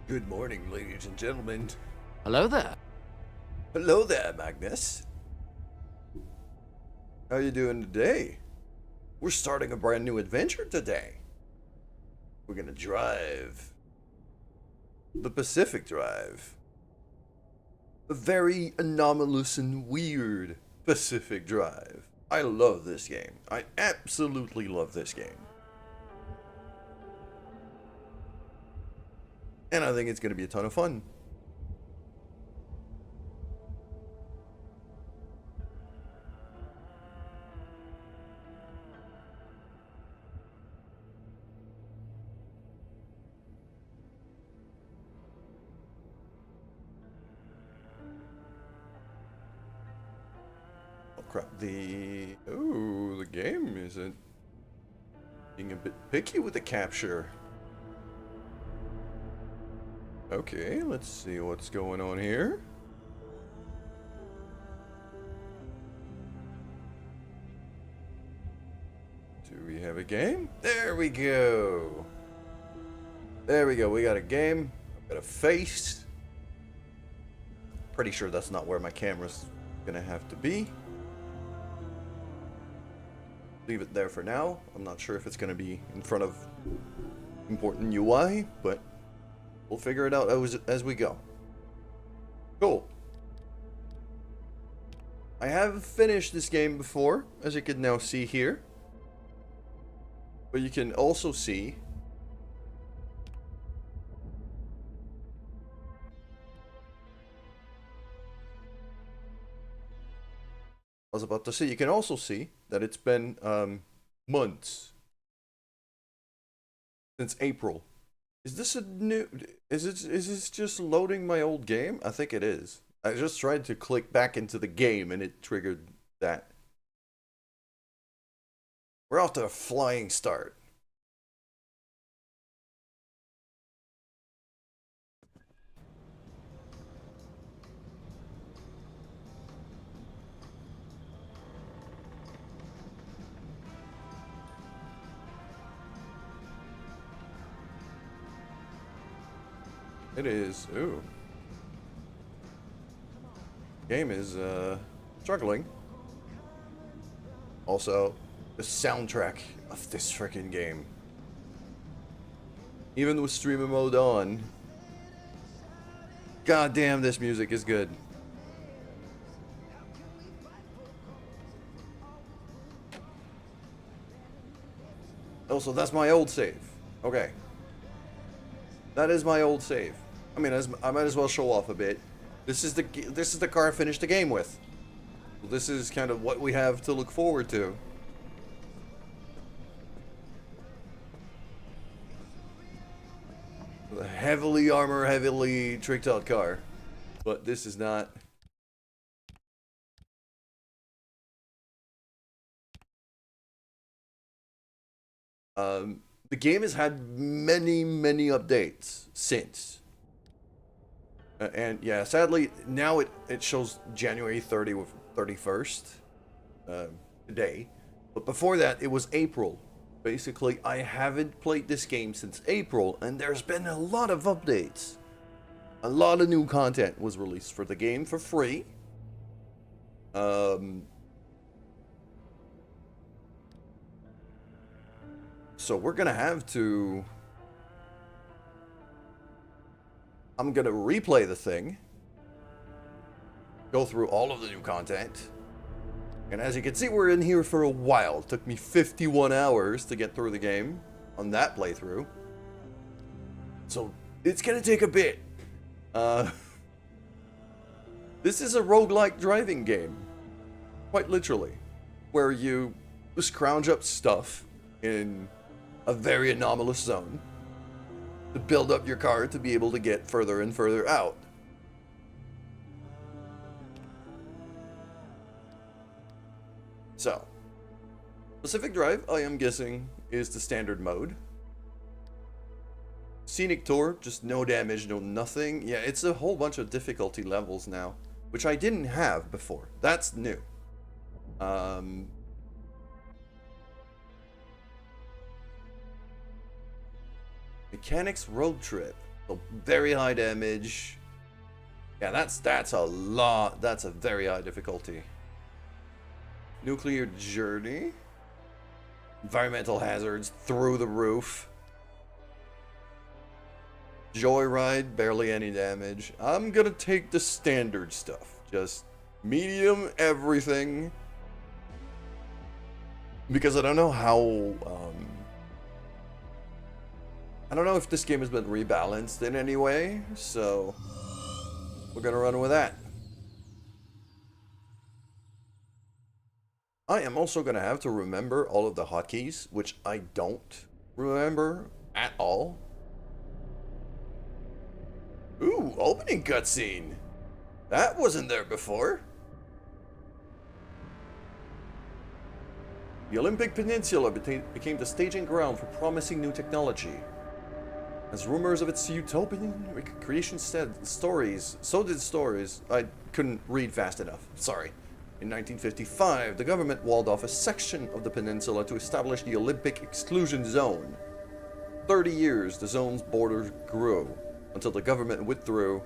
Good morning, ladies and gentlemen. Hello there. Hello there, Magnus. How you doing today? We're starting a brand new adventure today. We're gonna drive the Pacific Drive. A very anomalous and weird Pacific Drive. I love this game. I absolutely love this game. And I think it's gonna be a ton of fun. Oh crap, the game isn't being a bit picky with the capture. Okay, let's see what's going on here. Do we have a game? There we go. There we go, we got a game. I've got a face. Pretty sure that's not where my camera's gonna have to be. Leave it there for now. I'm not sure if it's gonna be in front of important UI, but we'll figure it out as we go. Cool. I have finished this game before, as you can now see here. But you can also see I was about to say, you can also see that it's been months since April. Is this a new? Is this just loading my old game? I think it is. I just tried to click back into the game and it triggered that. We're off to a flying start. It is. Ooh. Game is struggling. Also, the soundtrack of this freaking game. Even with streamer mode on. God damn, this music is good. Also, that's my old save. Okay. That is my old save. I mean, I might as well show off a bit. This is the car I finished the game with. This is kind of what we have to look forward to. The heavily armor, heavily tricked out car. But this is not. The game has had many updates since. And yeah, sadly, now it shows January 31st today. But before that, it was April. Basically, I haven't played this game since April, and there's been a lot of updates. A lot of new content was released for the game for free. So we're gonna have to... I'm gonna replay the thing. Go through all of the new content. And as you can see, we're in here for a while. It took me 51 hours to get through the game on that playthrough. So it's gonna take a bit. This is a roguelike driving game. Quite literally. Where you scrounge up stuff in a very anomalous zone to build up your car to be able to get further and further out. So, Pacific Drive, I am guessing, is the standard mode. Scenic Tour, just no damage, no nothing. Yeah, it's a whole bunch of difficulty levels now, which I didn't have before. That's new. Mechanics Road Trip. So very high damage. Yeah, that's a lot. That's a very high difficulty. Nuclear journey. Environmental hazards through the roof. Joyride, barely any damage. I'm gonna take the standard stuff. Just medium everything. Because I don't know how... I don't know if this game has been rebalanced in any way, so we're gonna run with that. I am also gonna have to remember all of the hotkeys, which I don't remember at all. Ooh, opening cutscene. That wasn't there before. The Olympic Peninsula became the staging ground for promising new technology. As rumors of its utopian creation so did stories. I couldn't read fast enough, sorry. In 1955, the government walled off a section of the peninsula to establish the Olympic Exclusion Zone. 30 years, the zone's borders grew, until the government withdrew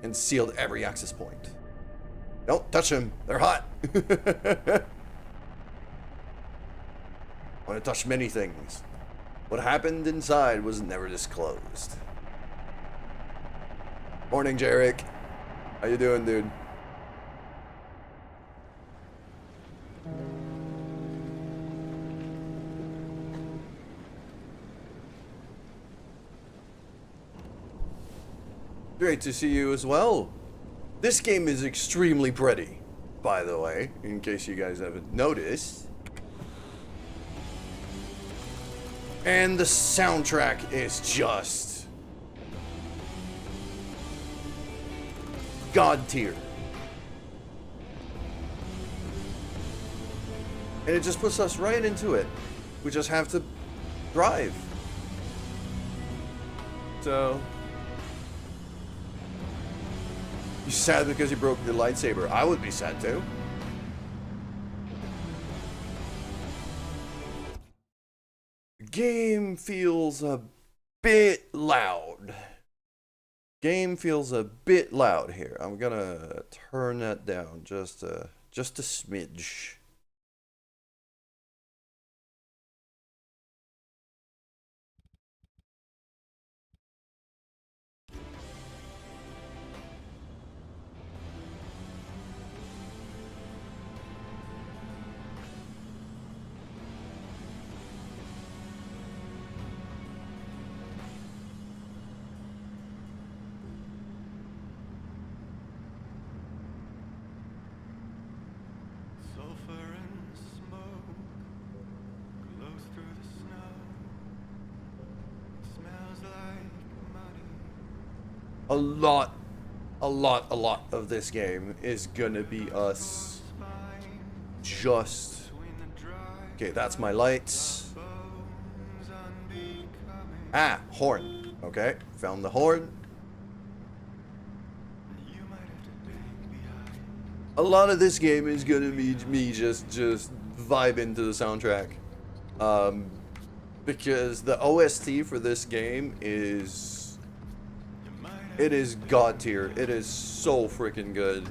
and sealed every access point. Don't touch them, they're hot! I want to touch many things. What happened inside was never disclosed. Morning, Jarek. How you doing, dude? Great to see you as well. This game is extremely pretty, by the way, in case you guys haven't noticed. And the soundtrack is just God tier. And it just puts us right into it. We just have to drive. So, you sad because you broke your lightsaber? I would be sad too. Game feels a bit loud. Game feels a bit loud here. I'm gonna turn that down just a smidge. A lot of this game is gonna be us just... Okay, that's my lights. Ah, horn. Okay, found the horn. A lot of this game is gonna be me just vibing to the soundtrack. Because the OST for this game is... It is God tier. It is so freaking good.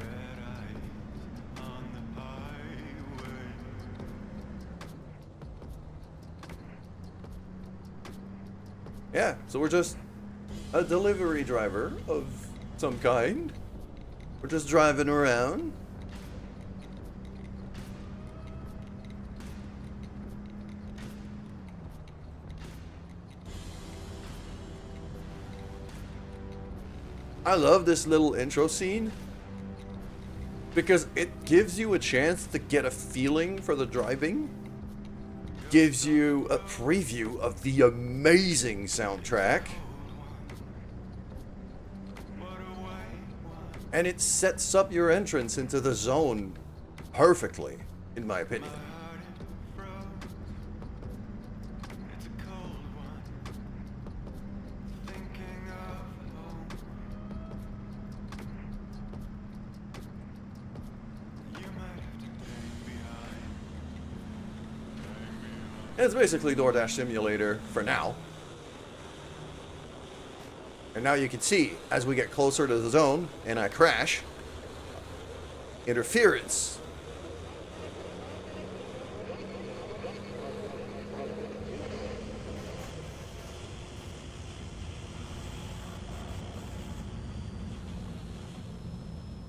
Yeah, so we're just a delivery driver of some kind. We're just driving around. I love this little intro scene because it gives you a chance to get a feeling for the driving, gives you a preview of the amazing soundtrack, and it sets up your entrance into the zone perfectly, in my opinion. It's basically DoorDash Simulator for now. And now you can see, as we get closer to the zone and I crash, interference.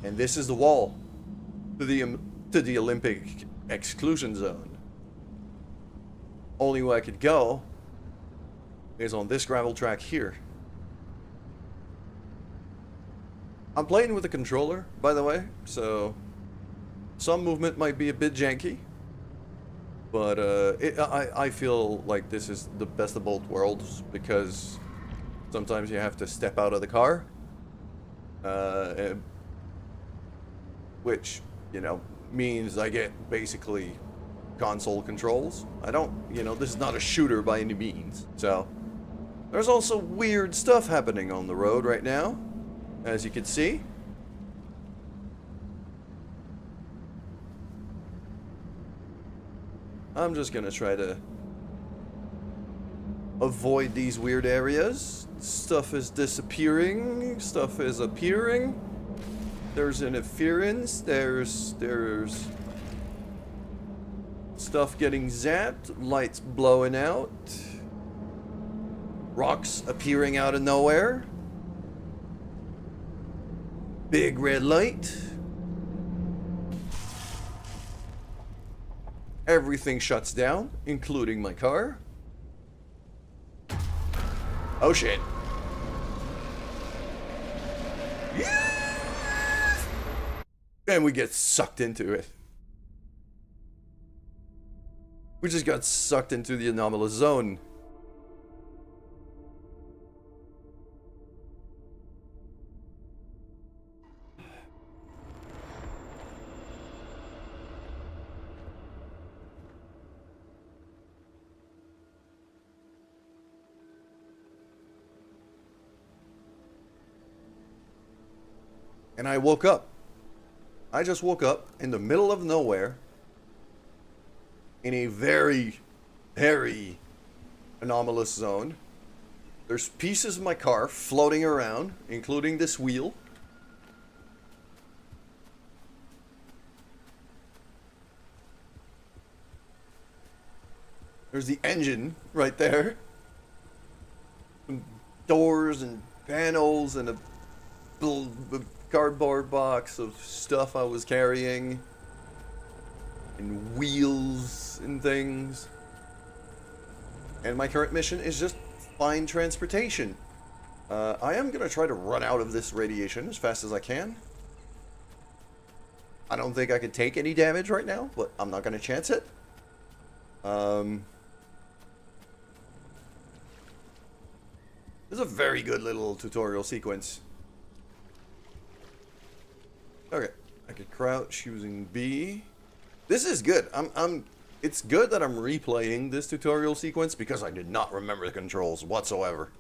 And this is the wall to the Olympic exclusion zone. Only way I could go is on this gravel track here. I'm playing with a controller, by the way, so some movement might be a bit janky, but I feel like this is the best of both worlds, because sometimes you have to step out of the car, which, you know, means I get basically console controls. I don't, you know, this is not a shooter by any means. So there's also weird stuff happening on the road right now, as you can see. I'm just gonna try to avoid these weird areas. Stuff is disappearing, stuff is appearing. There's interference, there's stuff getting zapped, lights blowing out, rocks appearing out of nowhere, big red light, everything shuts down, including my car. Oh shit. And we get sucked into it. We just got sucked into the anomalous zone. And I woke up. I just woke up in the middle of nowhere in a very, very anomalous zone. There's pieces of my car floating around, including this wheel. There's the engine right there. Some doors and panels and a cardboard box of stuff I was carrying. And wheels and things. And my current mission is just find transportation. I am going to try to run out of this radiation as fast as I can. I don't think I can take any damage right now, but I'm not going to chance it. This is a very good little tutorial sequence. Okay, I could crouch using B. This is good. It's good that I'm replaying this tutorial sequence because I did not remember the controls whatsoever.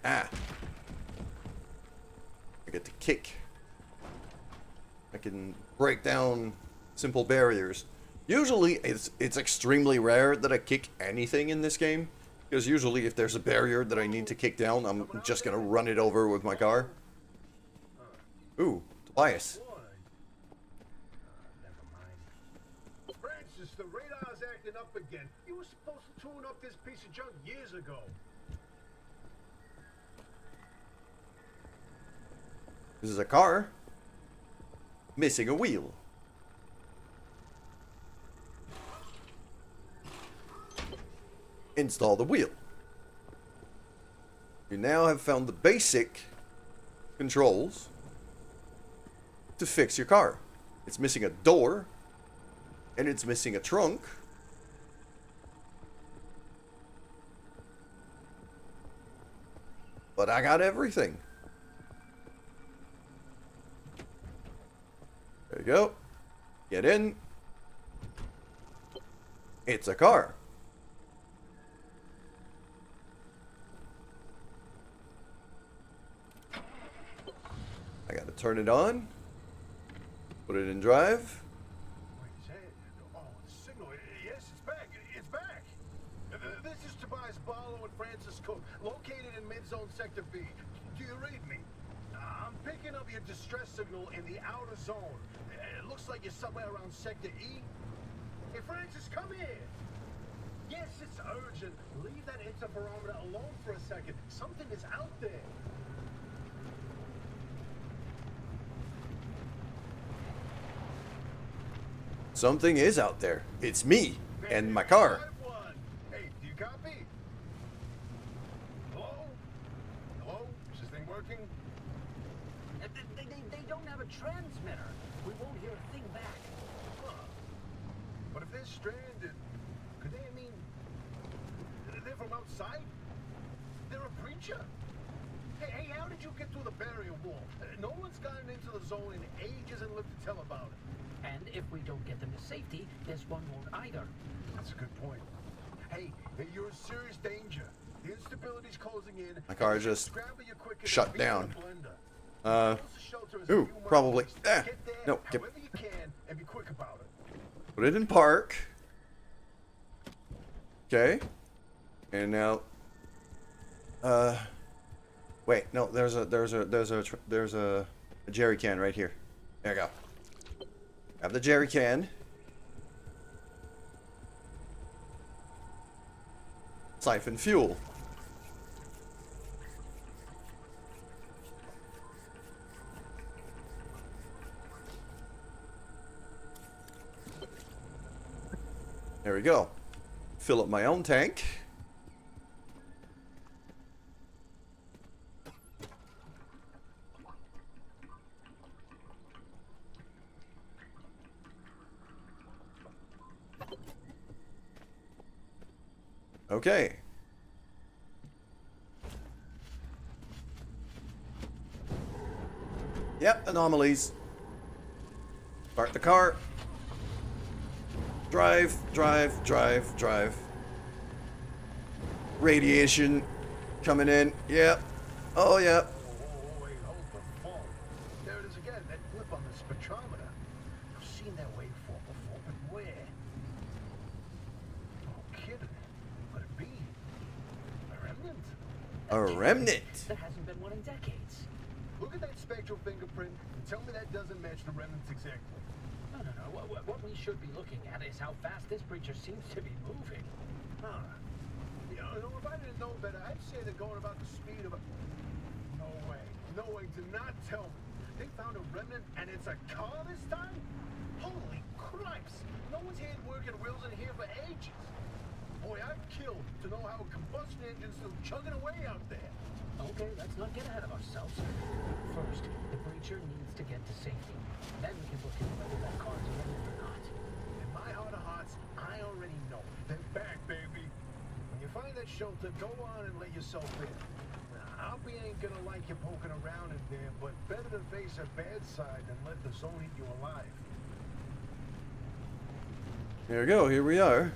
Ah. I get to kick. I can break down simple barriers. Usually, it's extremely rare that I kick anything in this game, because usually if there's a barrier that I need to kick down, I'm just gonna run it over with my car. Ooh, Tobias. Never mind. Francis, the radar's acting up again. You were supposed to tune up this piece of junk years ago. This is a car missing a wheel. Install the wheel. You now have found the basic controls to fix your car. It's missing a door, and it's missing a trunk. But I got everything. There you go. Get in. It's a car. I turn it on. Put it in drive. Wait, is that? Oh, the signal. Yes, it's back. It's back. This is Tobias Barlow and Francis Cook, located in mid-zone sector B. Do you read me? I'm picking up your distress signal in the outer zone. It looks like you're somewhere around sector E. Hey, Francis, come here. Yes, it's urgent. Leave that interferometer alone for a second. Something is out there. Something is out there. It's me and my car. Hey, do you copy? Hello? Hello? Is this thing working? They don't have a transmitter. We won't hear a thing back. Huh. But if they're stranded, could they, they're from outside? They're a preacher? Hey, how did you get through the barrier wall? No one's gotten into the zone in ages and lived to tell about it. And if we don't get them to safety, this one won't either. That's a good point. Hey, you're in serious danger. The instability's closing in. My car just Scramble your quick and shut beat in down. the blender. Shelter is a Ooh, few miles probably. away. Ah, Get there no, get- however you can and be quick about it. Put it in park. Okay. And now, wait, no, there's a jerry can right here. There you go. Grab the jerry can. Siphon fuel. There we go. Fill up my own tank. Okay. Yep, anomalies. Start the car. Drive, drive, drive, drive. Radiation coming in. Yep. Oh, yep. Wait, hold the phone. There it is again, that blip on the spectrometer. I've seen that waveform before, but where? Oh, kidding. Could it be? A remnant? A remnant. There hasn't been one in decades. Look at that spectral fingerprint and tell me that doesn't match the remnants exactly. No. What we should be looking at is how fast this creature seems to be moving. Huh. You know, if I didn't know better, I'd say they're going about the speed of a... No way. No way. Do not tell me. They found a remnant and it's a car this time? Holy cripes. No one's had working wheels in here for ages. Boy, I'd kill to know how a combustion engine's still chugging away out there. Okay, let's not get ahead of ourselves. First, the breacher needs to get to safety. Then we can look into whether that car's a remnant or not. In my heart of hearts, I already know. They're back, baby. When you find that shelter, go on and let yourself in. Albie ain't gonna like you poking around in there, but better to face a bad side than let the zone eat you alive. There we go. Here we are.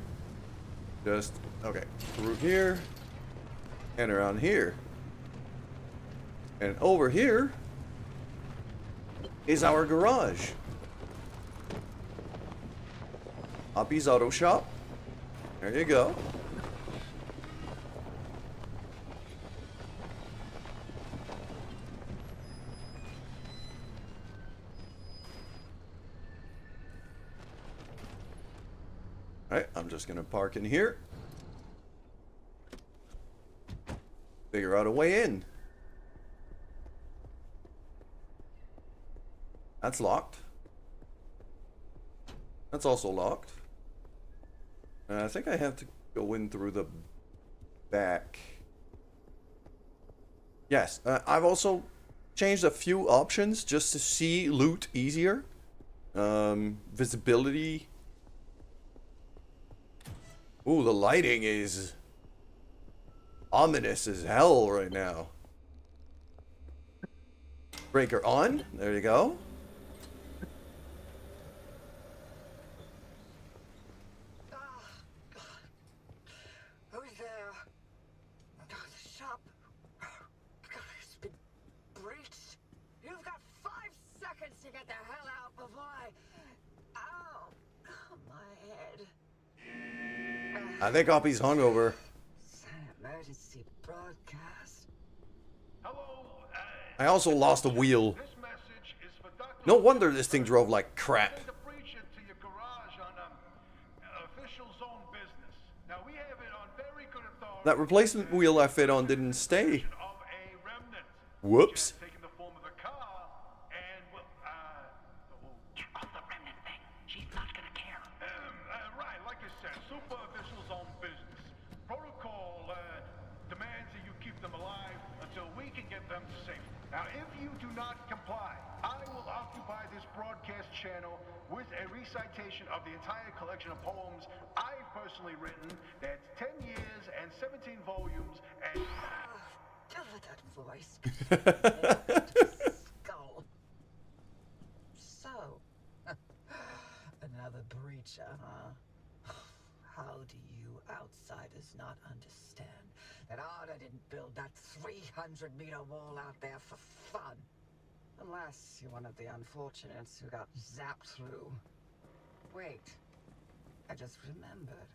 Just, okay. Through here. And around here. And over here is our garage. Hoppy's Auto Shop. There you go. Alright, I'm just gonna park in here. Figure out a way in. That's locked. That's also locked. I think I have to go in through the back. Yes, I've also changed a few options just to see loot easier. Visibility. Ooh, the lighting is ominous as hell right now. Breaker on. There you go. Who's there? The shop. God, it's been breached. You've got 5 to get the hell out before I... Ow! My head. I think Oppie's hungover. It's an emergency broadcast. Hello, I also lost a wheel. this message is for Dr. No wonder this thing drove like crap. Send a preacher to your garage on official zone business. Now we have it on very good authority. That replacement wheel I fit on didn't stay. Of a remnant. Whoops. Which has taken the form of a car and will Get off the remnant thing. She's not gonna care. right, like I said, super official zone business. Protocol demands that you keep them alive until we can get them to safety. Now, if you do not comply, I will occupy this broadcast channel with a recitation of the entire collection of poems I've personally written. That's 10 years and 17 volumes and... Tell her that voice. Skull. So, another breacher, huh? How do you outsiders not understand that Arda didn't build that 300-meter wall out there for fun? Unless you're one of the unfortunates who got zapped through. Wait, I just remembered.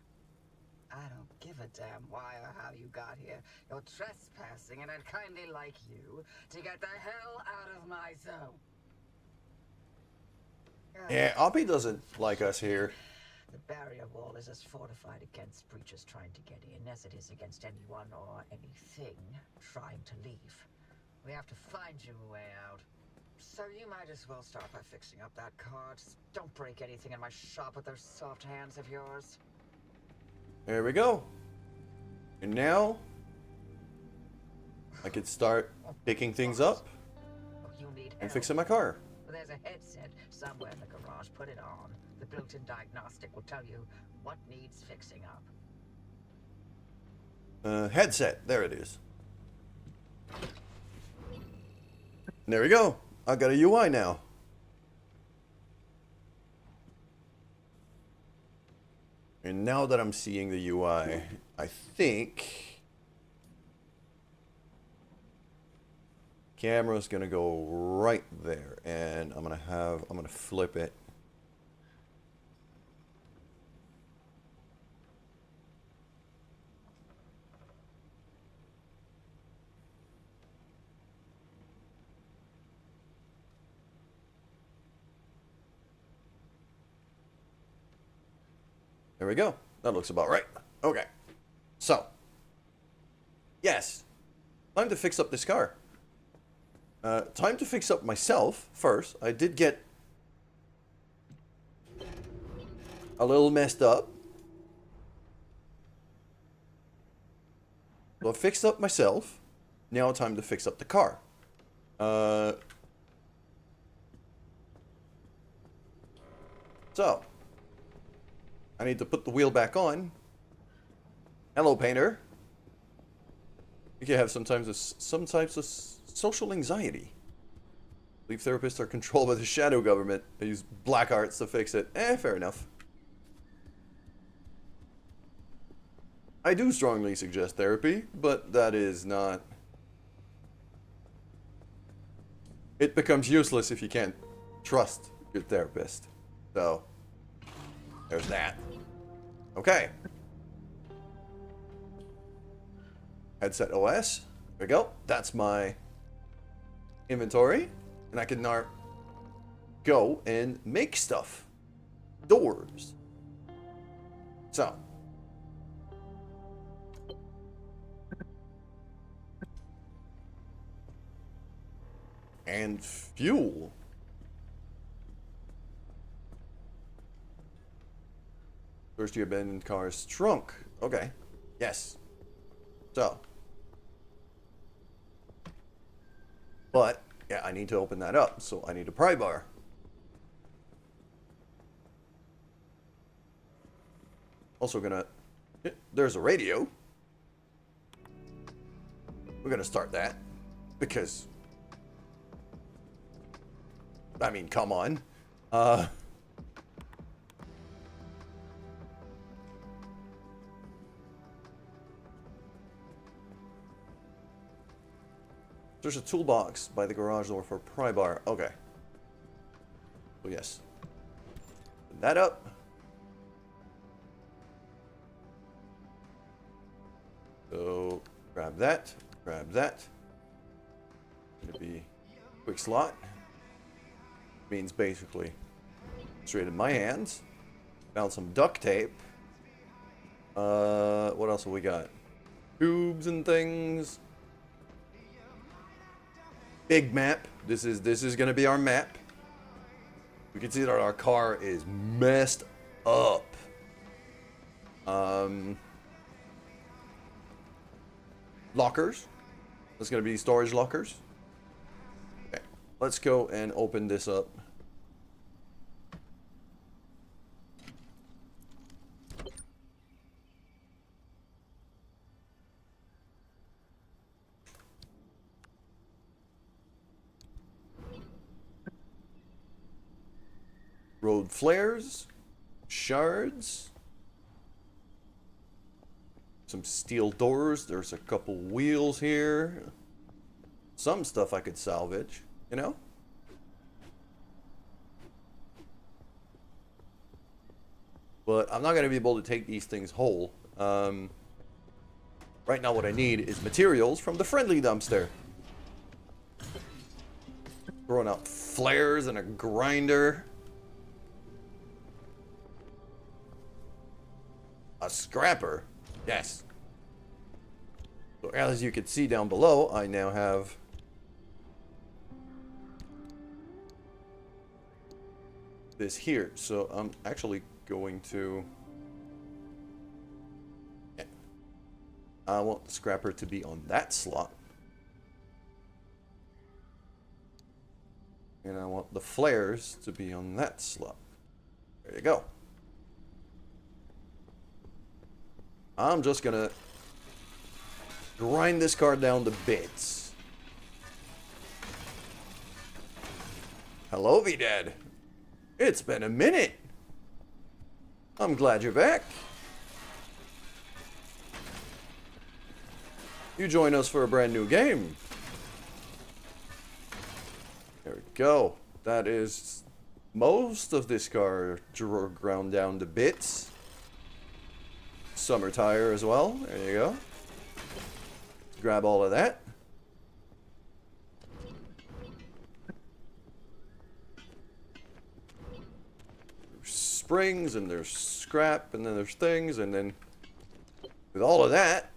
I don't give a damn why or how you got here. You're trespassing, and I'd kindly like you to get the hell out of my zone. Yeah, Oppie doesn't like us here. The barrier wall is as fortified against breaches trying to get in as it is against anyone or anything trying to leave. We have to find you a way out. So you might as well start by fixing up that car. Just don't break anything in my shop with those soft hands of yours. There we go. And now I could start picking things up Oh, you need and help. fixing my car. There's a headset somewhere in the garage. Put it on. The built-in diagnostic will tell you what needs fixing up. Headset. There it is. There we go. I got a UI now. And now that I'm seeing the UI, I think camera's gonna go right there, and I'm gonna flip it. There we go. That looks about right. Okay. So, yes. Time to fix up this car. Time to fix up myself first. I did get a little messed up. So I fixed up myself. Now time to fix up the car. So, I need to put the wheel back on. Hello, painter. You can have some types of social anxiety. I believe therapists are controlled by the shadow government. They use black arts to fix it. Fair enough. I do strongly suggest therapy, but that is not... It becomes useless if you can't trust your therapist. So, there's that. Okay. Headset OS. There we go. That's my inventory. And I can now go and make stuff. Doors. So. And fuel. First year abandoned car's trunk. Okay. Yes. So. But, yeah, I need to open that up. So I need a pry bar. Also gonna... There's a radio. We're gonna start that. Because... I mean, come on. There's a toolbox by the garage door for a pry bar. Okay. Oh, yes. Put that up. So, grab that. Grab that. Gonna be quick slot. Means basically straight in my hands. Found some duct tape. What else have we got? Tubes and things. Big map. This is gonna be our map. We can see that our car is messed up. Lockers. That's gonna be storage lockers. Okay, let's go and open this up. Road flares, shards, some steel doors. There's a couple wheels here. Some stuff I could salvage, you know? But I'm not going to be able to take these things whole. Right now what I need is materials from the friendly dumpster. Throwing out flares and a grinder. A scrapper? Yes. So as you can see down below, I now have this here. So I'm actually going to... Yeah. I want the scrapper to be on that slot. And I want the flares to be on that slot. There you go. I'm just gonna grind this car down to bits. Hello, V-Dad. It's been a minute. I'm glad you're back. You join us for a brand new game. There we go. That is most of this car ground down to bits. Summer tire as well. There you go. Let's grab all of that. There's springs and there's scrap and then there's things, and then with all of that,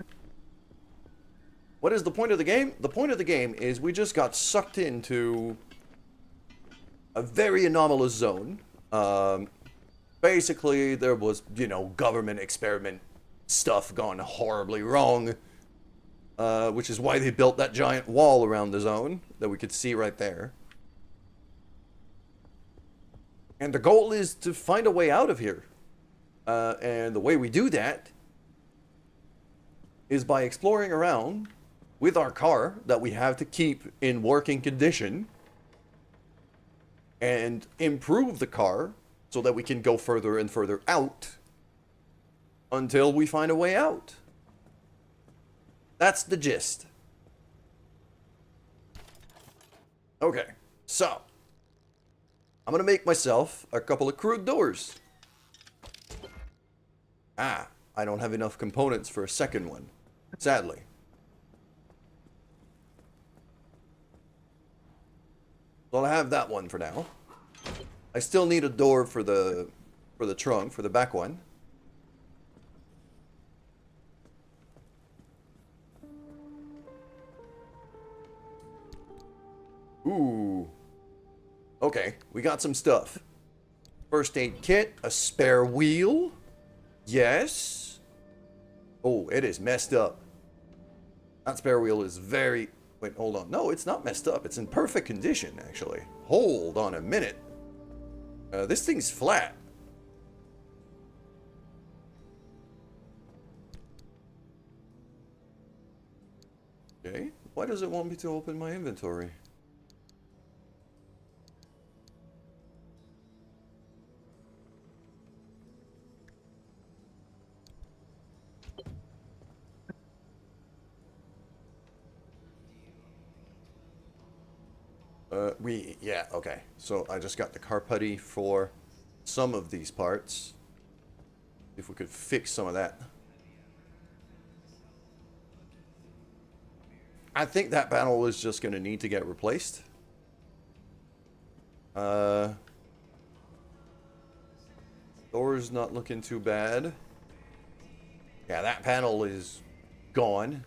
what is the point of the game? The point of the game is we just got sucked into a very anomalous zone. Basically, there was, you know, government experiment stuff gone horribly wrong, which is why they built that giant wall around the zone that we could see right there. And the goal is to find a way out of here. And the way we do that is by exploring around with our car that we have to keep in working condition and improve the car so that we can go further and further out until we find a way out. That's the gist. Okay, so I'm gonna make myself a couple of crude doors. I don't have enough components for a second one, sadly. So I'll have that one for now. I still need a door for the trunk, for the back one. Ooh. Okay, we got some stuff. First aid kit, a spare wheel. Yes. Oh, it is messed up. That spare wheel is very... Wait, hold on. No, it's not messed up. It's in perfect condition, actually. Hold on a minute. This thing's flat. Okay. Why does it want me to open my inventory? Yeah, okay. So I just got the car putty for some of these parts. If we could fix some of that. I think that panel is just going to need to get replaced. Door's not looking too bad. Yeah, that panel is gone.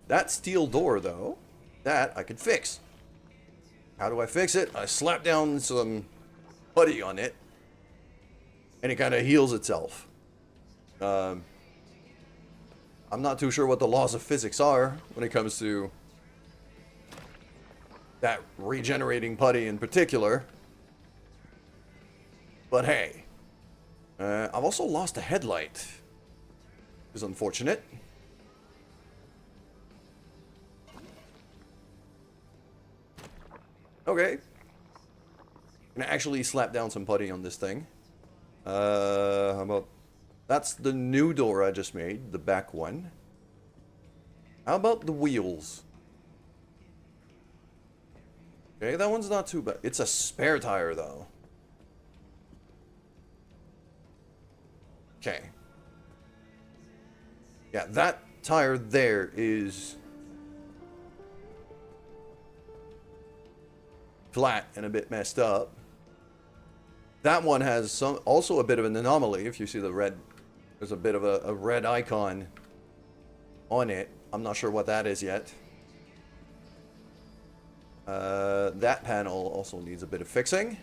That steel door, though, that I could fix. How do I fix it? I slap down some putty on it, and it kind of heals itself. I'm not too sure what the laws of physics are when it comes to that regenerating putty in particular. But hey, I've also lost a headlight. It's unfortunate. Okay. Gonna actually slap down some putty on this thing. How about... That's the new door I just made, the back one. How about the wheels? Okay, that one's not too bad. It's a spare tire, though. Okay. Yeah, that tire there is flat and a bit messed up. That one has also a bit of an anomaly. If you see the red, there's a bit of a red icon on it. I'm not sure what that is yet. That panel also needs a bit of fixing.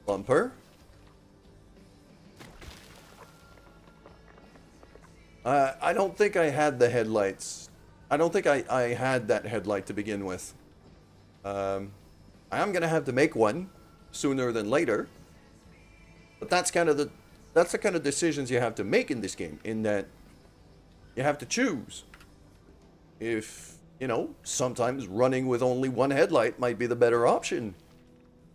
Bumper. I don't think I had the headlights. I don't think I had that headlight to begin with. I am gonna have to make one sooner than later. But that's the kind of decisions you have to make in this game, in that you have to choose. If, you know, sometimes running with only one headlight might be the better option.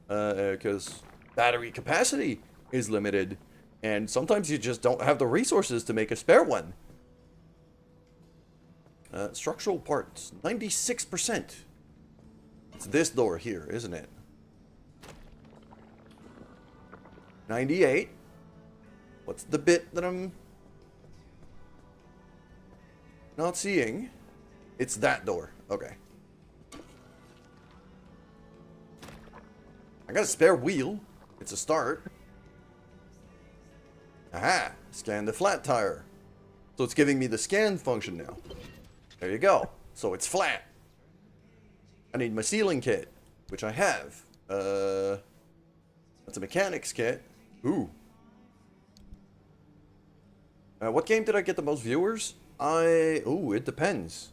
Because battery capacity is limited, and sometimes you just don't have the resources to make a spare one. Structural parts, 96%. It's this door here, isn't it? 98. What's the bit that I'm not seeing? It's that door. Okay. I got a spare wheel. It's a start. Aha! Scan the flat tire. So it's giving me the scan function now. There you go. So it's flat. I need my sealing kit, which I have. That's a mechanics kit. Ooh. What game did I get the most viewers? Ooh, it depends.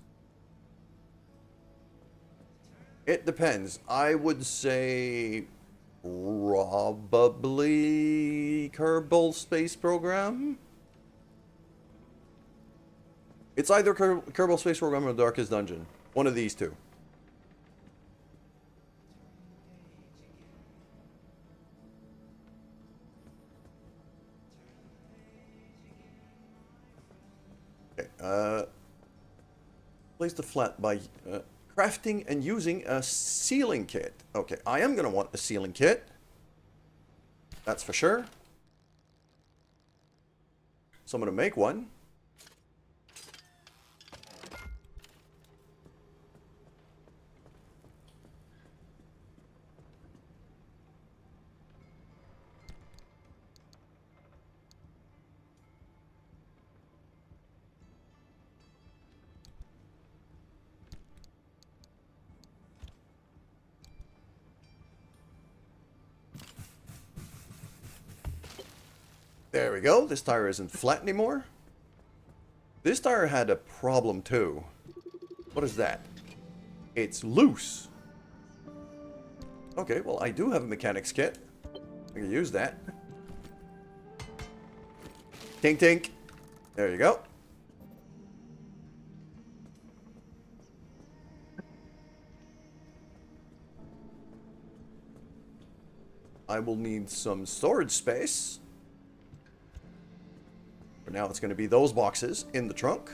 It depends. I would say probably Kerbal Space Program. It's either Kerbal Space Program or Darkest Dungeon. One of these two. Okay, place the flat by crafting and using a sealing kit. Okay, I am going to want a sealing kit. That's for sure. So I'm going to make one. There we go. This tire isn't flat anymore. This tire had a problem too. What is that? It's loose. Okay, well, I do have a mechanics kit. I can use that. Tink tink. There you go. I will need some storage space. For now, it's going to be those boxes in the trunk.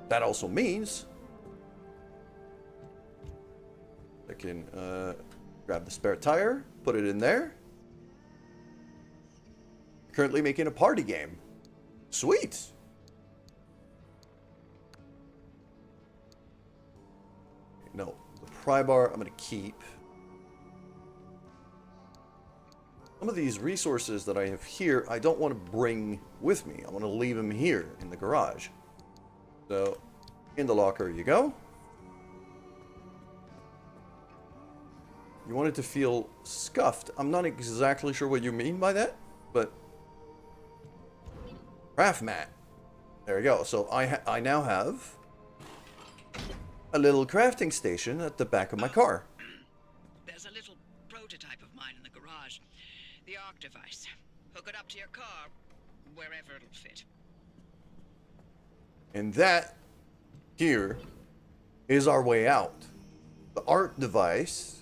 That also means I can grab the spare tire, put it in there. Currently making a party game. Sweet. No, the pry bar I'm going to keep. Some of these resources that I have here, I don't want to bring with me. I want to leave them here in the garage. So, in the locker you go. You want it to feel scuffed. I'm not exactly sure what you mean by that, but craft mat. There we go. So I now have a little crafting station at the back of my car. There's a little prototype of mine in the garage. The ARC device. Hook it up to your car, wherever it'll fit. And that here is our way out. The ARC device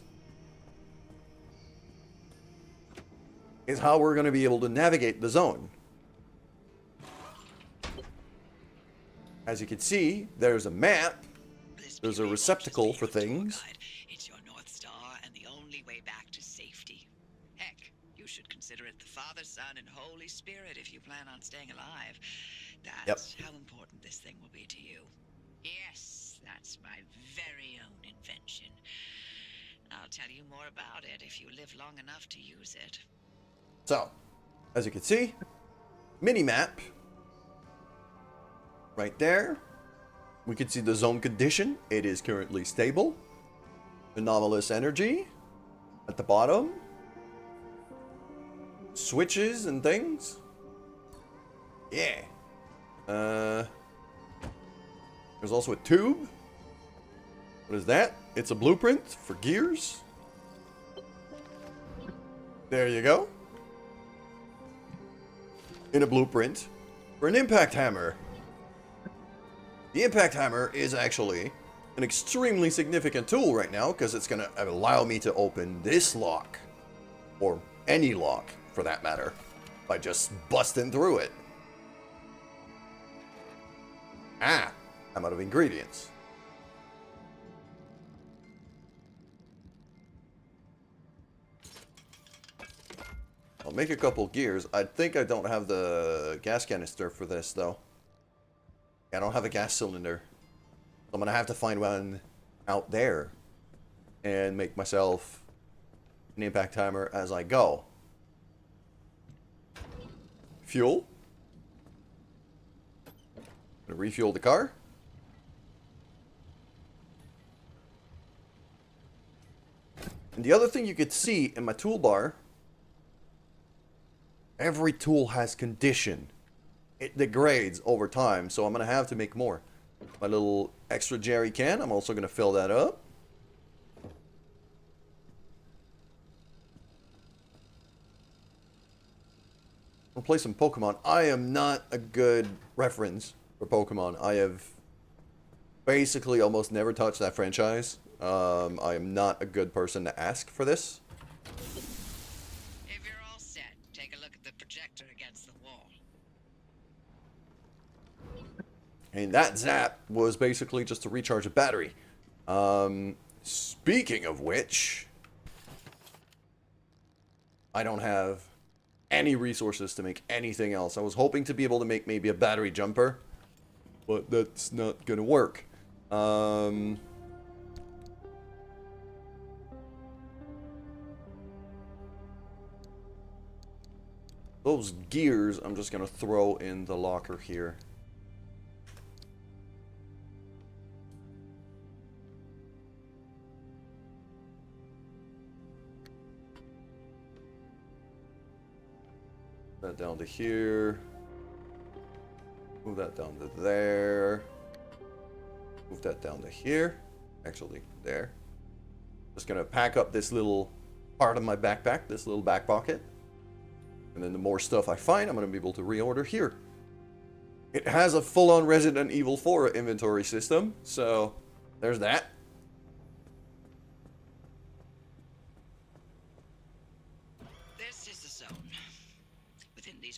is how we're going to be able to navigate the zone. As you can see, there's a map. There's a receptacle for things. It's your North Star and the only way back to safety. Heck, you should consider it the Father, Son, and Holy Spirit if you plan on staying alive. That's how important this thing will be to you. Yes, that's my very own invention. I'll tell you more about it if you live long enough to use it. So, as you can see, mini-map. Right there. We can see the zone condition. It is currently stable. Anomalous energy at the bottom. Switches and things. Yeah. There's also a tube. What is that? It's a blueprint for gears. There you go. In a blueprint for an impact hammer. The impact hammer is actually an extremely significant tool right now because it's going to allow me to open this lock, or any lock for that matter, by just busting through it. Ah, I'm out of ingredients. I'll make a couple gears. I think I don't have the gas canister for this though. I don't have a gas cylinder. I'm gonna have to find one out there and make myself an impact hammer as I go. Fuel. Gonna refuel the car. And the other thing you could see in my toolbar, every tool has condition. It degrades over time, so I'm going to have to make more. My little extra jerry can, I'm also going to fill that up. I'll play some Pokemon. I am not a good reference for Pokemon. I have basically almost never touched that franchise. I am not a good person to ask for this. If you're all set, take a look at the projector against the wall. And that zap was basically just to recharge a battery. Speaking of which, I don't have any resources to make anything else. I was hoping to be able to make maybe a battery jumper, but that's not gonna work. Those gears I'm just gonna throw in the locker here. That down to here. Move that down to there. Move that down to here. Actually, there. Just gonna pack up this little part of my backpack, this little back pocket. And then the more stuff I find, I'm gonna be able to reorder here. It has a full-on Resident Evil 4 inventory system, so there's that.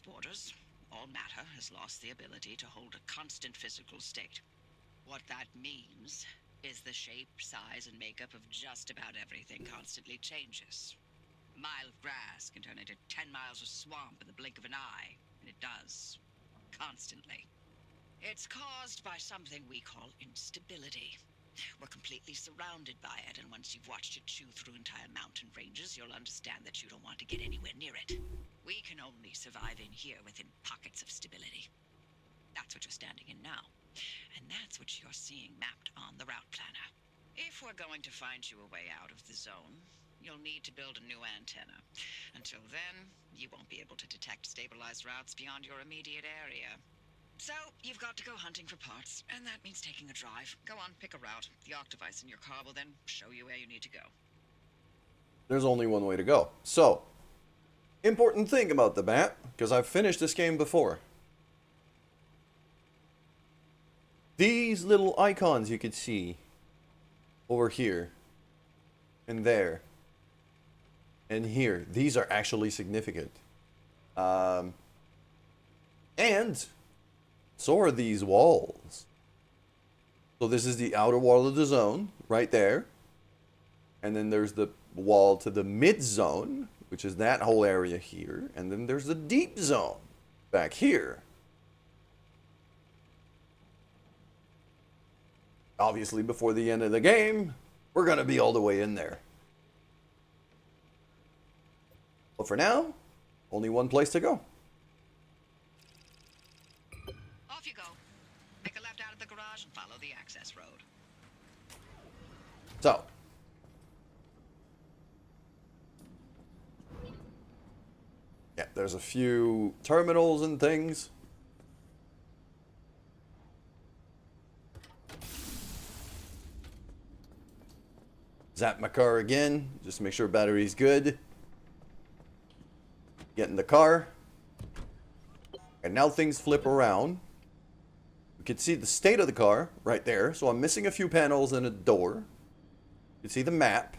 these borders, all matter has lost the ability to hold a constant physical state. What that means is the shape, size, and makeup of just about everything constantly changes. A mile of grass can turn into 10 miles of swamp in the blink of an eye, and it does. Constantly. It's caused by something we call instability. We're completely surrounded by it, and once you've watched it chew through entire mountain ranges, you'll understand that you don't want to get anywhere near it. We can only survive in here within pockets of stability. That's what you're standing in now. And that's what you're seeing mapped on the route planner. If we're going to find you a way out of the zone, you'll need to build a new antenna. Until then, you won't be able to detect stabilized routes beyond your immediate area. So, you've got to go hunting for parts, and that means taking a drive. Go on, pick a route. The arc device in your car will then show you where you need to go. There's only one way to go. So, important thing about the map, because I've finished this game before. These little icons you could see over here, and there, and here, these are actually significant. And so are these walls. So this is the outer wall of the zone, right there. And then there's the wall to the mid zone, which is that whole area here. And then there's the deep zone, back here. Obviously, before the end of the game, we're going to be all the way in there. But for now, only one place to go. Off you go. Make a left out of the garage and follow the access road. So. Yeah, there's a few terminals and things. Zap my car again, just to make sure battery's good. Get in the car. And now things flip around. You can see the state of the car right there. So I'm missing a few panels and a door. You can see the map.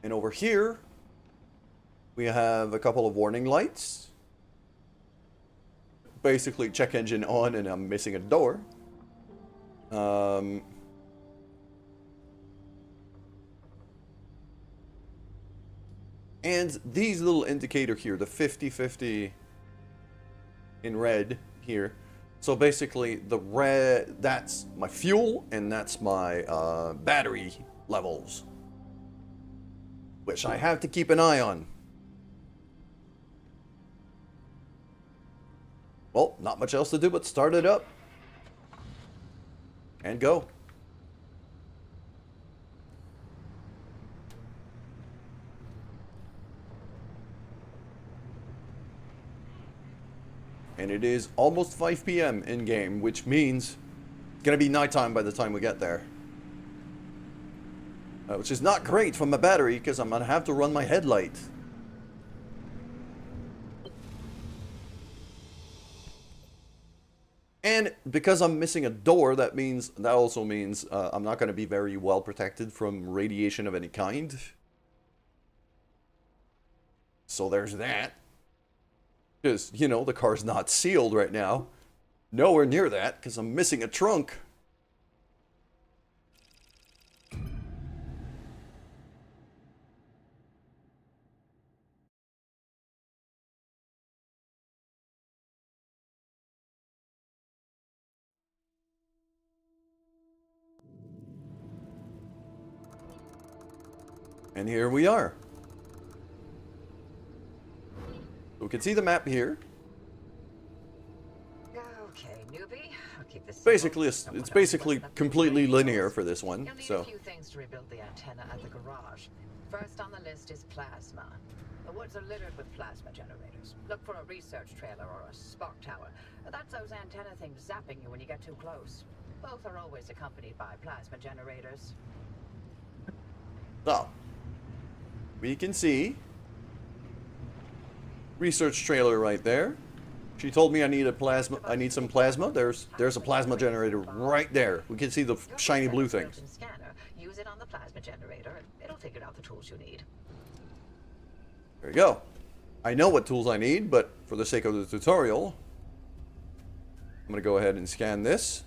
And over here, we have a couple of warning lights. Basically, check engine on, and I'm missing a door. And these little indicator here, the 50-50 in red here. So basically, the red, that's my fuel, and that's my battery levels, which I have to keep an eye on. Well, not much else to do but start it up and go. And it is almost 5 p.m. in game, which means it's gonna be nighttime by the time we get there. Which is not great for my battery, because I'm gonna have to run my headlight. And because I'm missing a door, that also means I'm not gonna be very well protected from radiation of any kind. So there's that. Because, you know, the car's not sealed right now. Nowhere near that, because I'm missing a trunk. And here we are. We can see the map here. Okay, newbie. I'll keep this Basically, simple. it's basically completely linear for this one. You'll need So a few things to rebuild the antenna at the garage. First on the list is plasma. The woods are littered with plasma generators. Look for a research trailer or a spark tower. That's those antenna things zapping you when you get too close. Both are always accompanied by plasma generators. So we can see research trailer right there. She told me I need some plasma. There's a plasma generator right there. We can see the shiny blue things. Scanner. Use it on the plasma generator. It'll figure out the tools you need. There you go. I know what tools I need, but for the sake of the tutorial, I'm going to go ahead and scan this.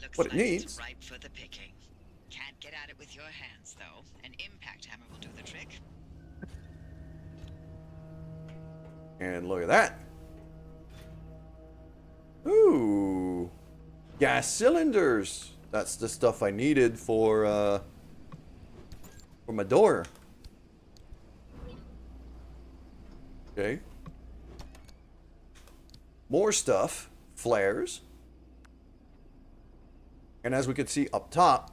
Looks What like it needs. it's ripe for the picking. Can't get at it with your hands, though. An impact hammer will do the trick. And look at that. Ooh. Gas cylinders. That's the stuff I needed for my door. Okay. More stuff. Flares. And as we can see up top,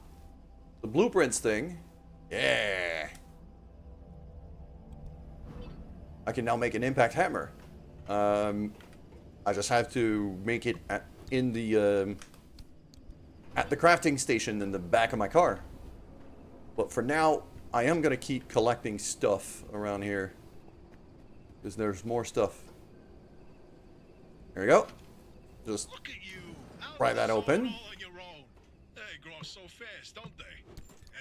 the blueprints thing. Yeah. I can now make an impact hammer. I just have to make it at the crafting station in the back of my car. But for now, I am gonna keep collecting stuff around here, because there's more stuff. There we go. Just Look at you. pry that open. All on your own. They grow so fast, don't they?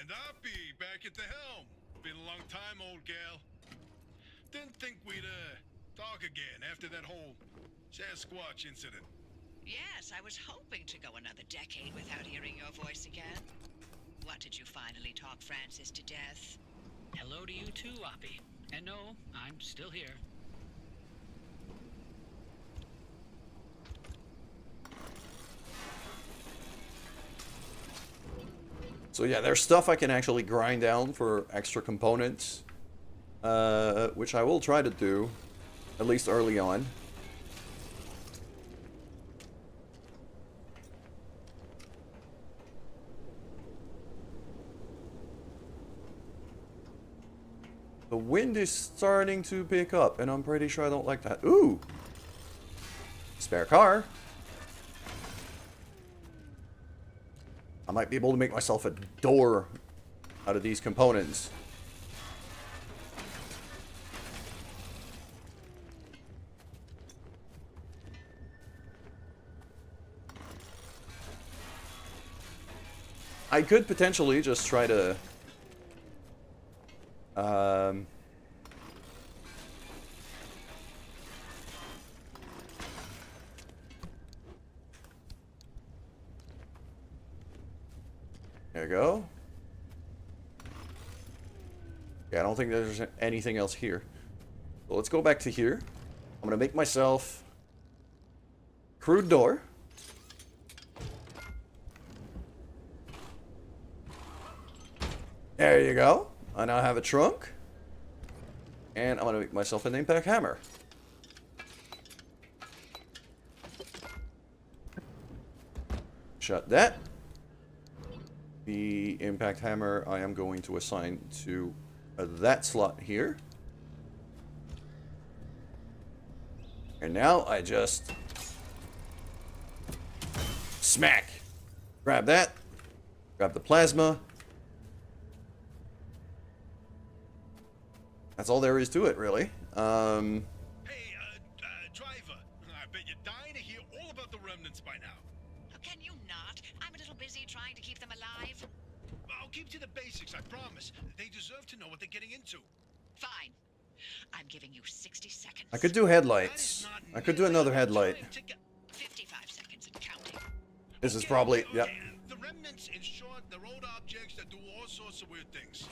And I'll be back at the helm. Been a long time, old gal. Didn't think we'd talk again after that whole Sasquatch incident. Yes, I was hoping to go another decade without hearing your voice again. What, did you finally talk Francis to death? Hello to you too, Oppie. And no, I'm still here. So yeah, there's stuff I can actually grind down for extra components, which I will try to do, at least early on. The wind is starting to pick up, and I'm pretty sure I don't like that. Ooh! Spare car. I might be able to make myself a door out of these components. I could potentially just try to there you go. Yeah, I don't think there's anything else here. So let's go back to here. I'm gonna make myself crude door. There you go. I now have a trunk. And I'm gonna make myself an impact hammer. Shut that. The impact hammer I am going to assign to that slot here. And now I just smack. Grab that. Grab the plasma. That's all there is to it, really. Hey, driver. I bet you're dying to hear all about the remnants by now. Oh, can you not? I'm a little busy trying to keep them alive. I'll keep to the basics, I promise. They deserve to know what they're getting into. Fine. I'm giving you 60 seconds. I could do headlights. I could do another headlight. 55 seconds and counting. This is probably, yep. The remnants, in short, they're old objects that do all sorts of weird things.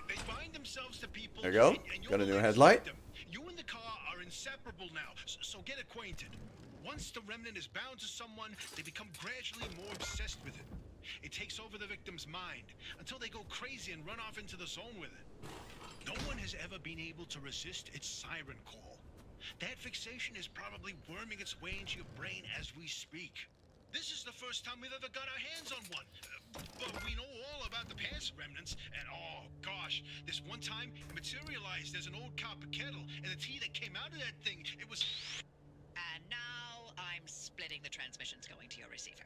They bind themselves to people. There you go. And Got a new you're headlight. them. You and the car are inseparable now, so get acquainted. Once the remnant is bound to someone, they become gradually more obsessed with it. It takes over the victim's mind until they go crazy and run off into the zone with it. No one has ever been able to resist its siren call. That fixation is probably worming its way into your brain as we speak. This is the first time we've ever got our hands on one. But we know all about the past remnants, and oh gosh, this one time it materialized as an old copper kettle, and the tea that came out of that thing, it was... And now I'm splitting the transmissions going to your receiver.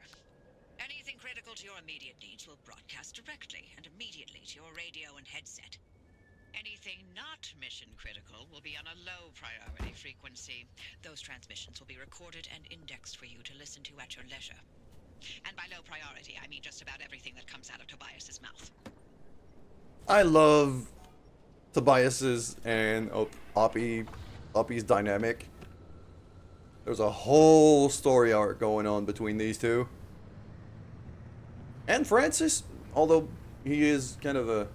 Anything critical to your immediate needs will broadcast directly and immediately to your radio and headset. Anything not mission critical will be on a low priority frequency. Those transmissions will be recorded and indexed for you to listen to at your leisure. And by low priority, I mean just about everything that comes out of Tobias's mouth. I love Tobias's and Oppie's dynamic. There's a whole story arc going on between these two. And Francis, although he is kind of a...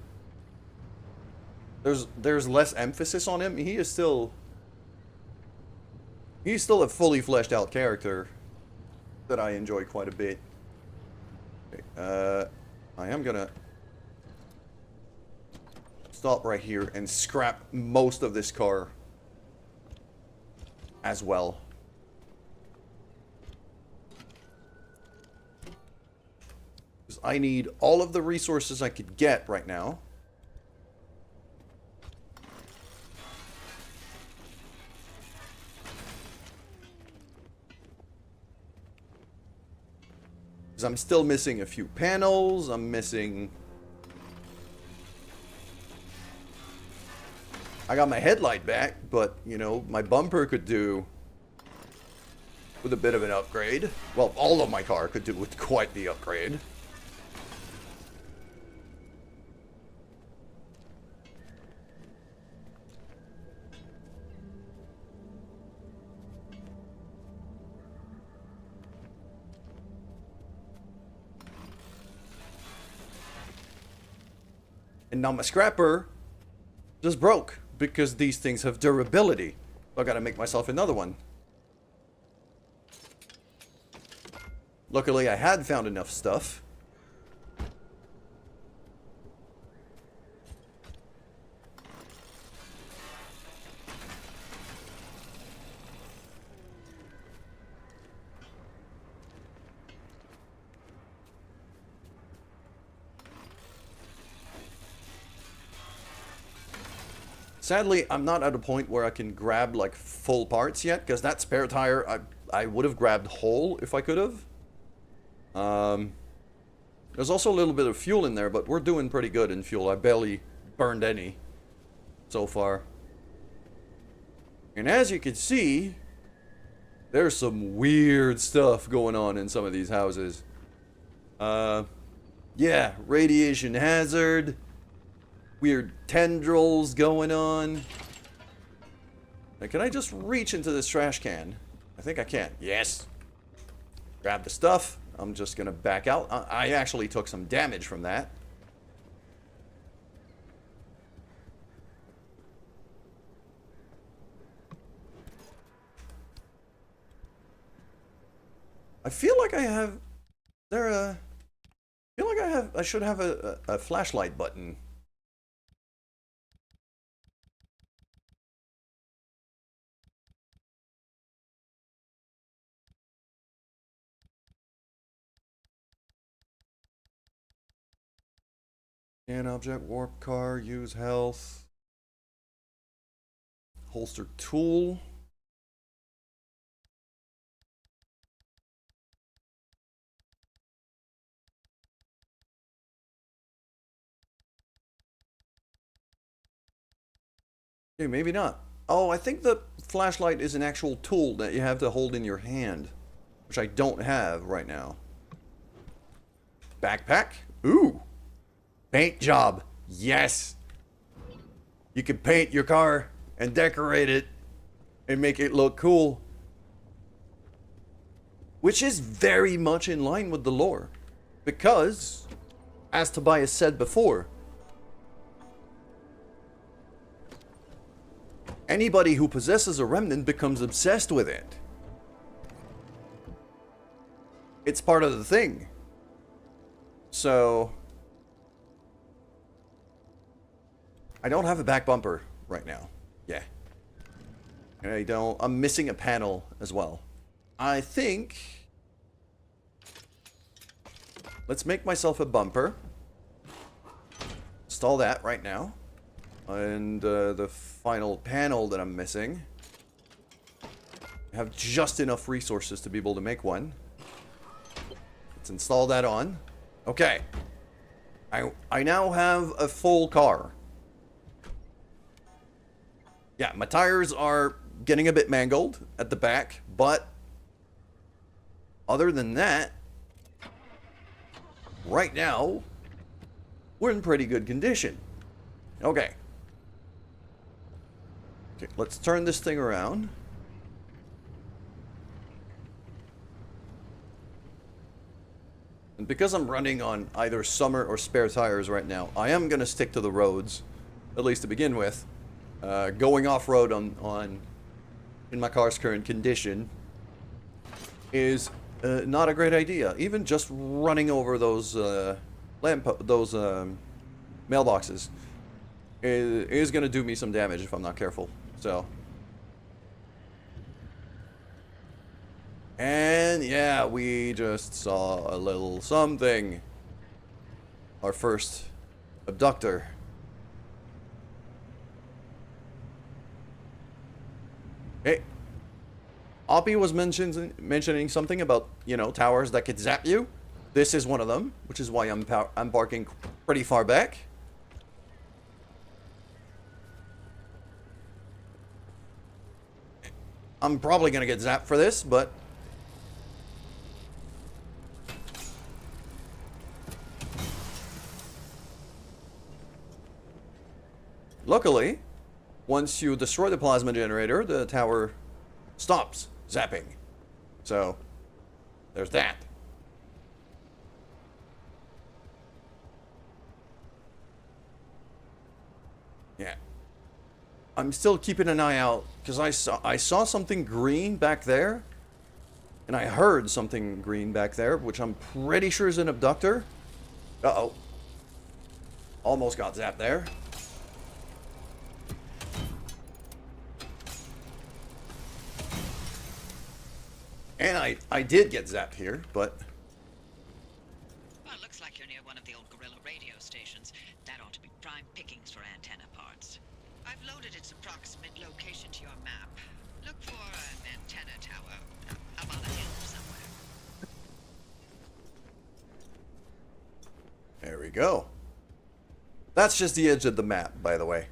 There's less emphasis on him, he's still a fully fleshed out character that I enjoy quite a bit. Okay, I am gonna stop right here and scrap most of this car as well. Because I need all of the resources I could get right now. Because I'm still missing a few panels. I'm missing... I got my headlight back, but, you know, my bumper could do with a bit of an upgrade. Well, all of my car could do with quite the upgrade. And now my scrapper just broke because these things have durability. I gotta make myself another one. Luckily, I had found enough stuff. Sadly, I'm not at a point where I can grab like full parts yet, because that spare tire I would have grabbed whole if I could have. There's also a little bit of fuel in there, but we're doing pretty good in fuel. I barely burned any so far. And as you can see, there's some weird stuff going on in some of these houses. Yeah, radiation hazard. Weird tendrils going on. Now, can I just reach into this trash can? I think I can. Yes. Grab the stuff. I'm just gonna back out. I actually took some damage from that. I feel like I have... I feel like I should have a flashlight button. Scan object, warp car, use health. Holster tool. Okay, maybe not. Oh, I think the flashlight is an actual tool that you have to hold in your hand, which I don't have right now. Backpack? Ooh. Paint job. Yes. You can paint your car and decorate it and make it look cool. Which is very much in line with the lore. Because, as Tobias said before, anybody who possesses a remnant becomes obsessed with it. It's part of the thing. So... I don't have a back bumper right now. Yeah. And I don't... I'm missing a panel as well. I think... Let's make myself a bumper. Install that right now. And the final panel that I'm missing. I have just enough resources to be able to make one. Let's install that on. Okay. I now have a full car. Yeah, my tires are getting a bit mangled at the back, but other than that, right now, we're in pretty good condition. Okay. Okay, let's turn this thing around. And because I'm running on either summer or spare tires right now, I am going to stick to the roads, at least to begin with. Going off-road in my car's current condition is not a great idea. Even just running over those mailboxes is going to do me some damage if I'm not careful. So, and yeah, we just saw a little something. Our first abductor. Hey, Oppie was mentioning something about, you know, towers that could zap you. This is one of them, which is why I'm parking pretty far back. I'm probably gonna get zapped for this, but luckily, once you destroy the plasma generator, the tower stops zapping. So, there's that. Yeah. I'm still keeping an eye out because I saw something green back there, and I heard something green back there, which I'm pretty sure is an abductor. Uh-oh. Almost got zapped there. And I did get zapped here, but... Well, it looks like you're near one of the old Gorilla radio stations. That ought to be prime pickings for antenna parts. I've loaded its approximate location to your map. Look for an antenna tower up on a hill somewhere. There we go. That's just the edge of the map, by the way.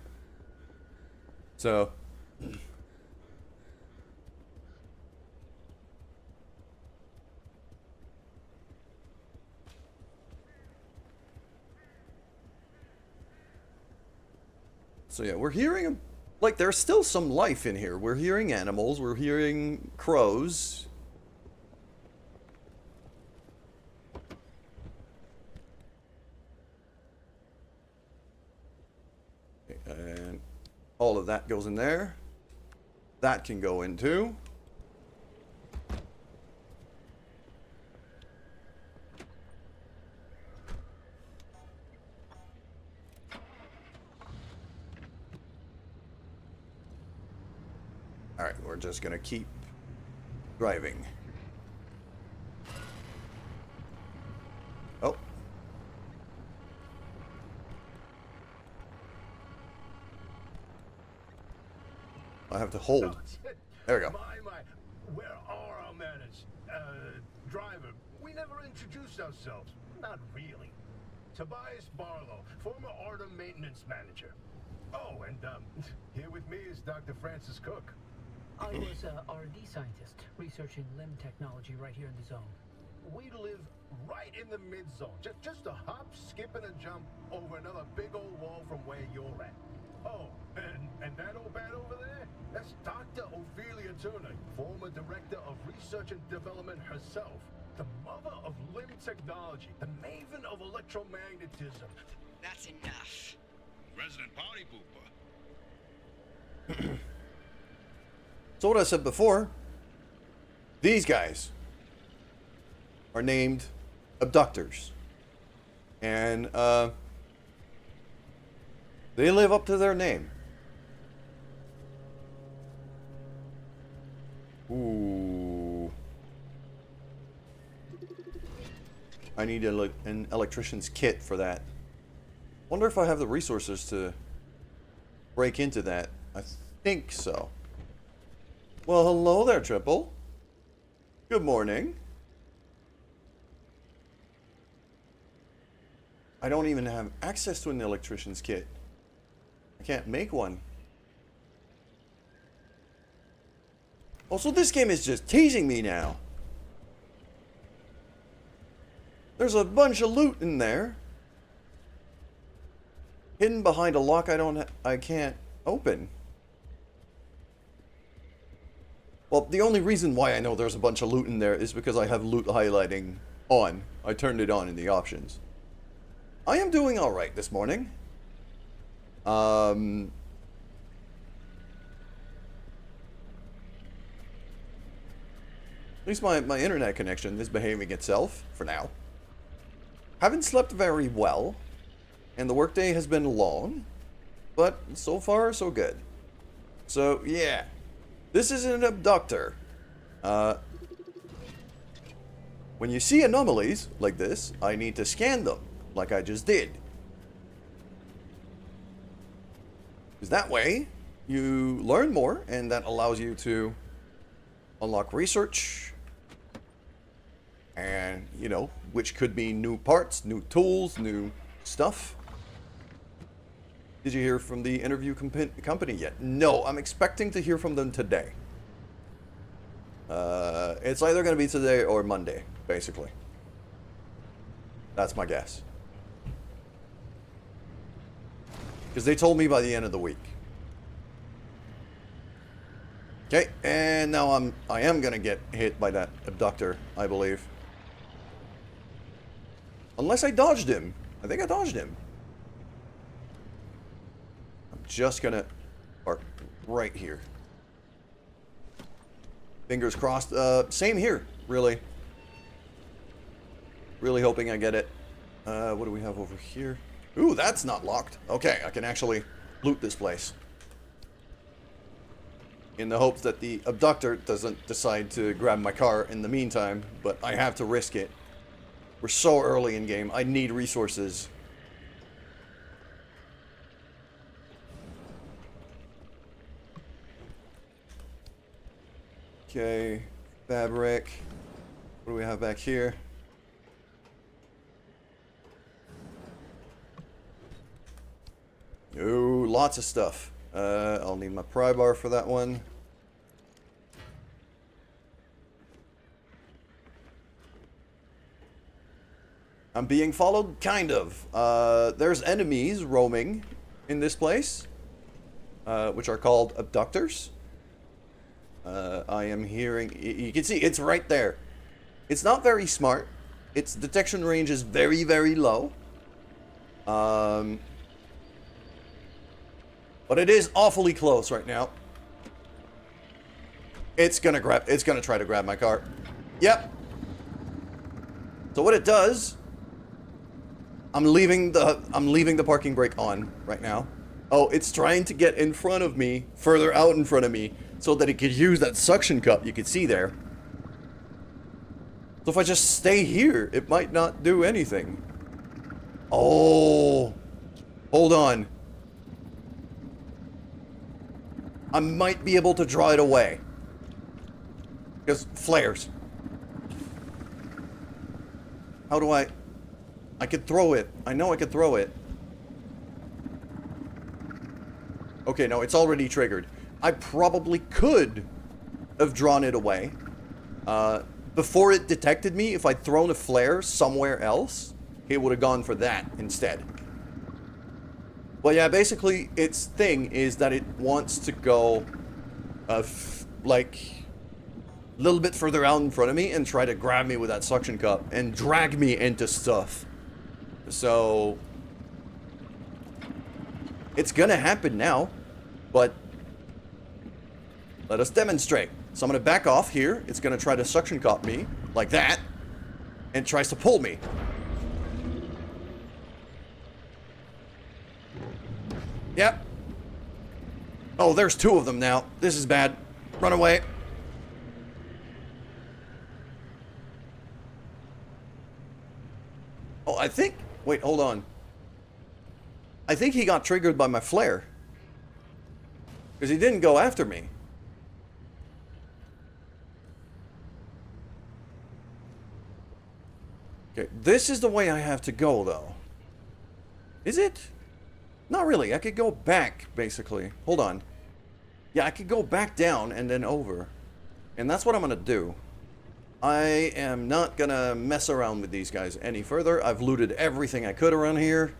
So... So yeah, we're hearing, like, there's still some life in here. We're hearing animals, we're hearing crows. And all of that goes in there. That can go in too. Alright, we're just gonna keep driving. Oh. I have to hold. There we go. My, where are our manners? Driver, we never introduced ourselves. Not really. Tobias Barlow, former Artem maintenance manager. Oh, and here with me is Dr. Francis Cook. I was a R&D scientist researching limb technology right here in the zone. We live right in the mid-zone. Just a hop, skip, and a jump over another big old wall from where you're at. Oh, and that old bat over there? That's Dr. Ophelia Turner, former director of research and development herself. The mother of limb technology, the maven of electromagnetism. That's enough. Resident party pooper. So what I said before, these guys are named abductors. And they live up to their name. Ooh. I need an electrician's kit for that. Wonder if I have the resources to break into that. I think so. Well, hello there, Triple. Good morning. I don't even have access to an electrician's kit. I can't make one. Also, this game is just teasing me now. There's a bunch of loot in there, hidden behind a lock I can't open. Well, the only reason why I know there's a bunch of loot in there is because I have loot highlighting on. I turned it on in the options. I am doing alright this morning. At least my internet connection is behaving itself, for now. Haven't slept very well, and the workday has been long, but so far, so good. So, yeah. This is an abductor. When you see anomalies like this, I need to scan them, like I just did. Because that way, you learn more, and that allows you to unlock research. And, you know, which could be new parts, new tools, new stuff. Did you hear from the interview company yet? No, I'm expecting to hear from them today. It's either going to be today or Monday, basically. That's my guess. Because they told me by the end of the week. Okay, and now I am going to get hit by that abductor, I believe. Unless I dodged him. I think I dodged him. I'm just going to park right here. Fingers crossed. Same here, really. Really hoping I get it. What do we have over here? Ooh, that's not locked. Okay, I can actually loot this place. In the hopes that the abductor doesn't decide to grab my car in the meantime, but I have to risk it. We're so early in game. I need resources. Okay, fabric. What do we have back here? Ooh, lots of stuff. I'll need my pry bar for that one. I'm being followed? Kind of. There's enemies roaming in this place, which are called abductors. I am hearing... You can see, it's right there. It's not very smart. Its detection range is very, very low. But it is awfully close right now. It's gonna try to grab my car. Yep. So what it does... I'm leaving the parking brake on right now. Oh, it's trying to get in front of me, further out in front of me, so that it could use that suction cup you could see there. So if I just stay here, it might not do anything. Oh, hold on. I might be able to draw it away. Because flares. How do I could throw it. I know I could throw it. Okay, no, it's already triggered. I probably could have drawn it away. Before it detected me, if I'd thrown a flare somewhere else, it would have gone for that instead. Well, yeah, basically, its thing is that it wants to go, like, a little bit further out in front of me and try to grab me with that suction cup and drag me into stuff. So, it's gonna happen now, but let us demonstrate. So I'm gonna back off here. It's gonna try to suction cup me, like that, and tries to pull me. Yep. Oh, there's two of them now. This is bad. Run away. Oh, I think... Wait, hold on. I think he got triggered by my flare. Because he didn't go after me. Okay, this is the way I have to go, though. Is it? Not really. I could go back, basically. Hold on. Yeah, I could go back down and then over. And that's what I'm going to do. I am not going to mess around with these guys any further. I've looted everything I could around here.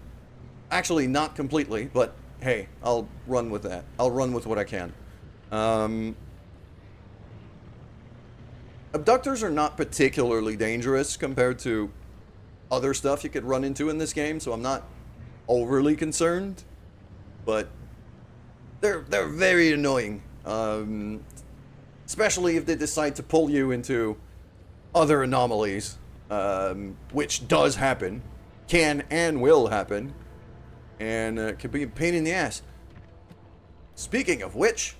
Actually, not completely, but hey, I'll run with that. I'll run with what I can. Abductors are not particularly dangerous compared to other stuff you could run into in this game, so I'm not overly concerned. But they're very annoying, especially if they decide to pull you into other anomalies, which does happen, can and will happen, and can be a pain in the ass. Speaking of which,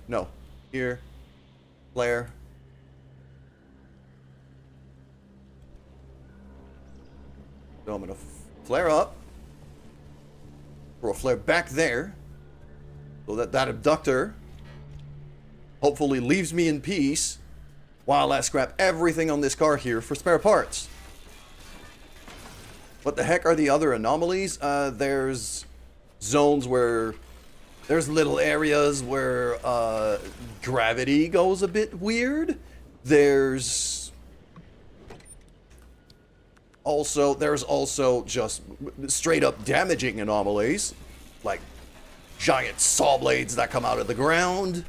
no, here, flare. So I'm gonna flare up, throw a flare back there, so that that abductor hopefully leaves me in peace while I scrap everything on this car here for spare parts. What the heck are the other anomalies? There's zones where there's little areas where gravity goes a bit weird. There's also just straight up damaging anomalies, like giant saw blades that come out of the ground.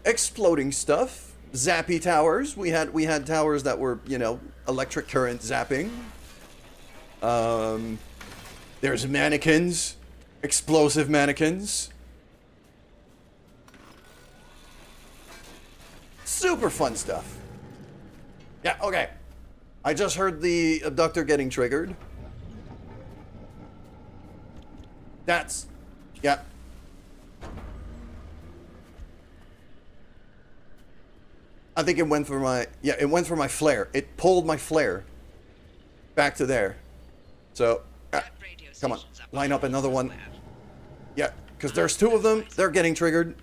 Exploding stuff, zappy towers. We had towers that were, you know, electric current zapping. There's mannequins, explosive mannequins. Super fun stuff. Yeah, okay. I just heard the abductor getting triggered. That's... yeah. I think it went for my... yeah, it went for my flare. It pulled my flare back to there. So, come on. Line up another one. Yeah, because there's two of them. They're getting triggered.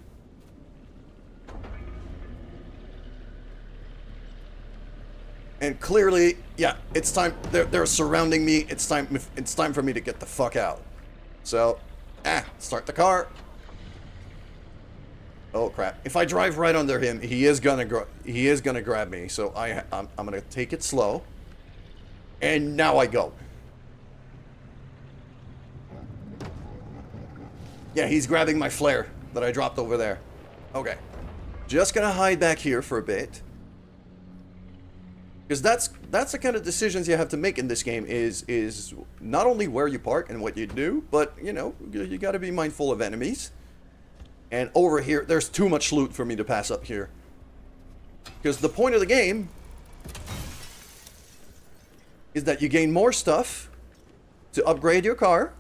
And clearly, yeah, it's time. They're surrounding me. It's time for me to get the fuck out. So, start the car. Oh crap! If I drive right under him, he is gonna grab me. So I'm gonna take it slow. And now I go. Yeah, he's grabbing my flare that I dropped over there. Okay, just gonna hide back here for a bit. Because that's the kind of decisions you have to make in this game is not only where you park and what you do, but, you know, you got to be mindful of enemies. And over here, there's too much loot for me to pass up here. Because the point of the game is that you gain more stuff to upgrade your car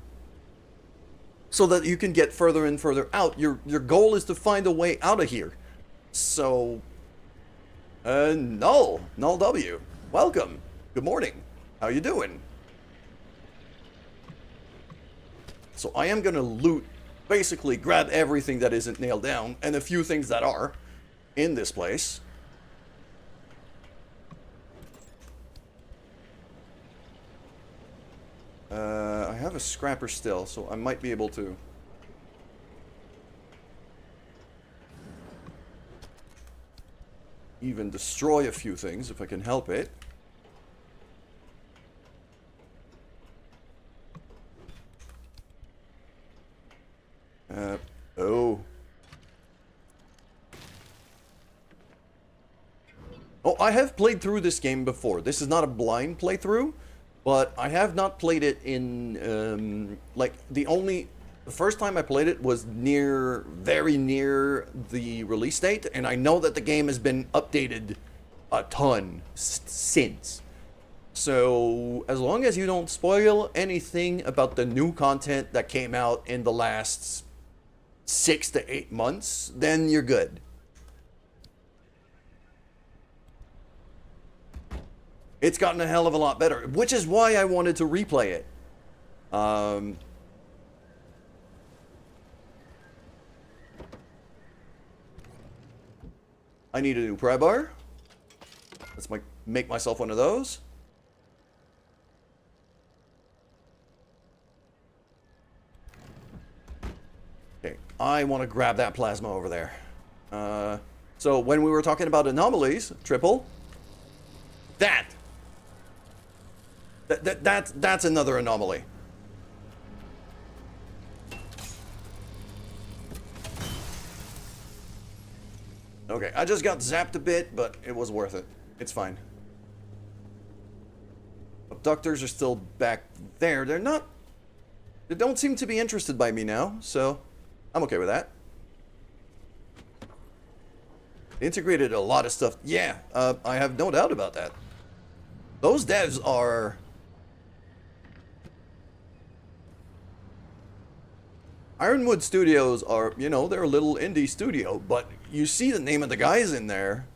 so that you can get further and further out. Your goal is to find a way out of here. So... Null W. Welcome. Good morning. How you doing? So I am gonna loot, basically grab everything that isn't nailed down, and a few things that are in this place. I have a scrapper still, so I might be able to... even destroy a few things if I can help it. Oh, I have played through this game before. This is not a blind playthrough, but I have not played it in, like, the first time I played it was very near the release date, and I know that the game has been updated a ton since. So, as long as you don't spoil anything about the new content that came out in the last 6 to 8 months, then you're good. It's gotten a hell of a lot better, which is why I wanted to replay it. I need a new pry bar. Let's make myself one of those. Okay, I want to grab that plasma over there. So when we were talking about anomalies, Triple, that That's another anomaly. Okay, I just got zapped a bit, but it was worth it. It's fine. Abductors are still back there. They're not... They don't seem to be interested by me now, so I'm okay with that. They integrated a lot of stuff. Yeah, I have no doubt about that. Those devs are... Ironwood Studios are, you know, they're a little indie studio, but you see the name of the guys in there.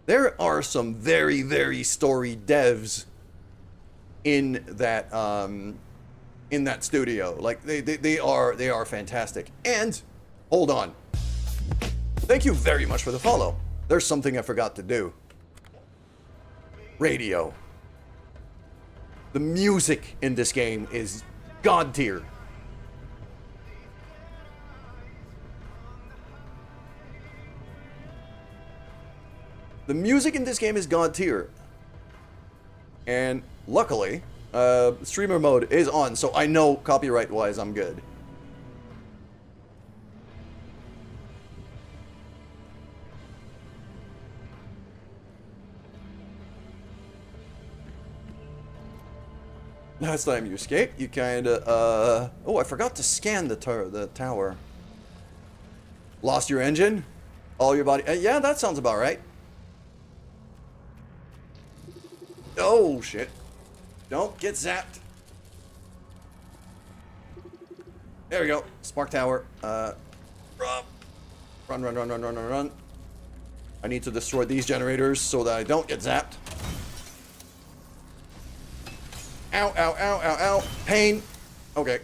There are some very, very storied devs in that studio. Like they are fantastic. And hold on. Thank you very much for the follow. There's something I forgot to do. Radio. The music in this game is god tier. The music in this game is god tier. And luckily, streamer mode is on, so I know copyright-wise I'm good. Last time you escaped, you kinda, oh, I forgot to scan the tower. Lost your engine? All your body... yeah, that sounds about right. Oh, shit. Don't get zapped. There we go. Spark tower. Run. I need to destroy these generators so that I don't get zapped. Ow. Pain. Okay.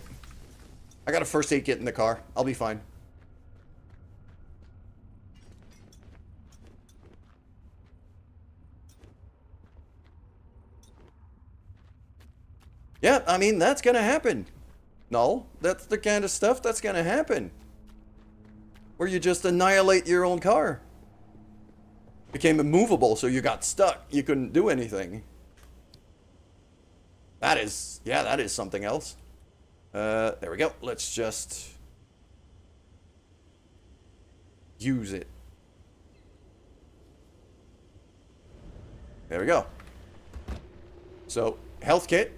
I got a first aid kit in the car. I'll be fine. Yeah, I mean, that's gonna happen. No, that's the kind of stuff that's gonna happen. Where you just annihilate your own car. Became immovable, so you got stuck. You couldn't do anything. That is, yeah, that is something else. There we go. Let's just use it. There we go. So, health kit.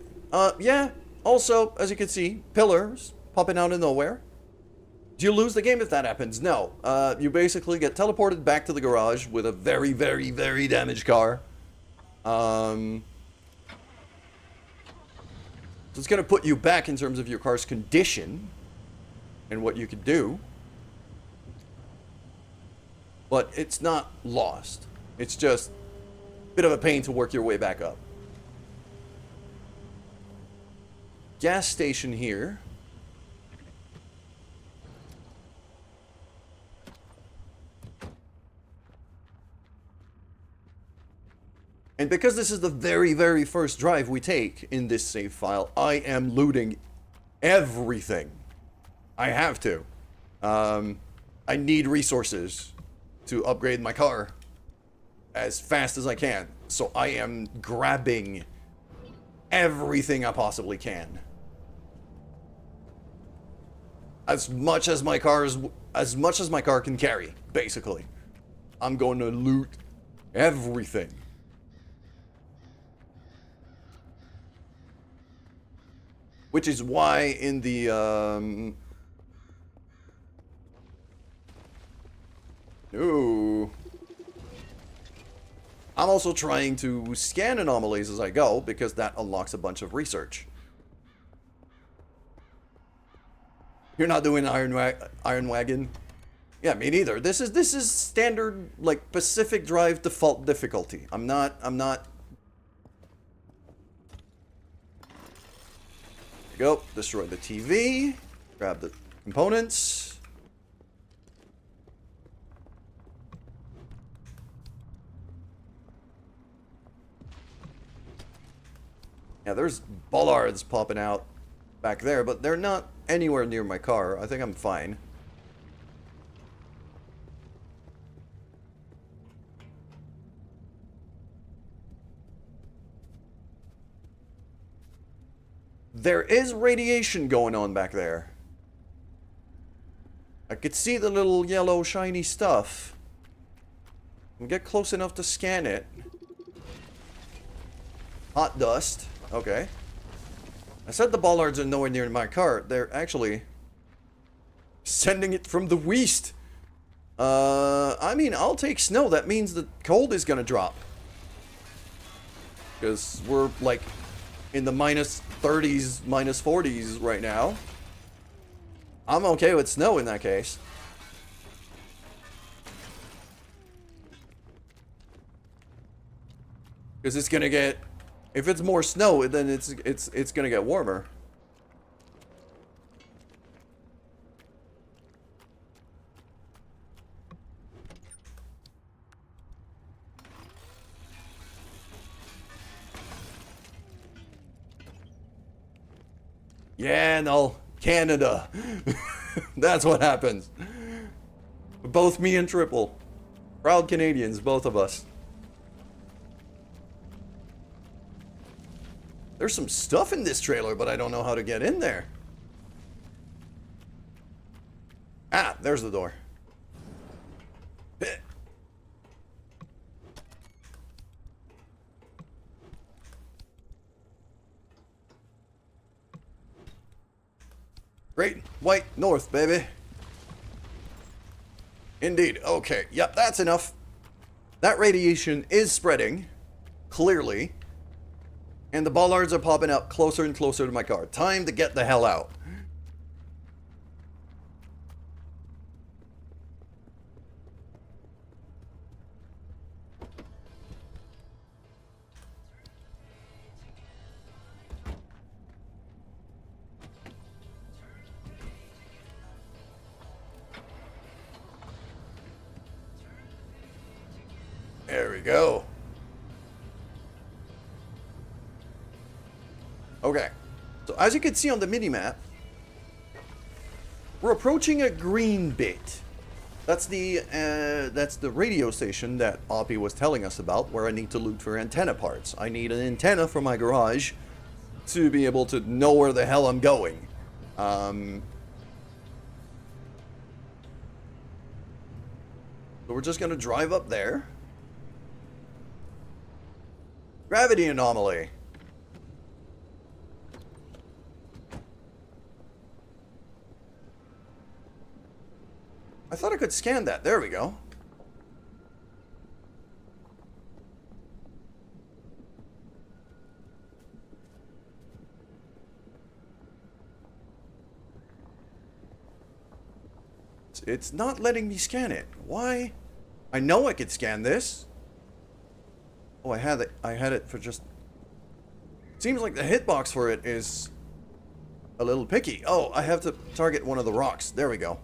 Yeah. Also, as you can see, pillars popping out of nowhere. Do you lose the game if that happens? No. You basically get teleported back to the garage with a very, very, very damaged car. So it's going to put you back in terms of your car's condition and what you could do. But it's not lost. It's just a bit of a pain to work your way back up. Gas station here. And because this is the very, very first drive we take in this save file, I am looting everything. I have to. I need resources to upgrade my car as fast as I can. So I am grabbing everything I possibly can. As much as my car can carry, basically. I'm going to loot everything. Which is why in the, Ooh. I'm also trying to scan anomalies as I go, because that unlocks a bunch of research. You're not doing Iron Wagon? Yeah, me neither. This is standard, like, Pacific Drive default difficulty. I'm not... Go, destroy the TV, grab the components. Yeah, there's bollards popping out back there, but they're not anywhere near my car. I think I'm fine. There is radiation going on back there. I could see the little yellow shiny stuff. We'll get close enough to scan it. Hot dust. Okay. I said the bollards are nowhere near my car. They're actually sending it from the west. I mean, I'll take snow. That means the cold is gonna drop. Because we're like in the minus 30s, minus 40s right now. I'm okay with snow in that case. Because it's gonna get, if it's more snow, then it's gonna get warmer. Yeah, no, Canada. That's what happens. Both me and Triple. Proud Canadians, both of us. There's some stuff in this trailer, but I don't know how to get in there. Ah, there's the door. Great White North, baby. Indeed. Okay. Yep, that's enough. That radiation is spreading, clearly. And the bollards are popping up closer and closer to my car. Time to get the hell out. There we go. Okay. So as you can see on the mini-map, we're approaching a green bit. That's the radio station that Oppie was telling us about, where I need to loot for antenna parts. I need an antenna for my garage to be able to know where the hell I'm going. So we're just gonna drive up there. Gravity anomaly. I thought I could scan that. There we go. It's not letting me scan it. Why? I know I could scan this. Oh, I had it for just... Seems like the hitbox for it is a little picky. Oh, I have to target one of the rocks. There we go.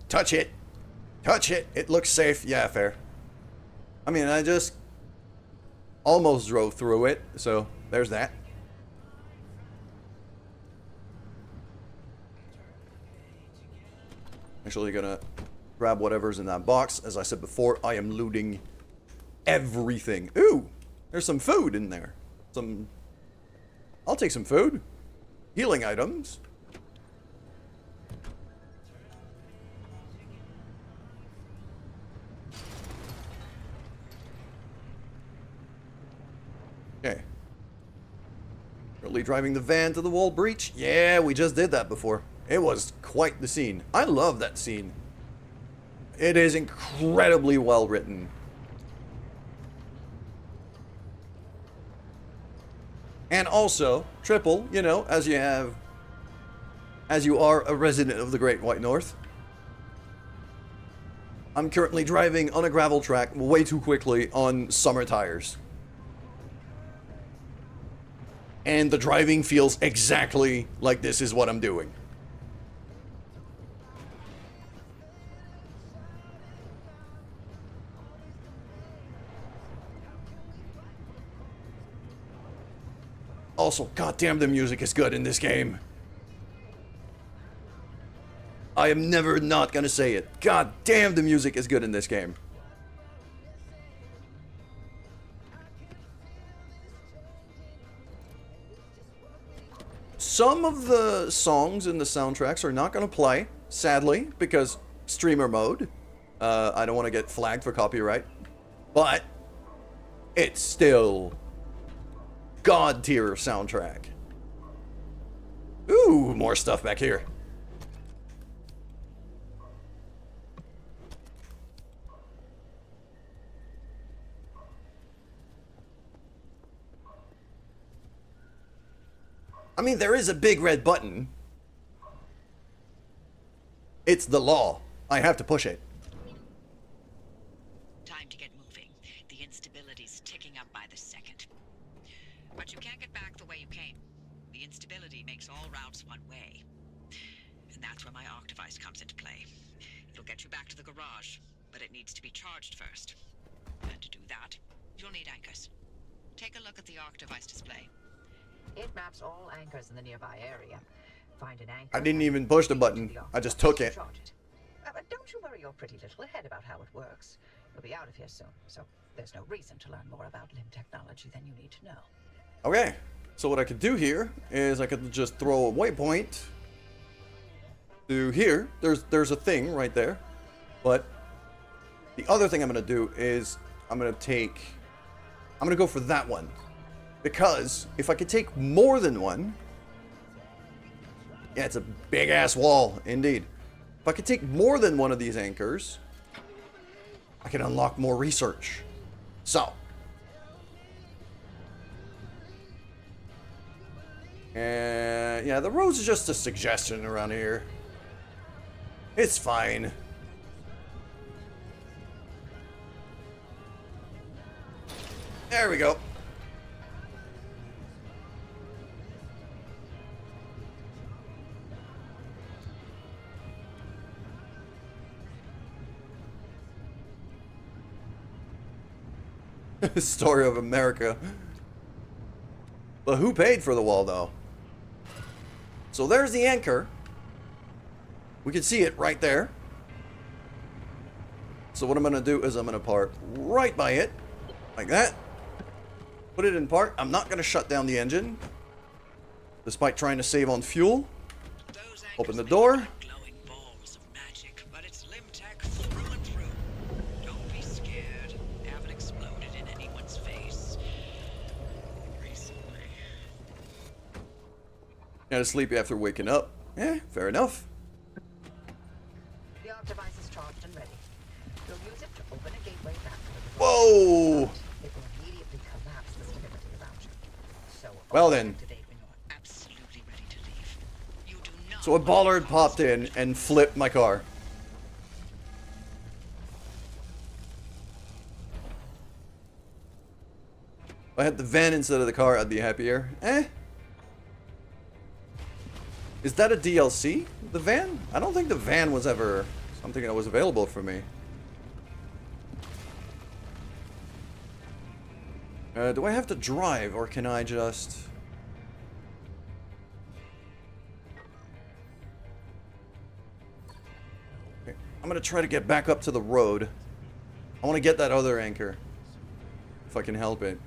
Touch it. Touch it. It looks safe. Yeah, fair. I mean, I just almost drove through it, so there's that. Actually gonna grab whatever's in that box. As I said before, I am looting everything. Ooh, there's some food in there. I'll take some food. Healing items. Okay. Currently driving the van to the wall breach. Yeah, we just did that before. It was quite the scene. I love that scene. It is incredibly well written. And also, Triple, you know, as you are a resident of the Great White North. I'm currently driving on a gravel track way too quickly on summer tires. And the driving feels exactly like this is what I'm doing. Also, goddamn, the music is good in this game. I am never not gonna say it. God damn, the music is good in this game. Some of the songs in the soundtracks are not gonna play, sadly, because streamer mode. I don't want to get flagged for copyright. But it's still God tier soundtrack. Ooh, more stuff back here. I mean, there is a big red button. It's the law. I have to push it. Time to get moving. The instability's ticking up by the second. But you can't get back the way you came. The instability makes all routes one way. And that's where my Octavice comes into play. It'll get you back to the garage, but it needs to be charged first. And to do that, you'll need anchors. Take a look at the Octavice display. It maps all anchors in the nearby area. Find an anchor. I didn't even push the button. I just took it. But don't you worry your pretty little head about how it works. You'll be out of here soon, so there's no reason to learn more about limb technology than you need to know. Okay, so what I could do here is I could just throw a waypoint to here. There's a thing right there, but the other thing I'm gonna do is I'm gonna go for that one, because if I could take more than one, yeah, it's a big ass wall indeed. If I could take more than one of these anchors, I can unlock more research. So, and yeah, the roads is just a suggestion around here. It's fine. There we go. Story of America. But who paid for the wall, though? So there's the anchor. We can see it right there. So what I'm going to do is I'm going to park right by it. Like that. Put it in park. I'm not going to shut down the engine, despite trying to save on fuel. Open the door. Kind of sleepy after waking up. Yeah, fair enough. The device is charged and ready. You'll use it to open a gateway back to the Whoa! It will immediately collapse the stability around you. So well then. Activate when you're absolutely ready to leave. You do not. So a bollard popped in and flipped my car. If I had the van instead of the car, I'd be happier. Eh? Is that a DLC? The van? I don't think the van was ever something that was available for me. Do I have to drive, or can I just... Okay. I'm gonna try to get back up to the road. I want to get that other anchor. If I can help it.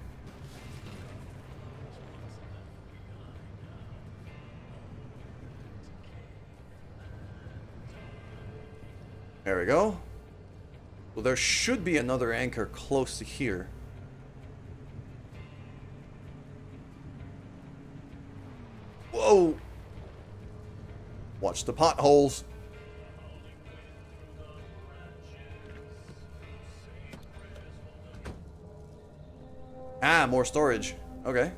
There we go. Well, there should be another anchor close to here. Whoa! Watch the potholes. Ah, more storage. Okay.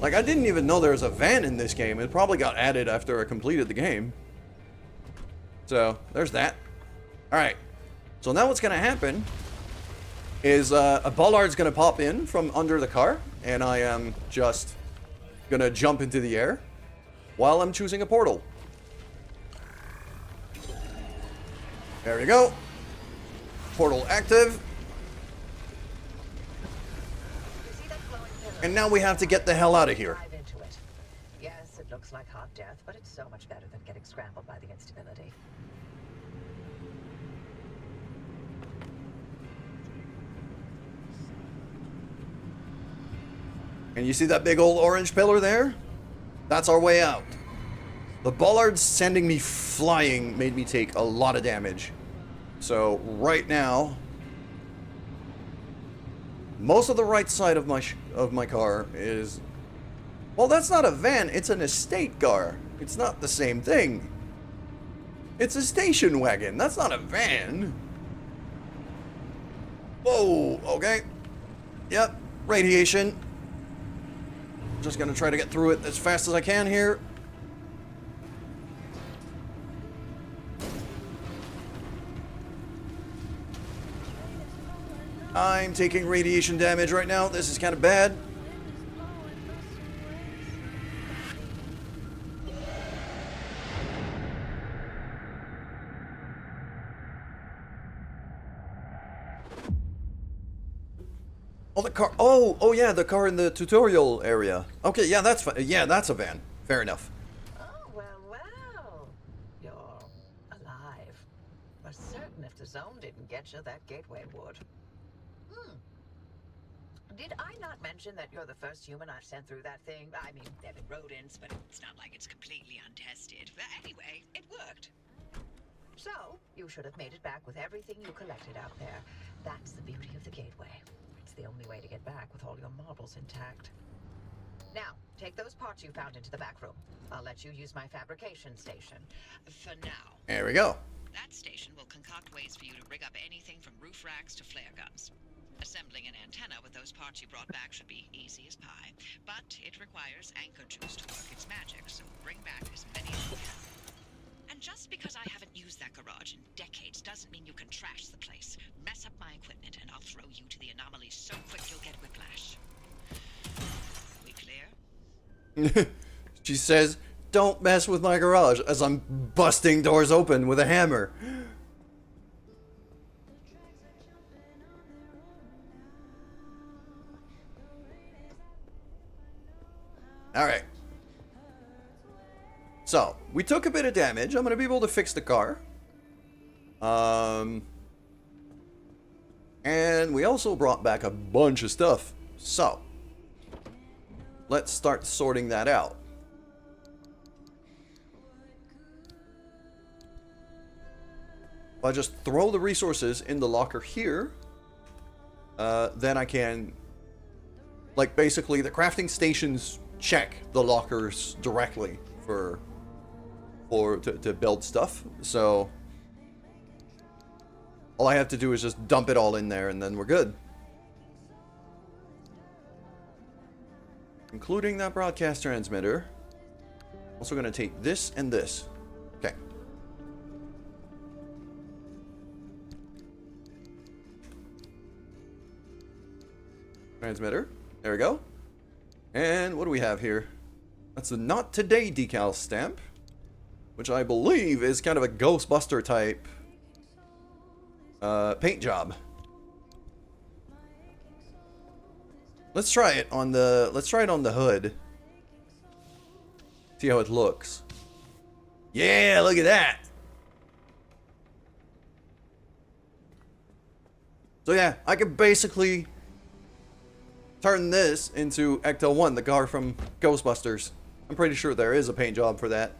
Like, I didn't even know there was a van in this game. It probably got added after I completed the game. So, there's that. Alright. So now what's going to happen is a bollard's going to pop in from under the car. And I am just going to jump into the air while I'm choosing a portal. There we go. Portal active. And now we have to get the hell out of here. Dive into it. Yes, it looks like hot death, but it's so much better than getting scrambled by the instability. And you see that big old orange pillar there? That's our way out. The bollards sending me flying made me take a lot of damage. So right now, most of the right side of my car is, well, that's not a van, it's an estate car. It's not the same thing. It's a station wagon. That's not a van. Whoa, okay. Yep, radiation. Just gonna try to get through it as fast as I can here. I'm taking radiation damage right now. This is kind of bad. Oh, the car. Oh, yeah, the car in the tutorial area. Okay, yeah, that's fine. Yeah, that's a van. Fair enough. Oh, well. You're alive. For certain if the zone didn't get you, that gateway would. Did I not mention that you're the first human I've sent through that thing? I mean, there have been rodents, but It's not like it's completely untested. But anyway, it worked. so you should have made it back with everything you collected out there. That's the beauty of the gateway. It's the only way to get back with all your marbles intact. Now, take those parts you found into the back room. I'll let you use my fabrication station. For now. There we go. That station will concoct ways for you to rig up anything from roof racks to flare guns. Assembling an antenna with those parts you brought back should be easy as pie, but it requires anchor juice to work its magic, so bring back as many as you can. And just because I haven't used that garage in decades doesn't mean you can trash the place. Mess up my equipment and I'll throw you to the anomalies so quick you'll get whiplash. We clear? She says, "Don't mess with my garage," as I'm busting doors open with a hammer. Alright. So, we took a bit of damage. I'm going to be able to fix the car. And we also brought back a bunch of stuff. So, let's start sorting that out. If I just throw the resources in the locker here, then I can, like, basically the crafting stations check the lockers directly to build stuff. So all I have to do is just dump it all in there and then we're good. Including that broadcast transmitter. Also gonna take this and this. Okay. Transmitter. There we go. And what do we have here? That's a Not Today decal stamp, which I believe is kind of a Ghostbuster type paint job. Let's try it on the hood. See how it looks. Yeah, look at that. So yeah, I could basically turn this into Ecto 1, the car from Ghostbusters. I'm pretty sure there is a paint job for that.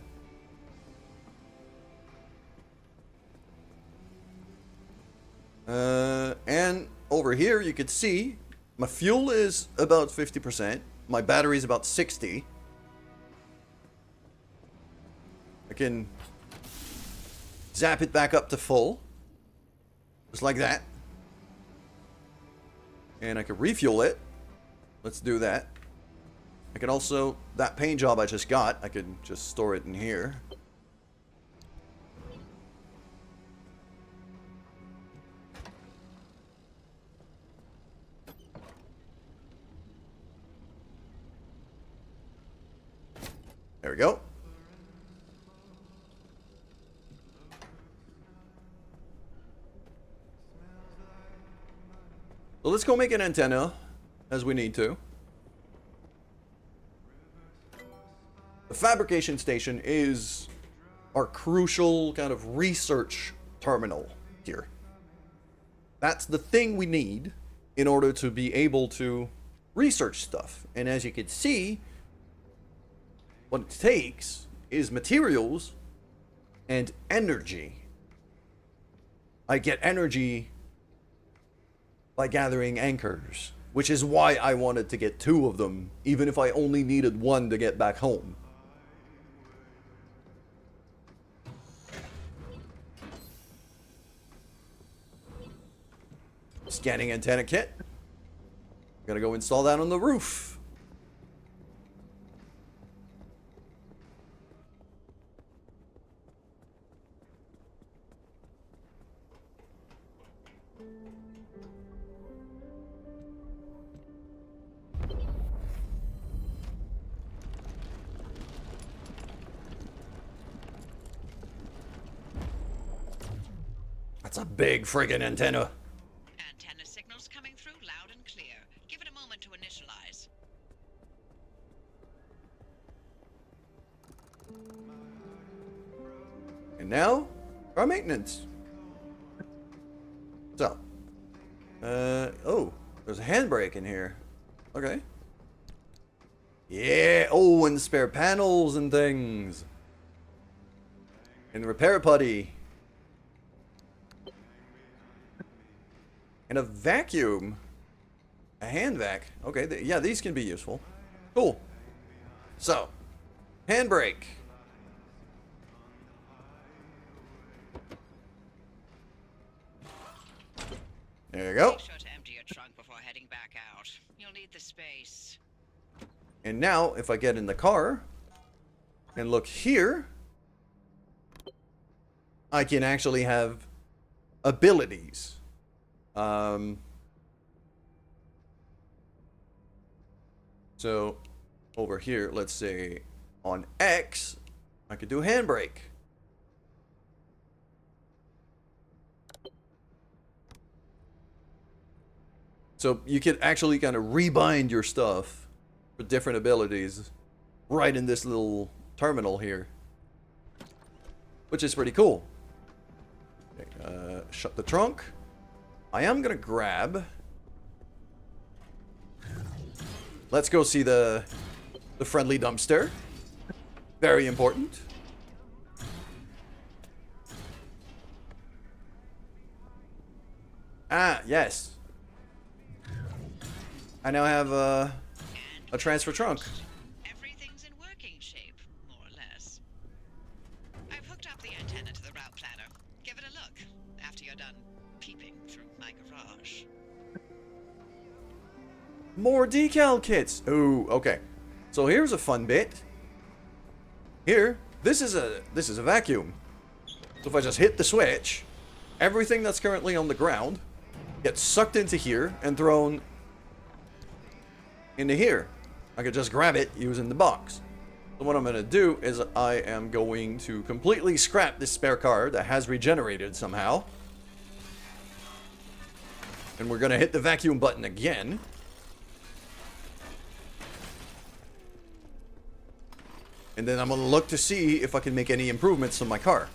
And over here you could see my fuel is about 50%. My battery is about 60. I can zap it back up to full. Just like that. And I can refuel it. Let's do that. I can also, that paint job I just got, I could just store it in here. There we go. So let's go make an antenna, as we need to. The fabrication station is our crucial kind of research terminal here. That's the thing we need in order to be able to research stuff. And as you can see, what it takes is materials and energy. I get energy by gathering anchors, which is why I wanted to get 2 of them, even if I only needed 1 to get back home. Scanning antenna kit. Gotta go install that on the roof. That's a big friggin' antenna. Antenna signals coming through loud and clear. Give it a moment to initialize. And now, our maintenance. So, oh, there's a handbrake in here. Okay. Yeah, oh, and spare panels and things. And repair putty. And a vacuum. A hand vac. Okay, yeah, these can be useful. Cool. So, handbrake. There you go. Make sure to empty your trunk before heading back out. You'll need the space. And now, if I get in the car and look here, I can actually have abilities. So, over here, let's say on X, I could do handbrake. So you could actually kind of rebind your stuff for different abilities right in this little terminal here, which is pretty cool. Okay, shut the trunk. I am gonna grab. Let's go see the friendly dumpster. Very important. Ah, yes. I now have a transfer trunk. Everything's in working shape, more or less. I've hooked up the antenna to the route planner. Give it a look after you're done peeping through my garage. More decal kits. Ooh, okay. So here's a fun bit. Here, this is a vacuum. So if I just hit the switch, everything that's currently on the ground gets sucked into here and thrown into here. I could just grab it using the box. So what I'm going to do is I am going to completely scrap this spare car that has regenerated somehow. And we're going to hit the vacuum button again. And then I'm going to look to see if I can make any improvements to my car.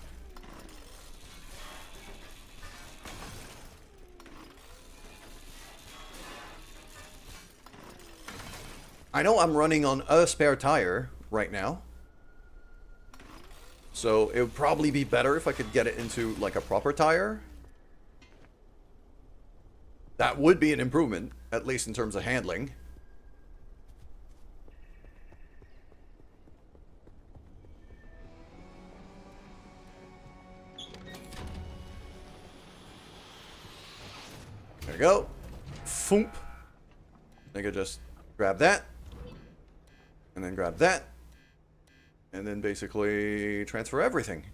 I know I'm running on a spare tire right now. So it would probably be better if I could get it into like a proper tire. That would be an improvement, at least in terms of handling. There we go. Foomp. I could just grab that. And then grab that. And then basically transfer everything.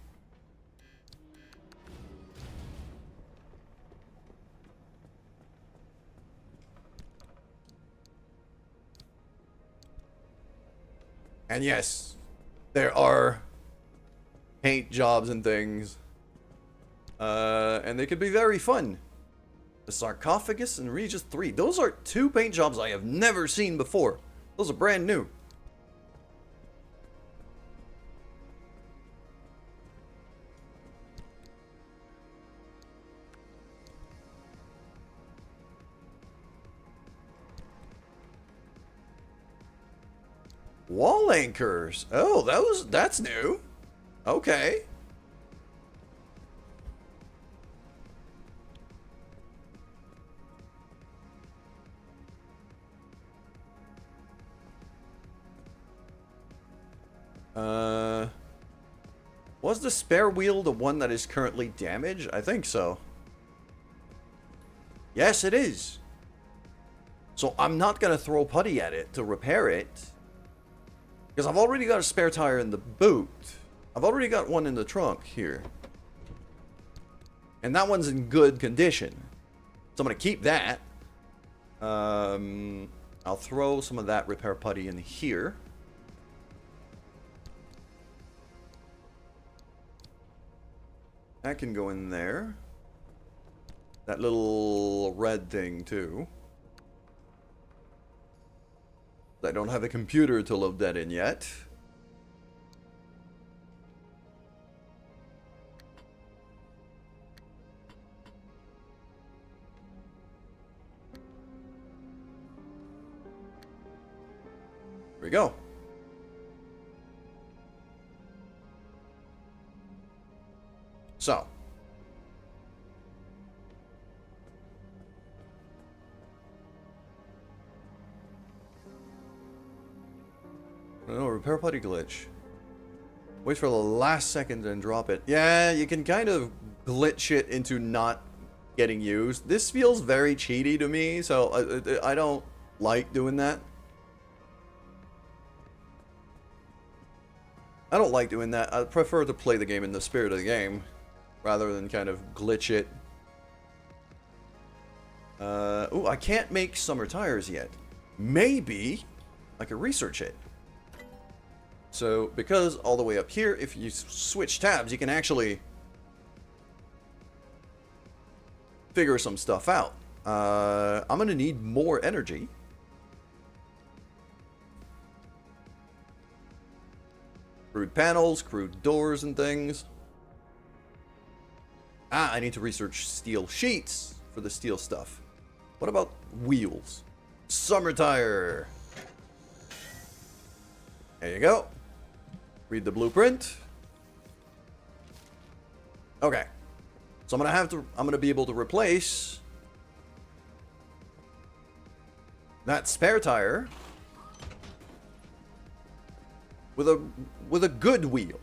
And yes, there are paint jobs and things. And they could be very fun. The Sarcophagus and Regis 3. Those are 2 paint jobs I have never seen before. Those are brand new. Wall anchors. Oh, that's new. Okay. Was the spare wheel the one that is currently damaged? I think so. Yes, it is. So I'm not going to throw putty at it to repair it. Because I've already got a spare tire in the boot. I've already got one in the trunk here. And that one's in good condition. So I'm going to keep that. I'll throw some of that repair putty in here. That can go in there. That little red thing too. I don't have a computer to load that in yet. Here we go. So. No, repair putty glitch. Wait for the last second and drop it. Yeah, you can kind of glitch it into not getting used. This feels very cheaty to me, so I don't like doing that. I don't like doing that. I prefer to play the game in the spirit of the game, rather than kind of glitch it. Ooh, I can't make summer tires yet. Maybe I could research it. So, because all the way up here, if you switch tabs, you can actually figure some stuff out. I'm going to need more energy. Crude panels, crude doors and things. Ah, I need to research steel sheets for the steel stuff. What about wheels? Summer tire. There you go. Read the blueprint. Okay. So I'm gonna be able to replace that spare tire with a good wheel.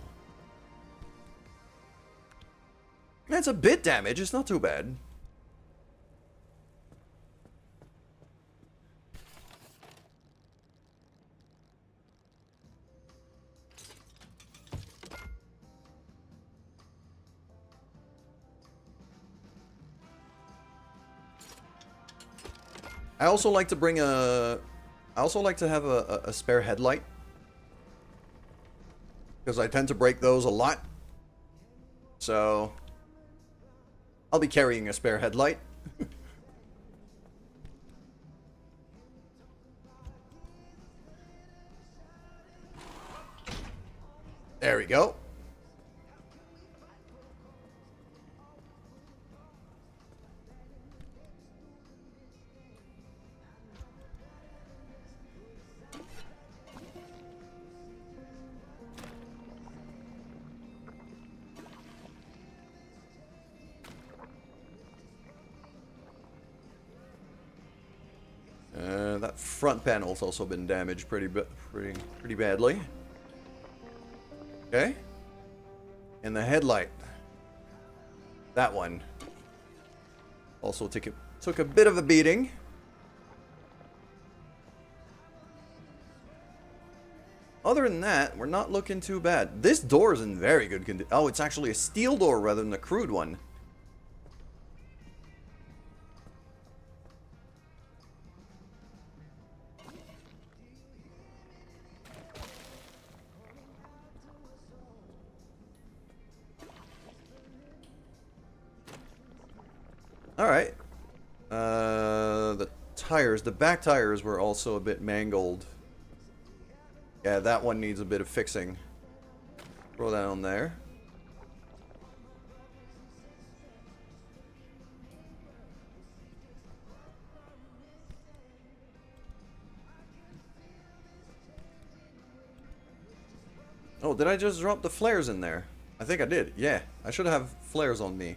That's a bit damage, it's not too bad. I also like to bring a... I also like to have a spare headlight. Because I tend to break those a lot. So... I'll be carrying a spare headlight. There we go. That front panel's also been damaged pretty badly. Okay. And the headlight. That one also took a bit of a beating. Other than that, we're not looking too bad. This door is in very good condition. Oh, it's actually a steel door rather than a crude one. Alright. The tires. The back tires were also a bit mangled. Yeah, that one needs a bit of fixing. Throw that on there. Oh, did I just drop the flares in there? I think I did. Yeah, I should have flares on me.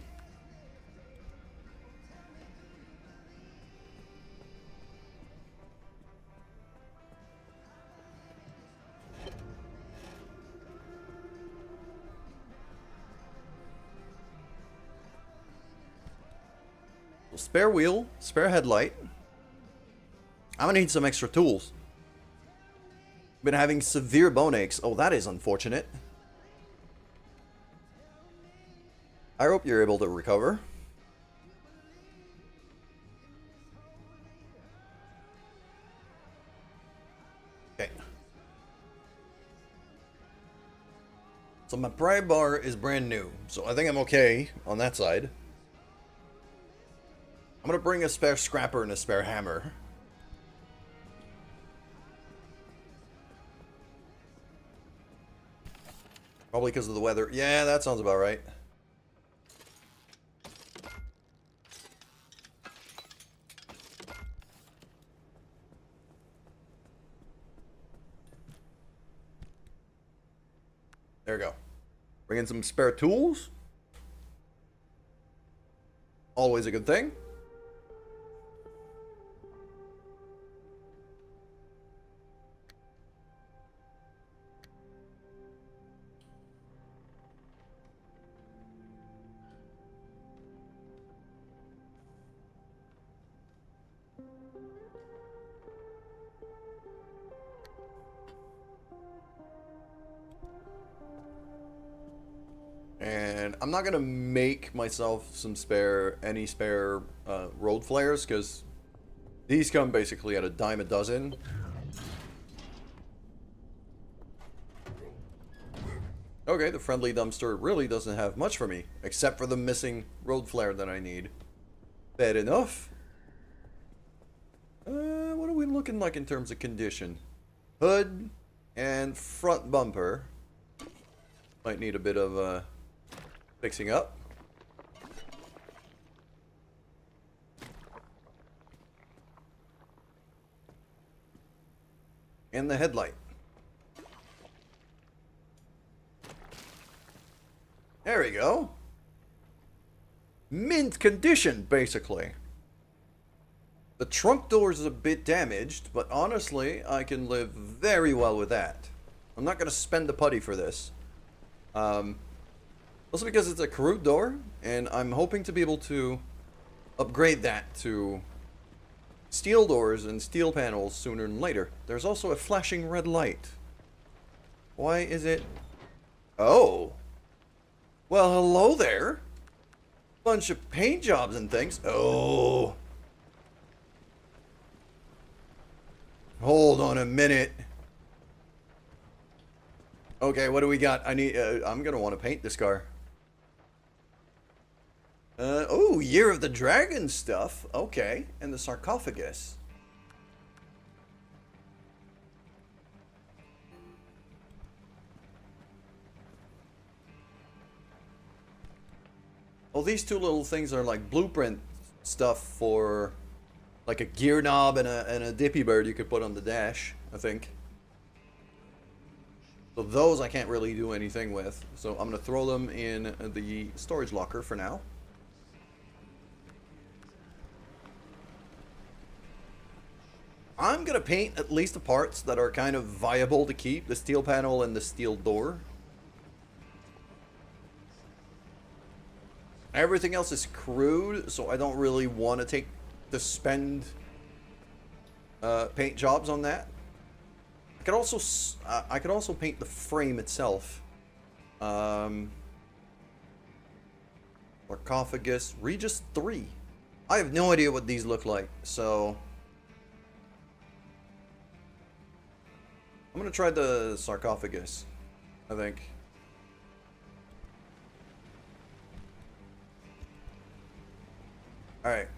Spare wheel, spare headlight. I'm gonna need some extra tools. Been having severe bone aches. Oh, that is unfortunate. I hope you're able to recover. Okay. So my pry bar is brand new, so I think I'm okay on that side. I'm gonna bring a spare scrapper and a spare hammer. Probably because of the weather. Yeah, that sounds about right. There we go. Bring in some spare tools. Always a good thing. And I'm not gonna make myself some any spare road flares, because these come basically at a dime a dozen. Okay, the friendly dumpster really doesn't have much for me, except for the missing road flare that I need. Bad enough. What are we looking like in terms of condition? Hood and front bumper might need a bit of fixing up. And the headlight. There we go. Mint condition, basically. The trunk door is a bit damaged, but honestly, I can live very well with that. I'm not going to spend the putty for this. Also because it's a crude door, and I'm hoping to be able to upgrade that to steel doors and steel panels sooner than later. There's also a flashing red light. Why is it... Oh. Well, hello there. Bunch of paint jobs and things. Oh. Hold on a minute. Okay, what do we got? I'm gonna want to paint this car. Oh, Year of the Dragon stuff. Okay, and the sarcophagus. Oh, these two little things are like blueprint stuff for like a gear knob and a dippy bird you could put on the dash, I think. So those I can't really do anything with. So I'm going to throw them in the storage locker for now. I'm going to paint at least the parts that are kind of viable to keep. The steel panel and the steel door. Everything else is crude, so I don't really want to spend paint jobs on that. I could also paint the frame itself. Sarcophagus, Regis 3. I have no idea what these look like, so I'm gonna try the sarcophagus, I think. Alright.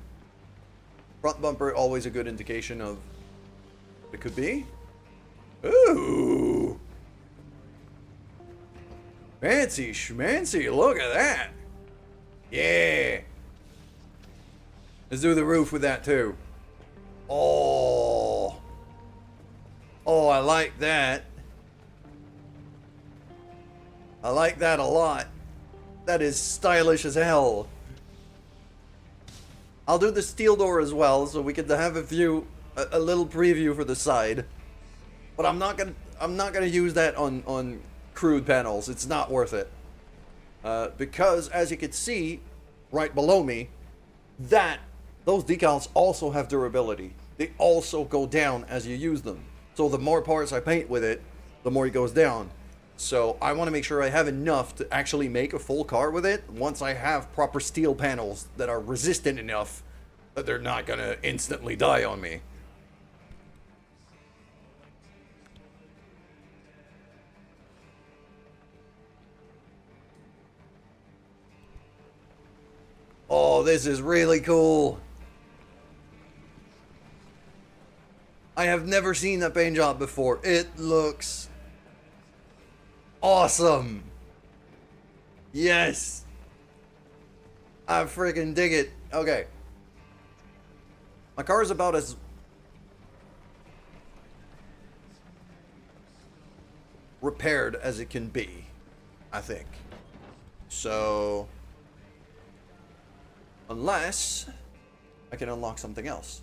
Front bumper, always a good indication of what it could be. Ooh. Fancy schmancy, look at that. Yeah. Let's do the roof with that too. Oh. Oh, I like that. I like that a lot. That is stylish as hell. I'll do the steel door as well, so we can have a little preview for the side. But I'm not gonna use that on crude panels. It's not worth it. Because as you can see, right below me, those decals also have durability. They also go down as you use them. So the more parts I paint with it, the more it goes down. So I want to make sure I have enough to actually make a full car with it once I have proper steel panels that are resistant enough that they're not going to instantly die on me. Oh, this is really cool. I have never seen that paint job before. It looks awesome. Yes. I freaking dig it. Okay. My car is about as repaired as it can be, I think. So, unless I can unlock something else.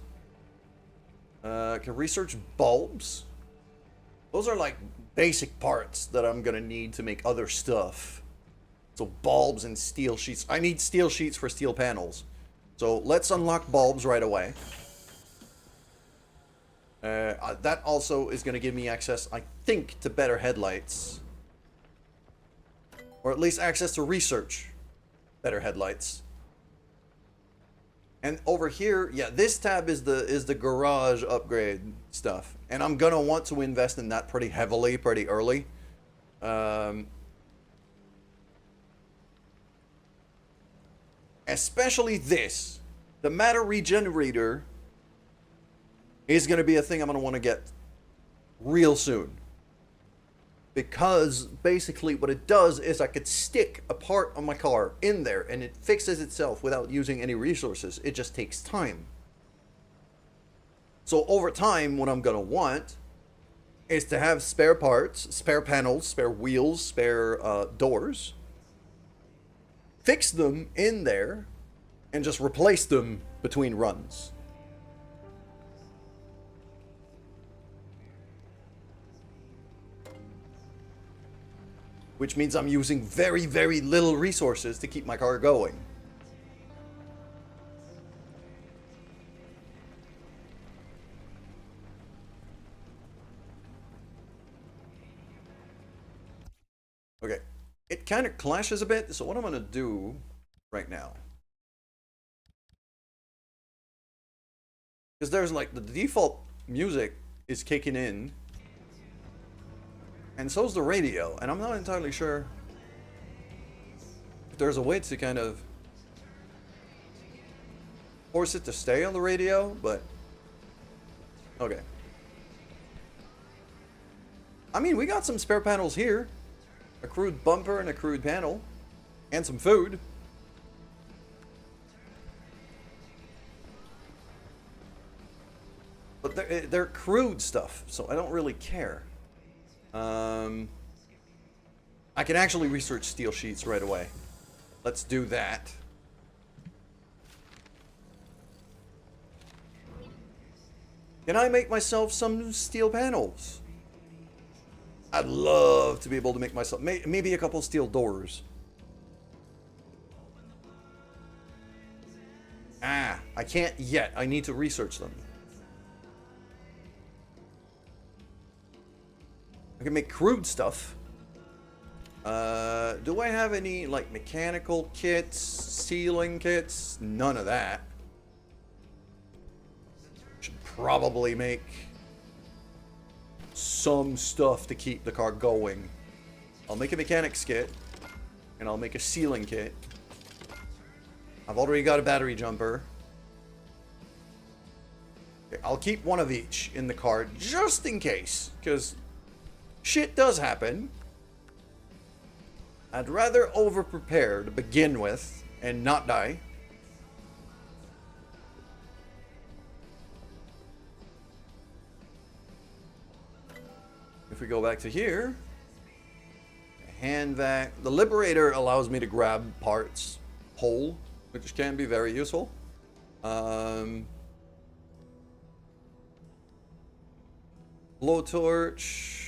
Can research bulbs. Those are like basic parts that I'm gonna need to make other stuff. So bulbs and steel sheets. I need steel sheets for steel panels. So let's unlock bulbs right away. That also is gonna give me access, I think, to better headlights. Or at least access to research better headlights. And over here, yeah, this tab is the garage upgrade stuff. And I'm gonna want to invest in that pretty heavily, pretty early. Especially this. The matter regenerator is gonna be a thing I'm gonna want to get real soon. Because basically what it does is I could stick a part on my car in there and it fixes itself without using any resources. It just takes time. So over time, what I'm going to want is to have spare parts, spare panels, spare wheels, spare doors. Fix them in there and just replace them between runs. Which means I'm using very, very little resources to keep my car going. Okay. It kind of clashes a bit, so what I'm going to do right now. Because there's like the default music is kicking in. And so's the radio, and I'm not entirely sure if there's a way to kind of force it to stay on the radio, but okay. I mean, we got some spare panels here. A crude bumper and a crude panel. And some food. But they're crude stuff, so I don't really care. I can actually research steel sheets right away. Let's do that. Can I make myself some steel panels? I'd love to be able to make myself maybe a couple steel doors. I can't yet. I need to research them. I can make crude stuff. Do I have any, like, mechanical kits, sealing kits? None of that. Should probably make some stuff to keep the car going. I'll make a mechanics kit. And I'll make a sealing kit. I've already got a battery jumper. Okay, I'll keep one of each in the car just in case. Because shit does happen. I'd rather over-prepare to begin with and not die. If we go back to here, hand vac. The Liberator allows me to grab parts whole, which can be very useful. Blowtorch.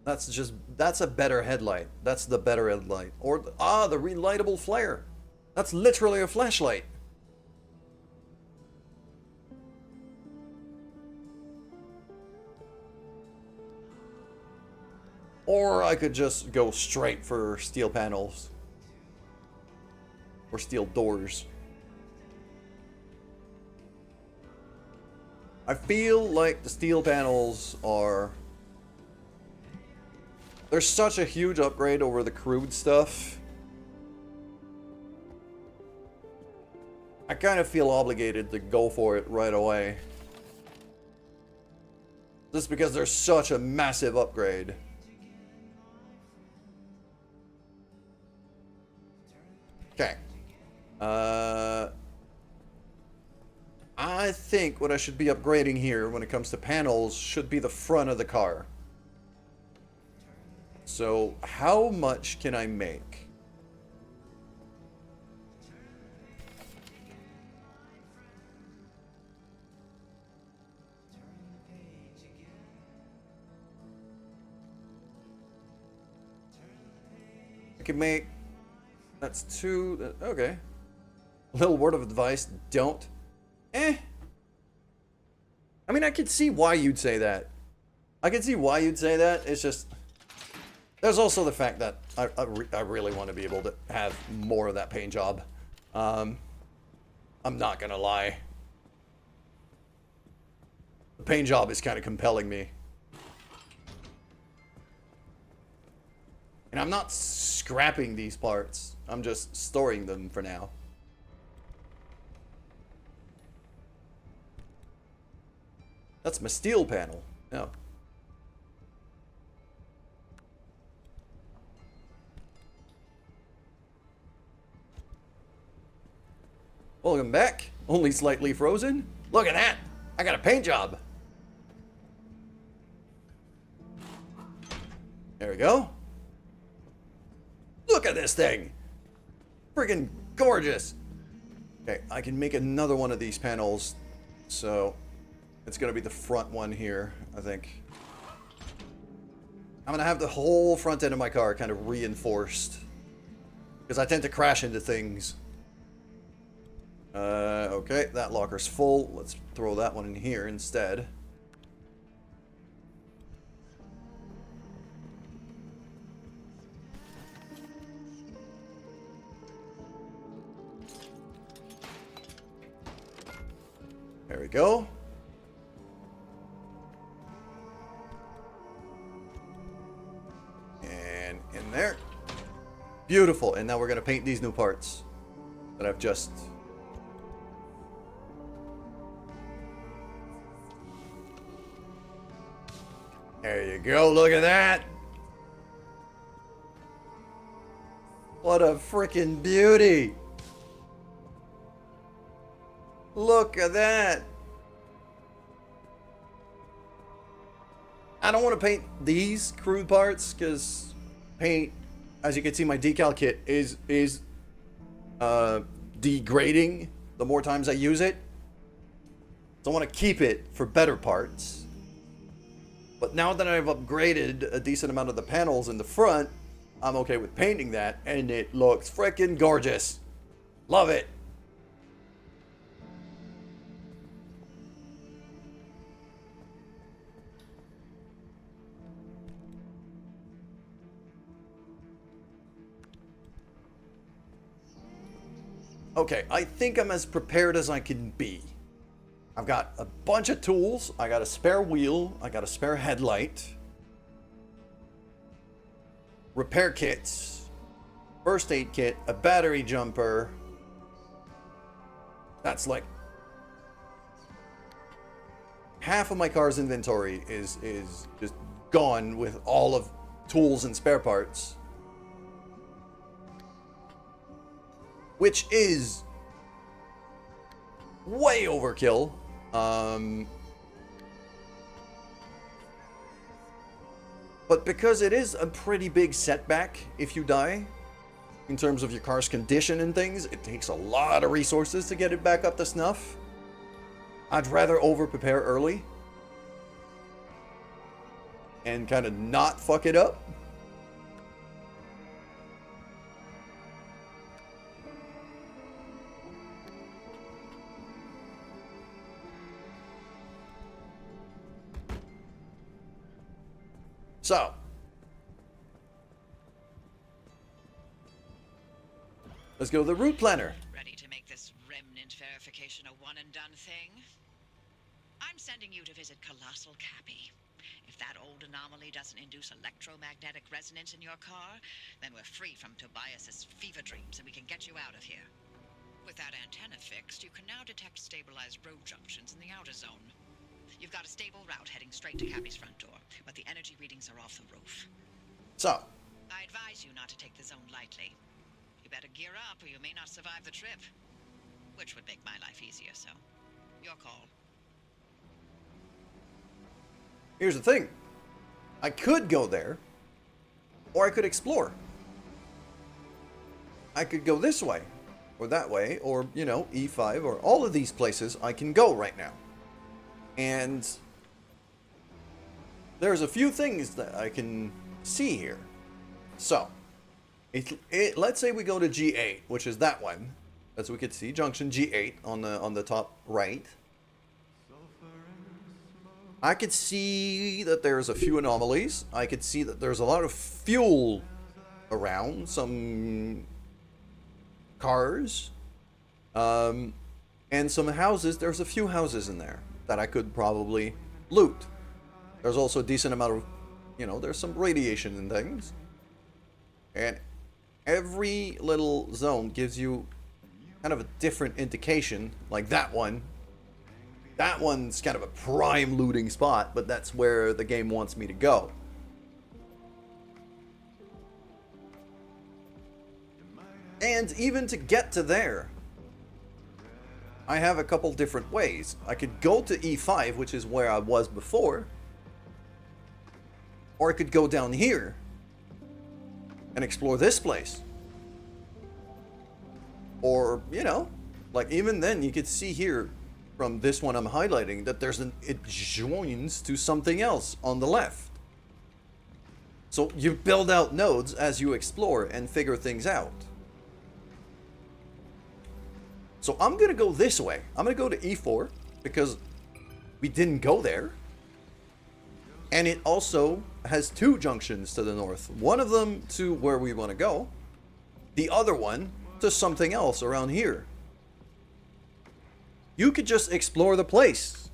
That's a better headlight. That's the better headlight. Or, the relightable flare. That's literally a flashlight. Or I could just go straight for steel panels. Or steel doors. I feel like the steel panels are... They're such a huge upgrade over the crude stuff. I kind of feel obligated to go for it right away. Just because they're such a massive upgrade. Okay. I think what I should be upgrading here when it comes to panels should be the front of the car. So, how much can I make? I can make... That's 2... Okay. Little word of advice, don't. I mean, I could see why you'd say that. I could see why you'd say that. It's just... There's also the fact that I really want to be able to have more of that paint job. I'm not gonna lie. The paint job is kind of compelling me. And I'm not scrapping these parts. I'm just storing them for now. That's my steel panel. No. Welcome back. Only slightly frozen. Look at that. I got a paint job. There we go. Look at this thing. Freaking gorgeous. Okay, I can make another one of these panels. So, it's going to be the front one here, I think. I'm going to have the whole front end of my car kind of reinforced. Because I tend to crash into things. Okay, that locker's full. Let's throw that one in here instead. There we go. And in there. Beautiful. And now we're going to paint these new parts that I've just... There you go. Look at that. What a freaking beauty. Look at that. I don't want to paint these crude parts because paint, as you can see, my decal kit is degrading the more times I use it. So I want to keep it for better parts. But now that I've upgraded a decent amount of the panels in the front, I'm okay with painting that, and it looks freaking gorgeous. Love it. Okay, I think I'm as prepared as I can be. I've got a bunch of tools. I got a spare wheel. I got a spare headlight. Repair kits. First aid kit. A battery jumper. That's like... half of my car's inventory is just gone with all of tools and spare parts. Which is way overkill. But because it is a pretty big setback if you die, in terms of your car's condition and things, it takes a lot of resources to get it back up to snuff. I'd rather over-prepare early and kind of not fuck it up. So, let's go to the route planner. Ready to make this remnant verification a one-and-done thing? I'm sending you to visit Colossal Cappy. If that old anomaly doesn't induce electromagnetic resonance in your car, then we're free from Tobias's fever dreams and we can get you out of here. With that antenna fixed, you can now detect stabilized road junctions in the outer zone. You've got a stable route heading straight to Cappy's front door, but the energy readings are off the roof. So, I advise you not to take the zone lightly. You better gear up or you may not survive the trip. Which would make my life easier, so your call. here's the thing. I could go there, or I could explore. I could go this way, or that way, or, you know, E5, or all of these places I can go right now. And there's a few things that I can see here. So, let's say we go to G8, which is that one. As we could see, junction G8 on the top right. I could see that there's a few anomalies. I could see that there's a lot of fuel around, some cars, and some houses. There's a few houses in there that I could probably loot. There's also a decent amount of, you know, there's some radiation and things. And every little zone gives you kind of a different indication, like that one. That one's kind of a prime looting spot, but that's where the game wants me to go. And even to get to there, I have a couple different ways. I could go to E5, which is where I was before, or I could go down here and explore this place. Or, you know, like even then you could see here from this one I'm highlighting that it joins to something else on the left. So you build out nodes as you explore and figure things out. So I'm going to go this way. I'm going to go to E4 because we didn't go there. And it also has two junctions to the north. One of them to where we want to go. The other one to something else around here. You could just explore the place.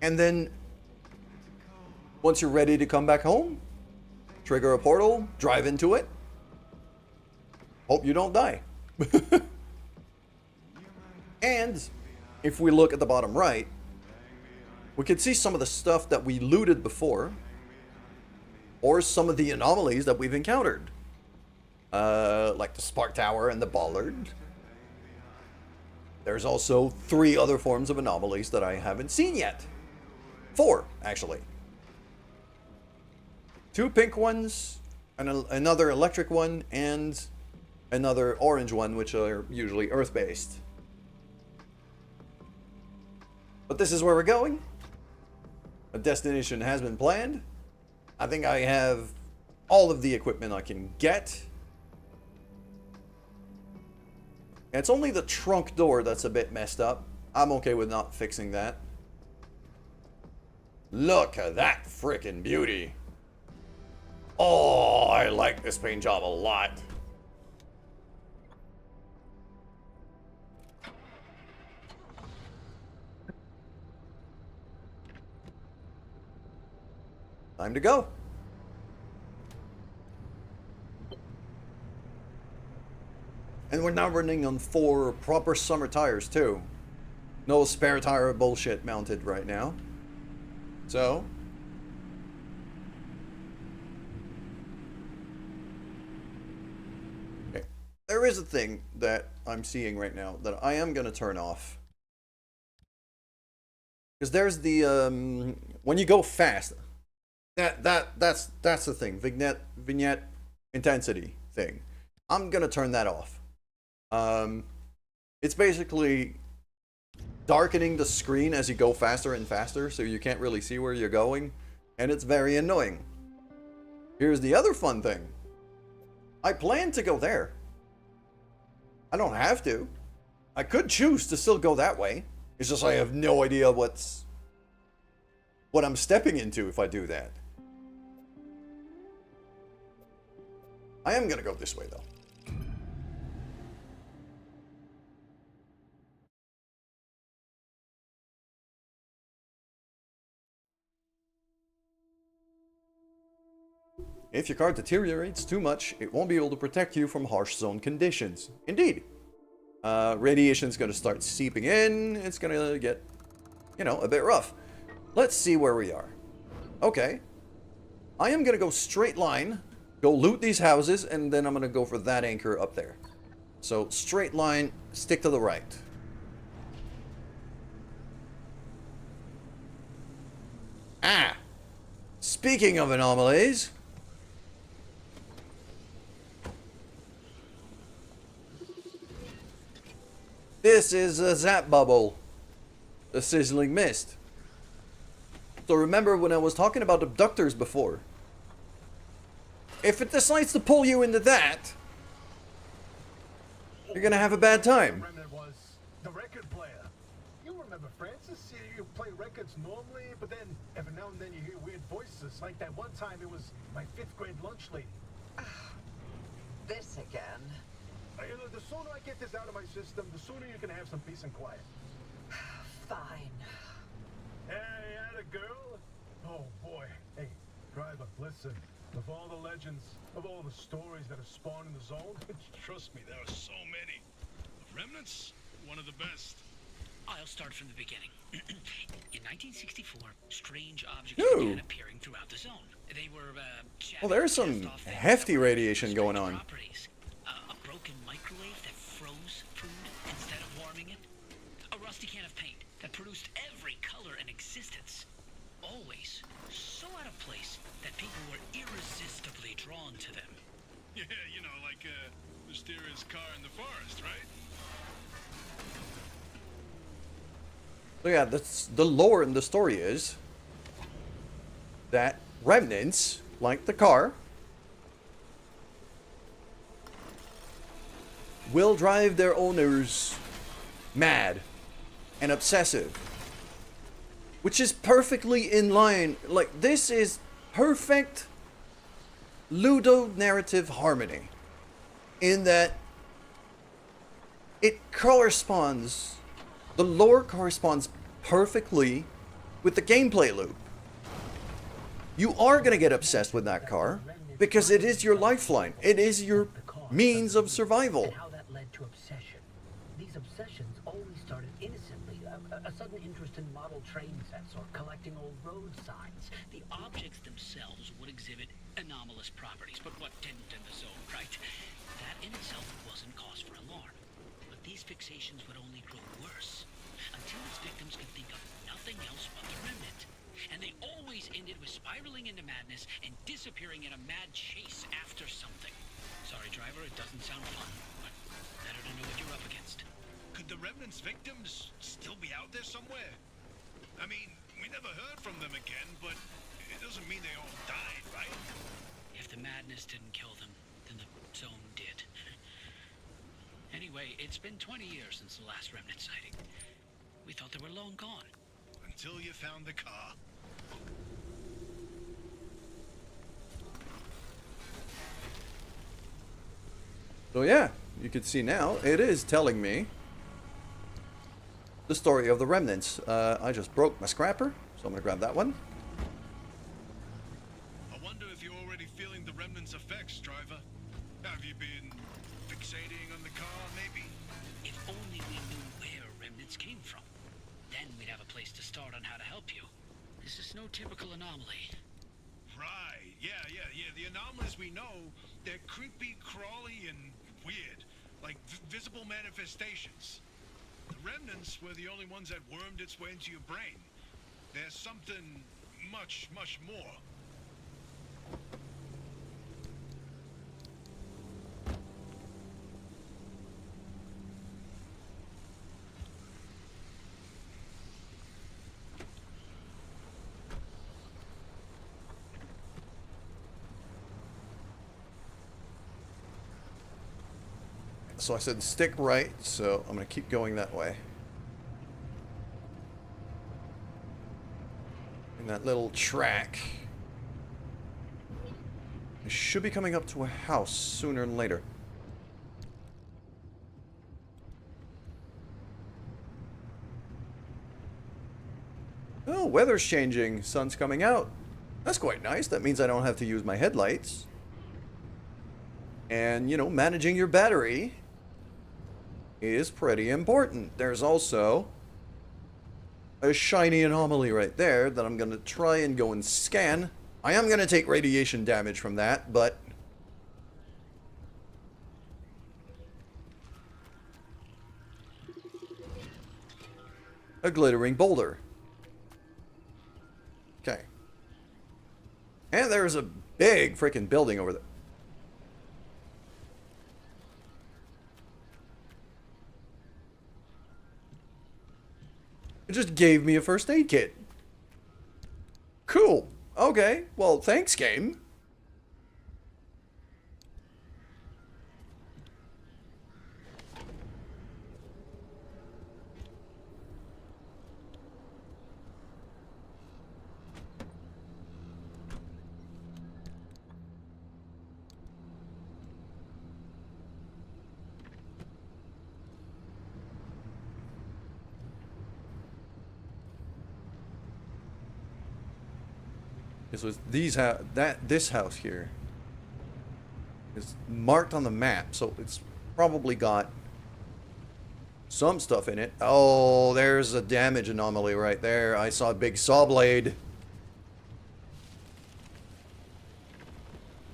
And then, once you're ready to come back home, trigger a portal, drive into it. Hope you don't die. And, if we look at the bottom right, we can see some of the stuff that we looted before. Or some of the anomalies that we've encountered. Like the Spark Tower and the Bollard. There's also 3 other forms of anomalies that I haven't seen yet. 4, actually. 2 pink ones, another electric one, and another orange one, which are usually Earth-based. But this is where we're going. A destination has been planned. I think I have all of the equipment I can get. It's only the trunk door that's a bit messed up. I'm okay with not fixing that. Look at that frickin' beauty. Oh, I like this paint job a lot. Time to go. And we're now running on 4 proper summer tires too. No spare tire bullshit mounted right now. So, okay. There is a thing that I'm seeing right now that I am going to turn off. Because there's the when you go fast, that's the thing. Vignette intensity thing. I'm gonna turn that off. It's basically darkening the screen as you go faster and faster, so you can't really see where you're going, and it's very annoying. Here's the other fun thing. I plan to go there. I don't have to. I could choose to still go that way. It's just I have no idea what I'm stepping into if I do that. I am gonna go this way though. If your car deteriorates too much, it won't be able to protect you from harsh zone conditions. Indeed. Radiation's gonna start seeping in. It's gonna get, you know, a bit rough. Let's see where we are. Okay. I am gonna go straight line, go loot these houses, and then I'm gonna go for that anchor up there. So, straight line, stick to the right. Ah! Speaking of anomalies... This is a zap bubble. A sizzling mist. So remember when I was talking about abductors before? If it decides to pull you into that, you're gonna have a bad time. Remnant was the record player. You remember Francis? You play records normally, but then every now and then you hear weird voices. Like that one time it was my 5th grade lunch lady. This again. The sooner I get this out of my system, the sooner you can have some peace and quiet. Fine. Hey, atta girl. Oh boy. Hey, driver, listen. Of all the legends, of all the stories that have spawned in the zone, trust me, there are so many. Remnants, one of the best. I'll start from the beginning. In 1964, strange objects Ooh. began appearing throughout the zone. They were Well, there's some hefty radiation going on. Properties. A broken microwave that froze food instead of warming it. A rusty can of paint that produced every color in existence. Always so out of place that people were irresistibly drawn to them. Yeah, you know, like a mysterious car in the forest, right? So yeah, that's the lore in the story is that remnants, like the car, will drive their owners mad and obsessive. Which is perfectly in line. Like, this is perfect ludo-narrative harmony. In that it corresponds, the lore corresponds perfectly with the gameplay loop. You are going to get obsessed with that car because it is your lifeline. It is your means of survival. And how that led to obsession. These obsessions always started innocently. A sudden interest in model train sets or collecting old road signs. The objects themselves would exhibit anomalous properties, but what didn't in the zone, right? That in itself wasn't cause for alarm. But these fixations would only grow worse until its victims could think of nothing else but the remnant. And they always ended with spiraling into madness and disappearing in a mad chase after something. Sorry, driver, it doesn't sound fun, but better to know what you're up against. Could the Remnants' victims still be out there somewhere? I mean, we never heard from them again, but it doesn't mean they all died, right? If the madness didn't kill them, then the zone did. Anyway, it's been 20 years since the last remnant sighting. We thought they were long gone. Until you found the car. So yeah, you can see now, it is telling me the story of the remnants. I just broke my scrapper, so I'm gonna grab that one. I wonder if you're already feeling the Remnants' effects, driver. Have you been fixating on the car, maybe? If only we knew where remnants came from. Then we'd have a place to start on how to help you. This is no typical anomaly. Right, yeah. The anomalies we know, they're creepy, crawly, and weird. Like visible manifestations. The Remnants were the only ones that wormed its way into your brain. There's something much, much more. So I said stick right, so I'm going to keep going that way. In that little track. I should be coming up to a house sooner than later. Oh, weather's changing. Sun's coming out. That's quite nice. That means I don't have to use my headlights. And, you know, managing your battery is pretty important. There's also a shiny anomaly right there that I'm going to try and go and scan. I am going to take radiation damage from that, but a glittering boulder. Okay. And there's a big freaking building over there. It just gave me a first aid kit. Cool. Okay. Well, thanks, game. This was this house here is marked on the map, so it's probably got some stuff in it. Oh, there's a damage anomaly right there. I saw a big saw blade.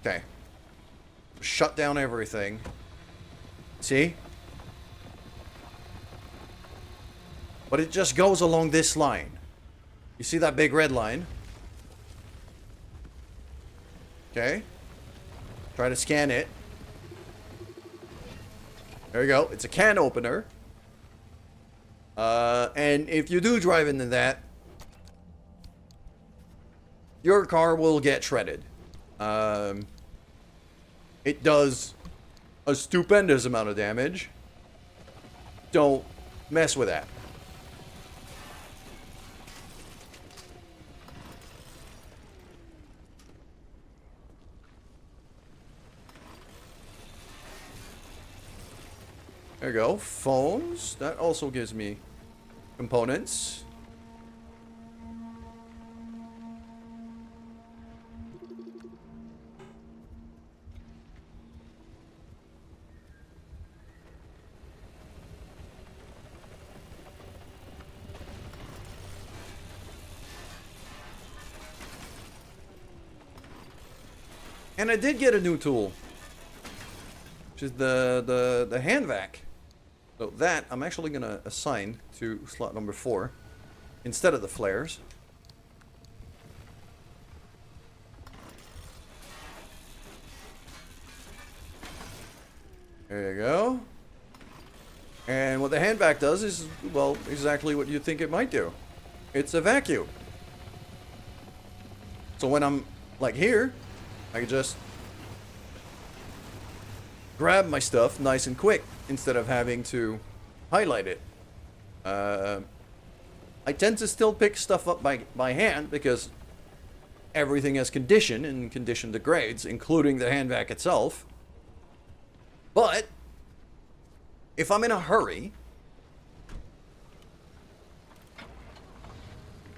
Okay. Shut down everything. See? But it just goes along this line. You see that big red line? Okay. Try to scan it. There you go. It's a can opener. And if you do drive into that, your car will get shredded. It does a stupendous amount of damage. Don't mess with that. There you go. Phones. That also gives me components. And I did get a new tool, which is the hand vac. So that I'm actually going to assign to slot number 4 instead of the flares. There you go. And what the hand vac does is, well, exactly what you think it might do. It's a vacuum. So when I'm like here, I can just grab my stuff nice and quick instead of having to highlight it. I tend to still pick stuff up by hand because everything has condition, and condition degrades, including the hand vac itself. But if I'm in a hurry,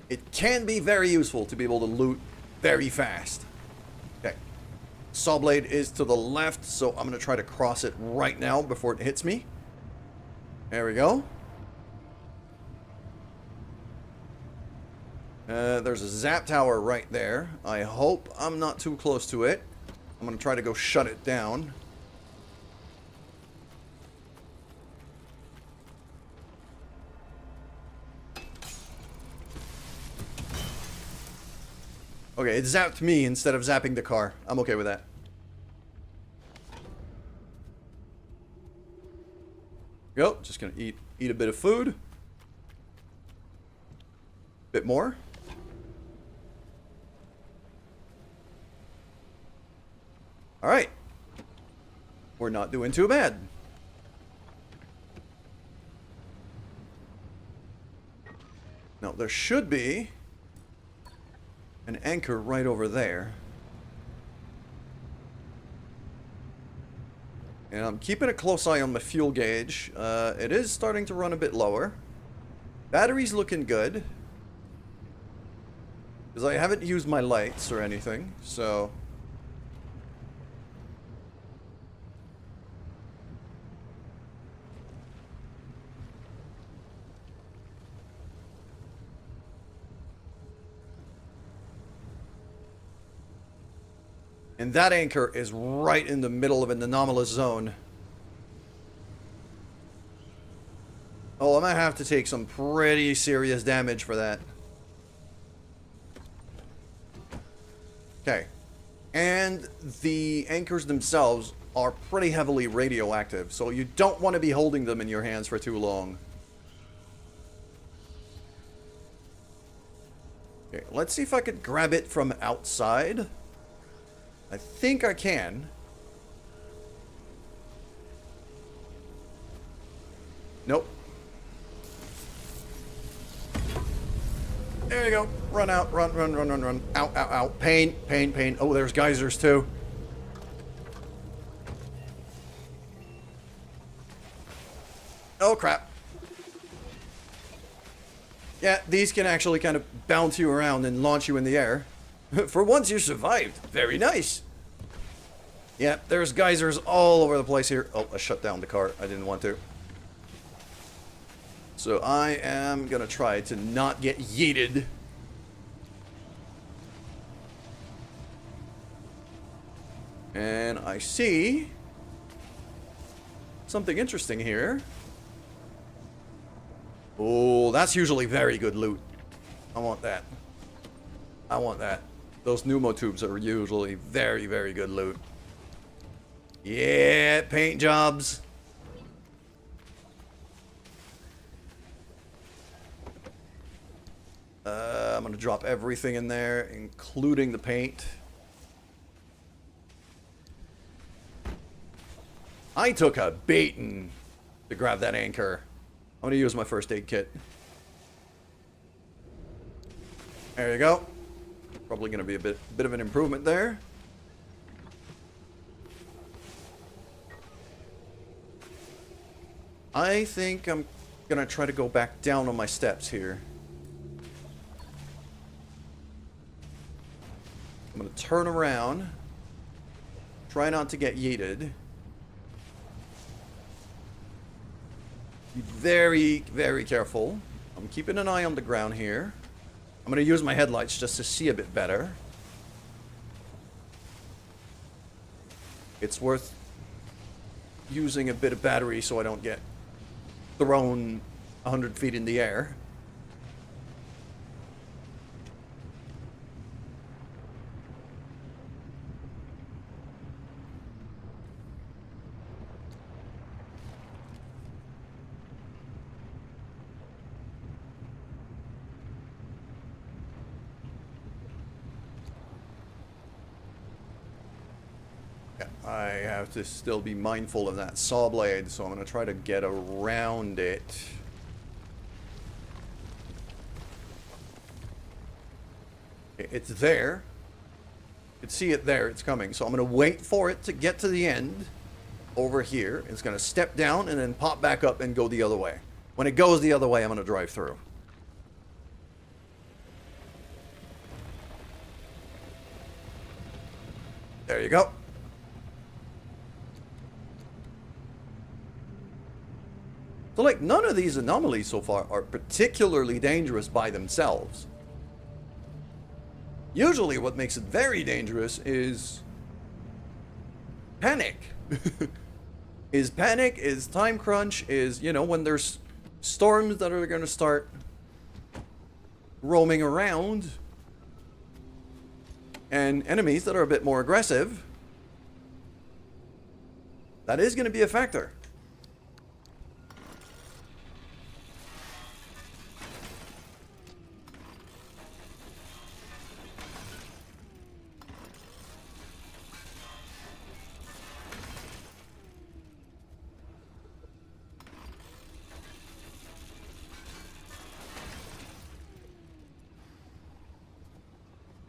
it can be very useful to be able to loot very fast. Okay. Saw blade is to the left, so I'm going to try to cross it right now before it hits me. There we go. There's a zap tower right there. I hope I'm not too close to it. I'm going to try to go shut it down. Okay, it zapped me instead of zapping the car. I'm okay with that. Go. Just gonna eat a bit of food. Bit more. All right. We're not doing too bad. Now, there should be an anchor right over there. And I'm keeping a close eye on my fuel gauge. It is starting to run a bit lower. Battery's looking good. Because I haven't used my lights or anything, so... And that anchor is right in the middle of an anomalous zone. Oh, I'm gonna have to take some pretty serious damage for that. Okay. And the anchors themselves are pretty heavily radioactive, so you don't want to be holding them in your hands for too long. Okay, let's see if I could grab it from outside. I think I can. Nope. There you go. Run out. Run, run, run, run, run. Ow, ow, ow. Pain, pain, pain. Oh, there's geysers too. Oh, crap. Yeah, these can actually kind of bounce you around and launch you in the air. For once you survived. Very nice. Yeah, there's geysers all over the place here. Oh, I shut down the car. I didn't want to. So I am going to try to not get yeeted. And I see something interesting here. Oh, that's usually very good loot. I want that. I want that. Those pneumotubes are usually very, very good loot. Yeah, paint jobs. I'm gonna drop everything in there, including the paint. I took a beating to grab that anchor. I'm gonna use my first aid kit. There you go. Probably going to be a bit of an improvement there. I think I'm going to try to go back down on my steps here. I'm going to turn around. Try not to get yeeted. Be very, very careful. I'm keeping an eye on the ground here. I'm going to use my headlights just to see a bit better. It's worth using a bit of battery so I don't get thrown 100 feet in the air. I have to still be mindful of that saw blade, so I'm going to try to get around it. Okay, it's there. You can see it there. It's coming. So I'm going to wait for it to get to the end over here. It's going to step down and then pop back up and go the other way. When it goes the other way, I'm going to drive through. There you go. So, like, none of these anomalies so far are particularly dangerous by themselves. Usually what makes it very dangerous is panic. Is panic, is time crunch, is, you know, when there's storms that are going to start roaming around. and enemies that are a bit more aggressive, that is going to be a factor.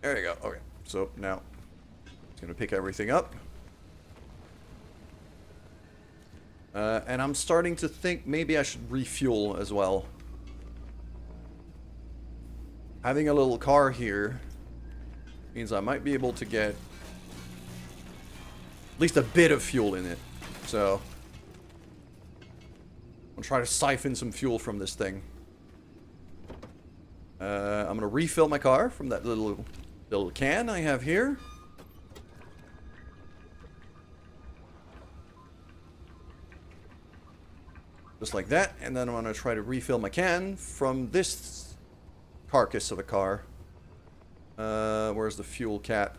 There you go. Okay, so now it's gonna pick everything up. And I'm starting to think maybe I should refuel as well. Having a little car here means I might be able to get at least a bit of fuel in it. So I'll try to siphon some fuel from this thing. I'm gonna refill my car from that little can I have here. Just like that, and then I'm gonna try to refill my can from this carcass of a car. Where's the fuel cap?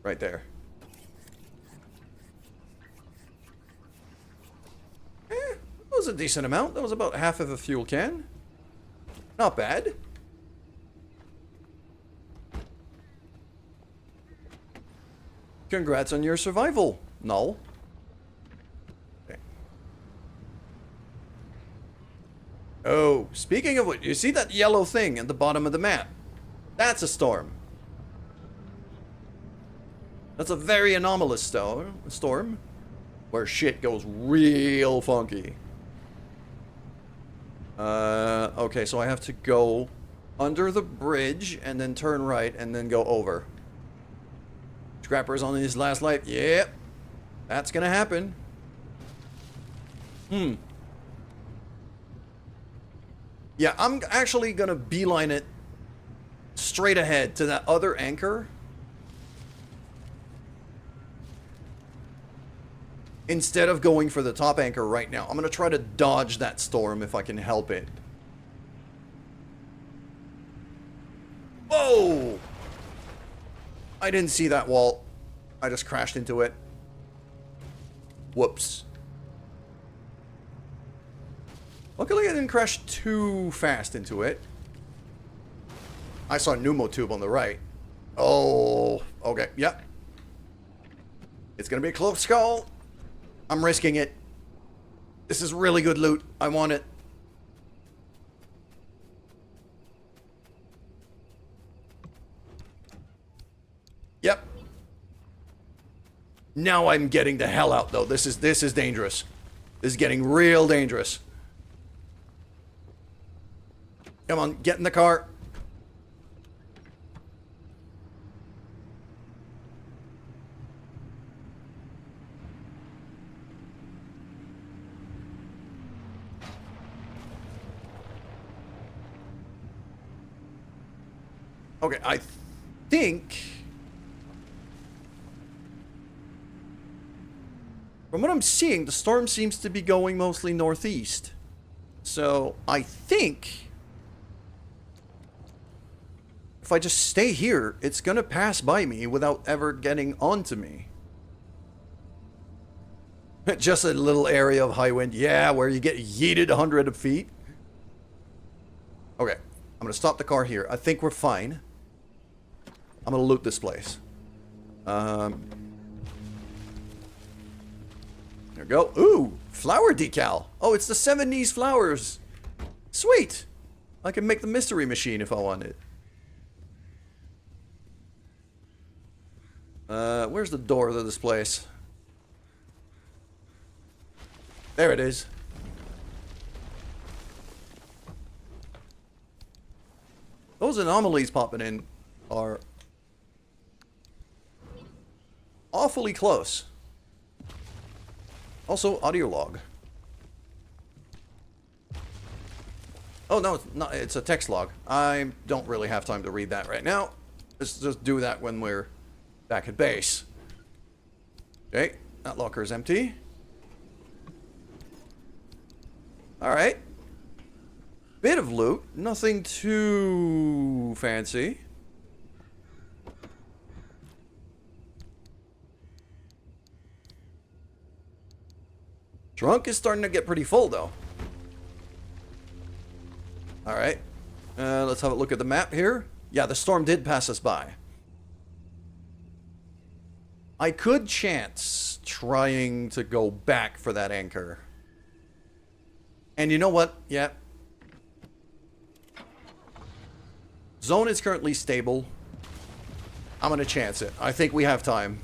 Right there. That was a decent amount. That was about half of a fuel can. Not bad. Congrats on your survival, Null. Okay. Oh, speaking of which, you see that yellow thing at the bottom of the map? That's a storm. That's a very anomalous storm where shit goes real funky. Okay, so I have to go under the bridge and then turn right and then go over. Scrapper's on his last life. Yep. That's gonna happen. Yeah, I'm actually gonna beeline it straight ahead to that other anchor. Instead of going for the top anchor right now. I'm gonna try to dodge that storm if I can help it. Whoa! I didn't see that wall. I just crashed into it. Whoops. Luckily I didn't crash too fast into it. I saw a pneumotube on the right. Oh, okay, yep. It's gonna be a close call. I'm risking it. This is really good loot. I want it. Yep. Now I'm getting the hell out though. This is dangerous. This is getting real dangerous. Come on, get in the car. Okay, I think from what I'm seeing, the storm seems to be going mostly northeast. So I think if I just stay here, it's gonna pass by me without ever getting onto me. Just a little area of high wind. Yeah, where you get yeeted 100 feet. Okay, I'm gonna stop the car here. I think we're fine. I'm gonna loot this place. There we go. Ooh, flower decal. Oh, it's the 70s flowers. Sweet. I can make the mystery machine if I wanted. Where's the door to this place? There it is. Those anomalies popping in are awfully close. Also, audio log. Oh, no, it's not. It's a text log. I don't really have time to read that right now. Let's just do that when we're back at base. Okay, that locker is empty. Alright. Bit of loot. Nothing too fancy. Trunk is starting to get pretty full, though. Alright. Let's have a look at the map here. Yeah, the storm did pass us by. I could chance trying to go back for that anchor. And you know what? Yeah. Zone is currently stable. I'm going to chance it. I think we have time.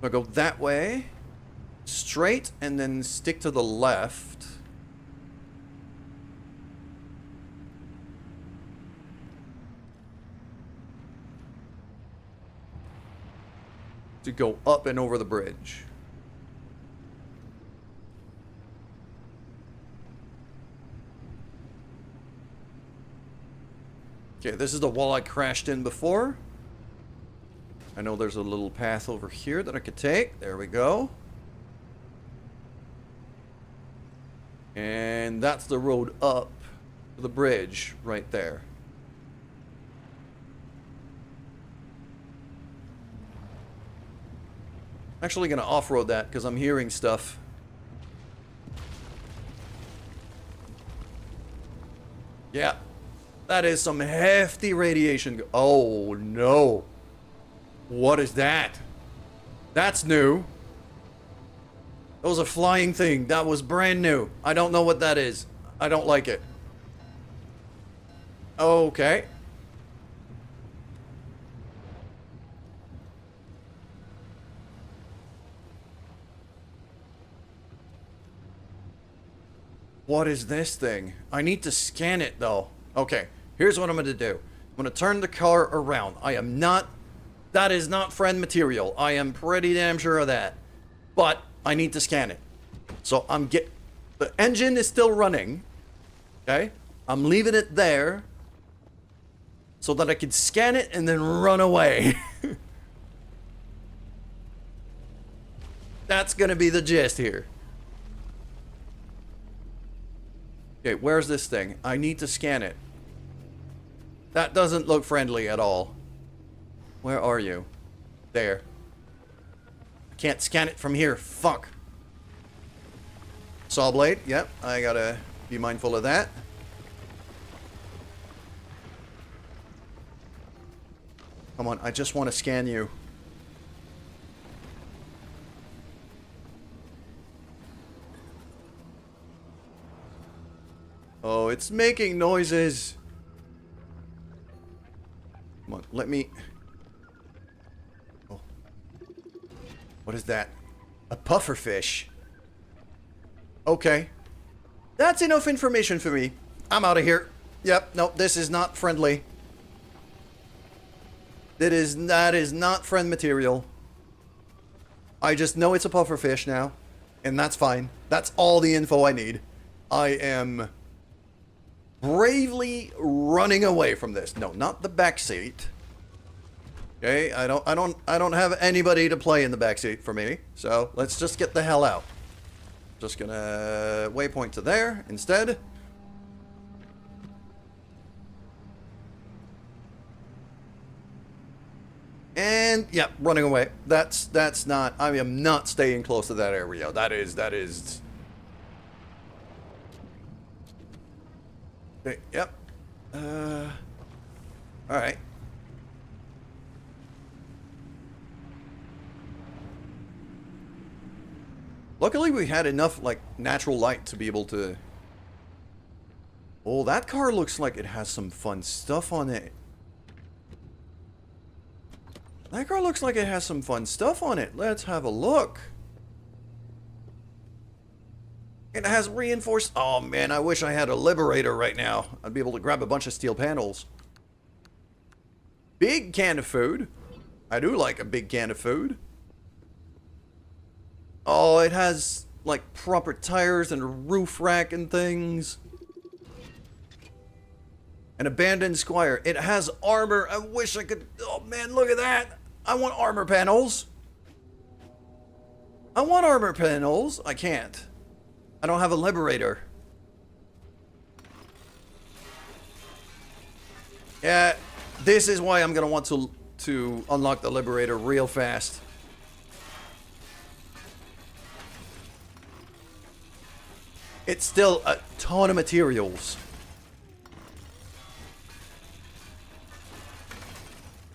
I'll go that way. Straight, and then stick to the left. To go up and over the bridge. Okay, this is the wall I crashed in before. I know there's a little path over here that I could take. There we go. And that's the road up to the bridge right there. I'm actually going to off-road that because I'm hearing stuff. Yeah. That is some hefty radiation. Oh, no. What is that? That's new. That was a flying thing. That was brand new. I don't know what that is. I don't like it. Okay. What is this thing? I need to scan it, though. Okay, here's what I'm going to do. I'm going to turn the car around. I am not... That is not friend material. I am pretty damn sure of that. But I need to scan it. So the engine is still running. Okay? I'm leaving it there so that I can scan it and then run away. That's going to be the gist here. Okay, where's this thing? I need to scan it. That doesn't look friendly at all. Where are you? There. I can't scan it from here. Fuck. Saw blade. Yep, I gotta be mindful of that. Come on, I just want to scan you. Oh, it's making noises. Come on, let me... Oh. What is that? A pufferfish. Okay. That's enough information for me. I'm out of here. Yep, no, this is not friendly. That is not friend material. I just know it's a pufferfish now. And that's fine. That's all the info I need. I am... bravely running away from this. No, not the back seat. Okay, I don't have anybody to play in the back seat for me. So let's just get the hell out. Just gonna waypoint to there instead. And yeah, running away. That's not. I am not staying close to that area. That is. Okay, yep. All right. Luckily, we had enough, like, natural light to be able to... Oh, that car looks like it has some fun stuff on it. That car looks like it has some fun stuff on it. Let's have a look. It has reinforced... Oh, man, I wish I had a Liberator right now. I'd be able to grab a bunch of steel panels. Big can of food. I do like a big can of food. Oh, it has, like, proper tires and a roof rack and things. An abandoned squire. It has armor. I wish I could... Oh, man, look at that. I want armor panels. I want armor panels. I can't. I don't have a Liberator. Yeah, this is why I'm going to want to unlock the Liberator real fast. It's still a ton of materials.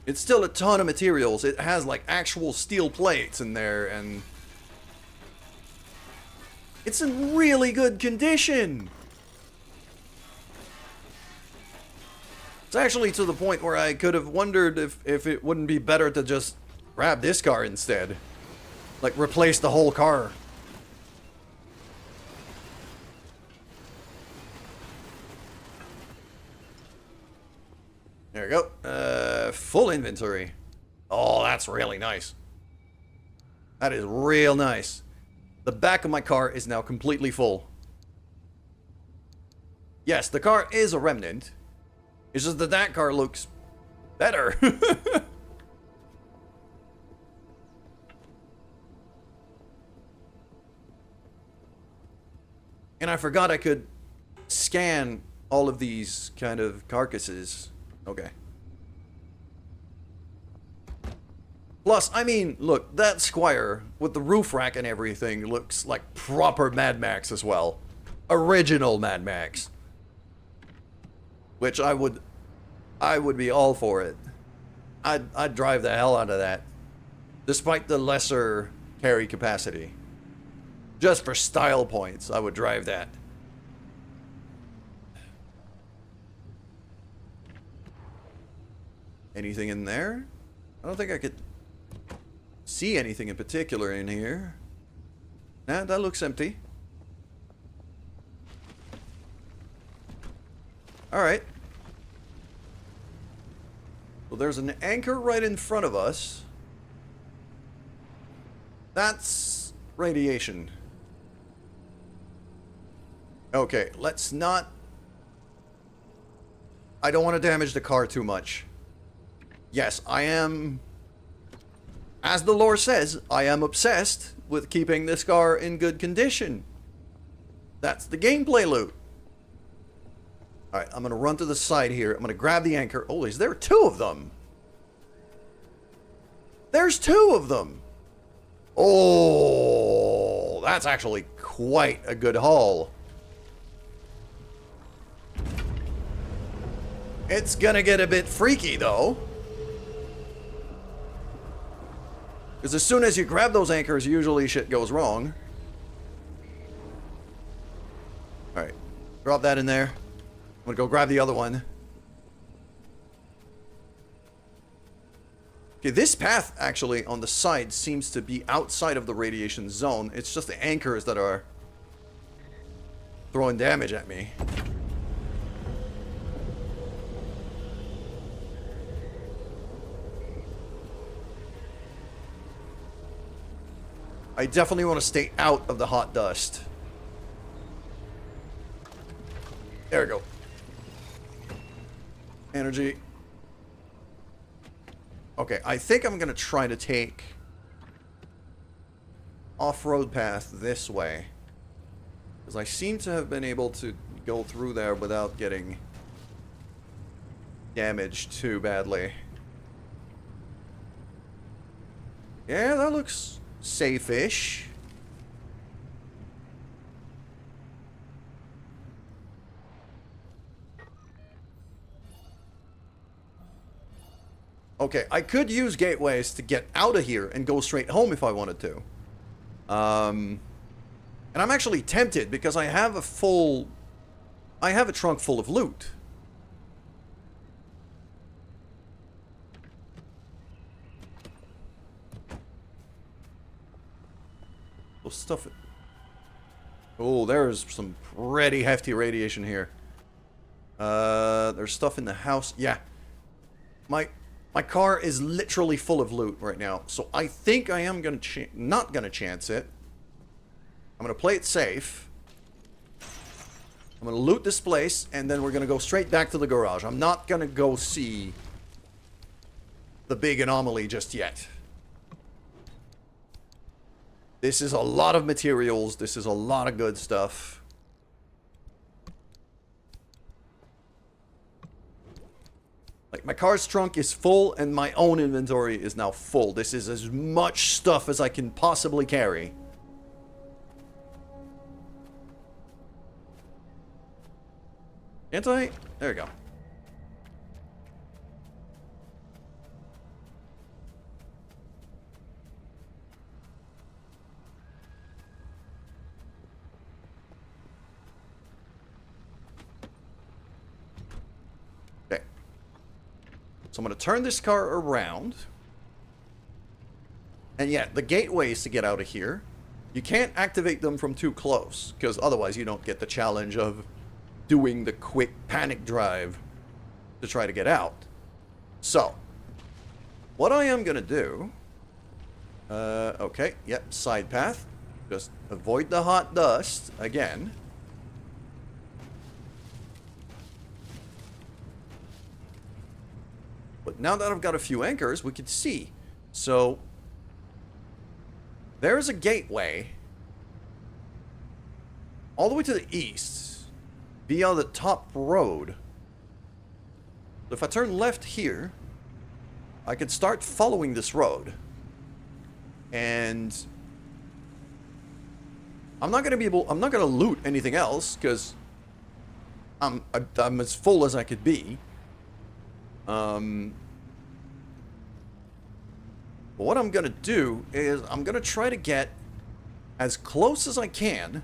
It's still a ton of materials. It has like actual steel plates in there, and it's in really good condition. It's actually to the point where I could have wondered if it wouldn't be better to just grab this car instead. Like, replace the whole car. There we go. Full inventory. Oh, that's really nice. That is real nice. The back of my car is now completely full. Yes, the car is a remnant. It's just that that car looks better. And I forgot I could scan all of these kind of carcasses. Okay. Plus, I mean, look, that Squire with the roof rack and everything looks like proper Mad Max as well. Original Mad Max. Which I would be all for it. I'd drive the hell out of that. Despite the lesser carry capacity. Just for style points, I would drive that. Anything in there? I don't think I could see anything in particular in here. Nah, that looks empty. Alright. Well, there's an anchor right in front of us. That's radiation. Okay, let's not... I don't want to damage the car too much. Yes, I am... As the lore says, I am obsessed with keeping this car in good condition. That's the gameplay loot. Alright, I'm going to run to the side here. I'm going to grab the anchor. Oh, is there two of them? There's two of them! Oh, that's actually quite a good haul. It's going to get a bit freaky, though. Because as soon as you grab those anchors, usually shit goes wrong. Alright. Drop that in there. I'm gonna go grab the other one. Okay, this path, actually, on the side seems to be outside of the radiation zone. It's just the anchors that are throwing damage at me. I definitely want to stay out of the hot dust. There we go. Energy. Okay, I think I'm going to try to take off-road path this way. Because I seem to have been able to go through there without getting damaged too badly. Yeah, that looks safe-ish. Okay, I could use gateways to get out of here and go straight home if I wanted to. And I'm actually tempted because I have a trunk full of loot. Stuff it. Oh, there's some pretty hefty radiation here. There's stuff in the house. Yeah. My car is literally full of loot right now. So I think I am gonna not gonna chance it. I'm gonna play it safe. I'm gonna loot this place, and then we're gonna go straight back to the garage. I'm not gonna go see the big anomaly just yet. This is a lot of materials. This is a lot of good stuff. Like, Like, my car's trunk is full, and my own inventory is now full. This is as much stuff as I can possibly carry. Can't I? There we go. Okay. So I'm going to turn this car around. And yeah, the gateways to get out of here, you can't activate them from too close, because otherwise you don't get the challenge of doing the quick panic drive to try to get out. So, what I am going to do... okay, yep, side path. Just avoid the hot dust again. But now that I've got a few anchors, we can see. So, there's a gateway all the way to the east via the top road. So if I turn left here, I could start following this road. And I'm not going to loot anything else because I'm as full as I could be. But what I'm going to do is I'm going to try to get as close as I can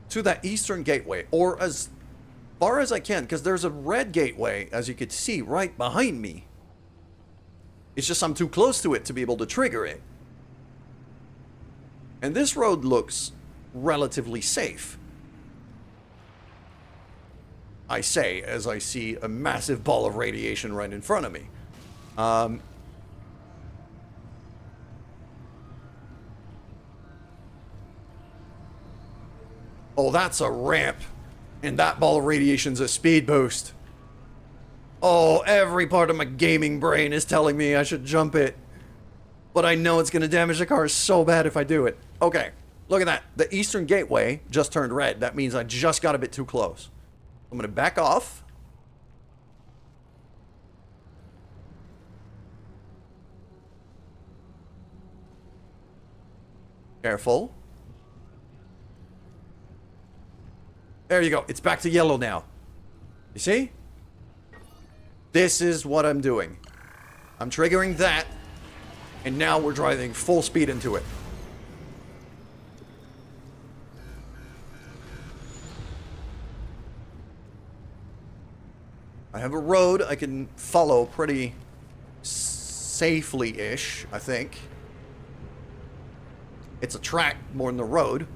to that eastern gateway, or as far as I can, because there's a red gateway, as you could see, right behind me. It's just I'm too close to it to be able to trigger it. And this road looks relatively safe. I say, as I see a massive ball of radiation right in front of me. Oh, that's a ramp. And that ball of radiation's a speed boost. Oh, every part of my gaming brain is telling me I should jump it. But I know it's going to damage the car so bad if I do it. Okay, look at that. The eastern gateway just turned red. That means I just got a bit too close. I'm going to back off. Careful. There you go. It's back to yellow now. You see? This is what I'm doing. I'm triggering that. And now we're driving full speed into it. I have a road I can follow pretty safely-ish, I think. It's a track more than the road.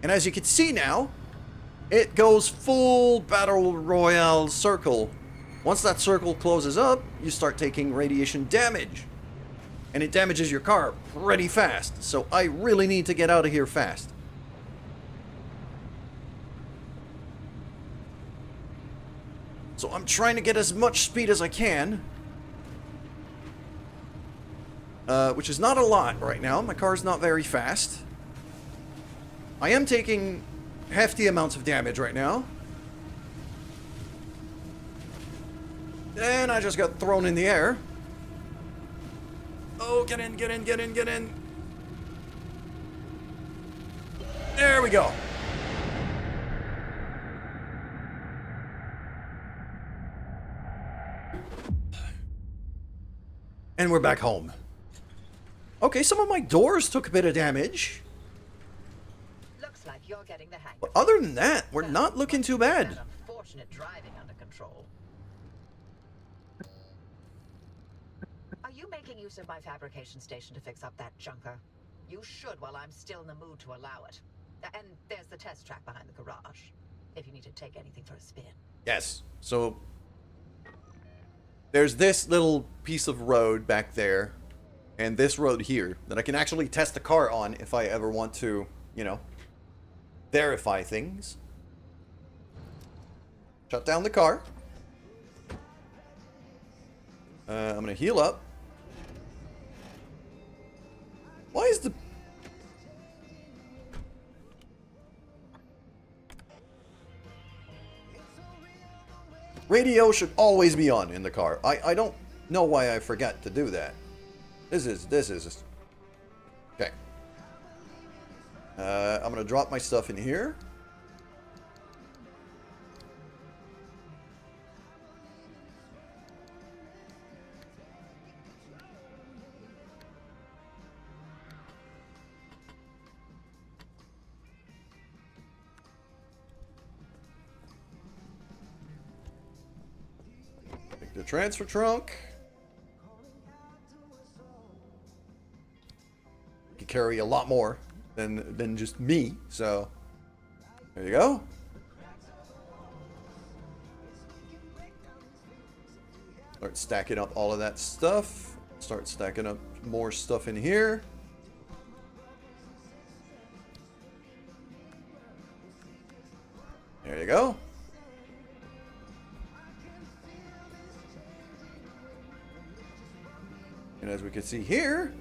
And as you can see now, it goes full Battle Royale circle. Once that circle closes up, you start taking radiation damage. And it damages your car pretty fast. So I really need to get out of here fast. So I'm trying to get as much speed as I can. Which is not a lot right now. My car's not very fast. I am taking hefty amounts of damage right now. And I just got thrown in the air. Oh, get in, get in, get in, get in. There we go. And we're back home. Okay, some of my doors took a bit of damage. Looks like you're getting the hang. But other than that, we're not looking too bad. Unfortunate driving under control. Are you making use of my fabrication station to fix up that junker? You should while I'm still in the mood to allow it. And there's the test track behind the garage, if you need to take anything for a spin. Yes. So there's this little piece of road back there and this road here that I can actually test the car on if I ever want to, you know, verify things. Shut down the car. I'm gonna heal up. Why is the... Radio should always be on in the car. I don't know why I forget to do that. This is... Okay. I'm gonna drop my stuff in here. Take the transfer trunk. You carry a lot more than just me, so there you go. Start stacking up all of that stuff. Start stacking up more stuff in here. There you go. And as we can see here,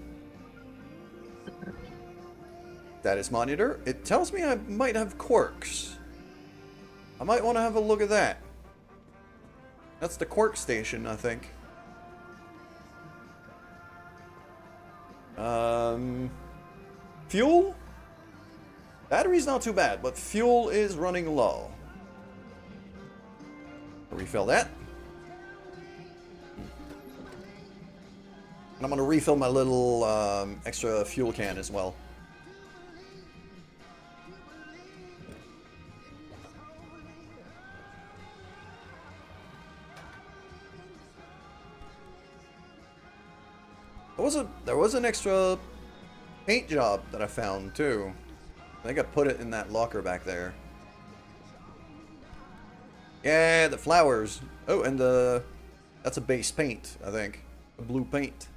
status monitor, it tells me I might have quirks. I might want to have a look at that. That's the quirk station, I think. Fuel? Battery's not too bad, but fuel is running low. Refill that. And I'm going to refill my little extra fuel can as well. There was an extra paint job that I found too. I think I put it in that locker back there. Yeah, the flowers. Oh, and that's a base paint, I think. A blue paint.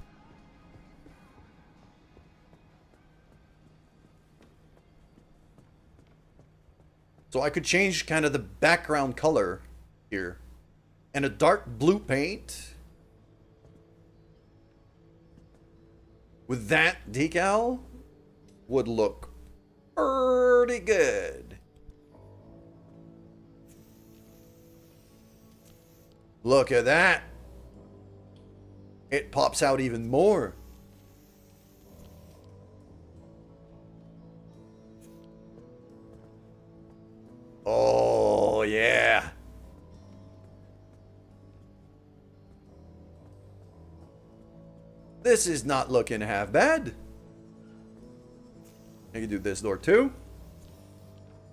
So I could change kind of the background color here. And a dark blue paint with that decal would look pretty good. Look at that. It pops out even more. Oh, yeah. This is not looking half bad. I can do this door too.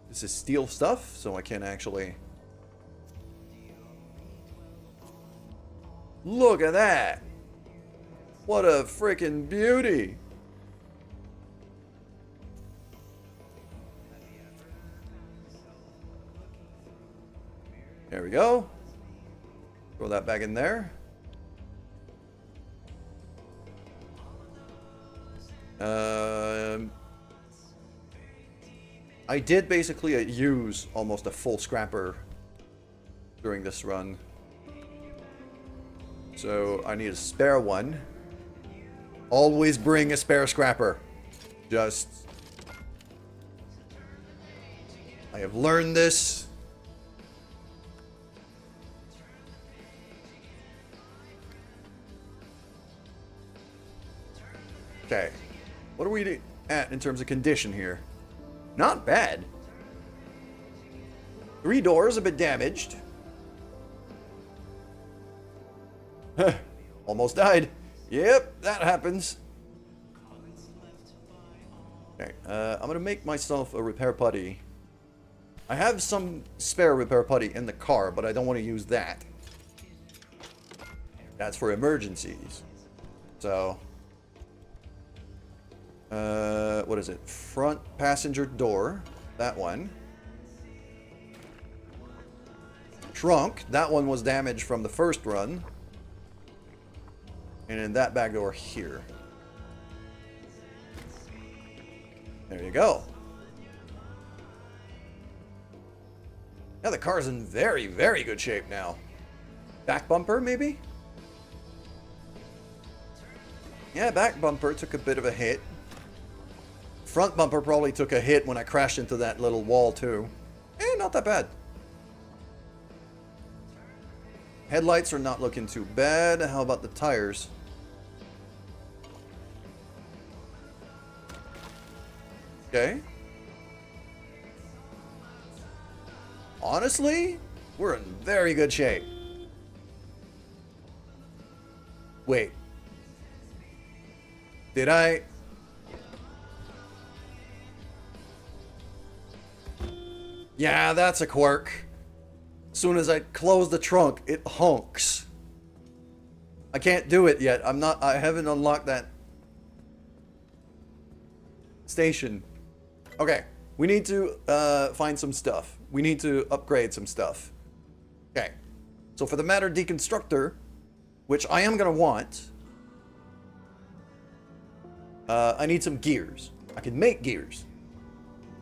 This is steel stuff, so I can actually... Look at that. What a freaking beauty. There we go. Throw that back in there. I did basically use almost a full scrapper during this run. So I need a spare one. Always bring a spare scrapper. Just... I have learned this. Okay. What are we at in terms of condition here? Not bad. 3 doors a bit damaged. Almost died. Yep, that happens. Okay, I'm gonna make myself a repair putty. I have some spare repair putty in the car, but I don't want to use that. That's for emergencies. So... what is it? Front passenger door. That one. Trunk. That one was damaged from the first run. And then that back door here. There you go. Yeah, the car's in very, very good shape now. Back bumper, maybe? Yeah, back bumper took a bit of a hit. Front bumper probably took a hit when I crashed into that little wall too. Eh, not that bad. Headlights are not looking too bad. How about the tires? Okay. Honestly, we're in very good shape. Wait. Did I... Yeah, that's a quirk. As soon as I close the trunk, it honks. I can't do it yet. I haven't unlocked that station. Okay, we need to find some stuff. We need to upgrade some stuff. Okay, so for the matter deconstructor, which I am gonna want, I need some gears. I can make gears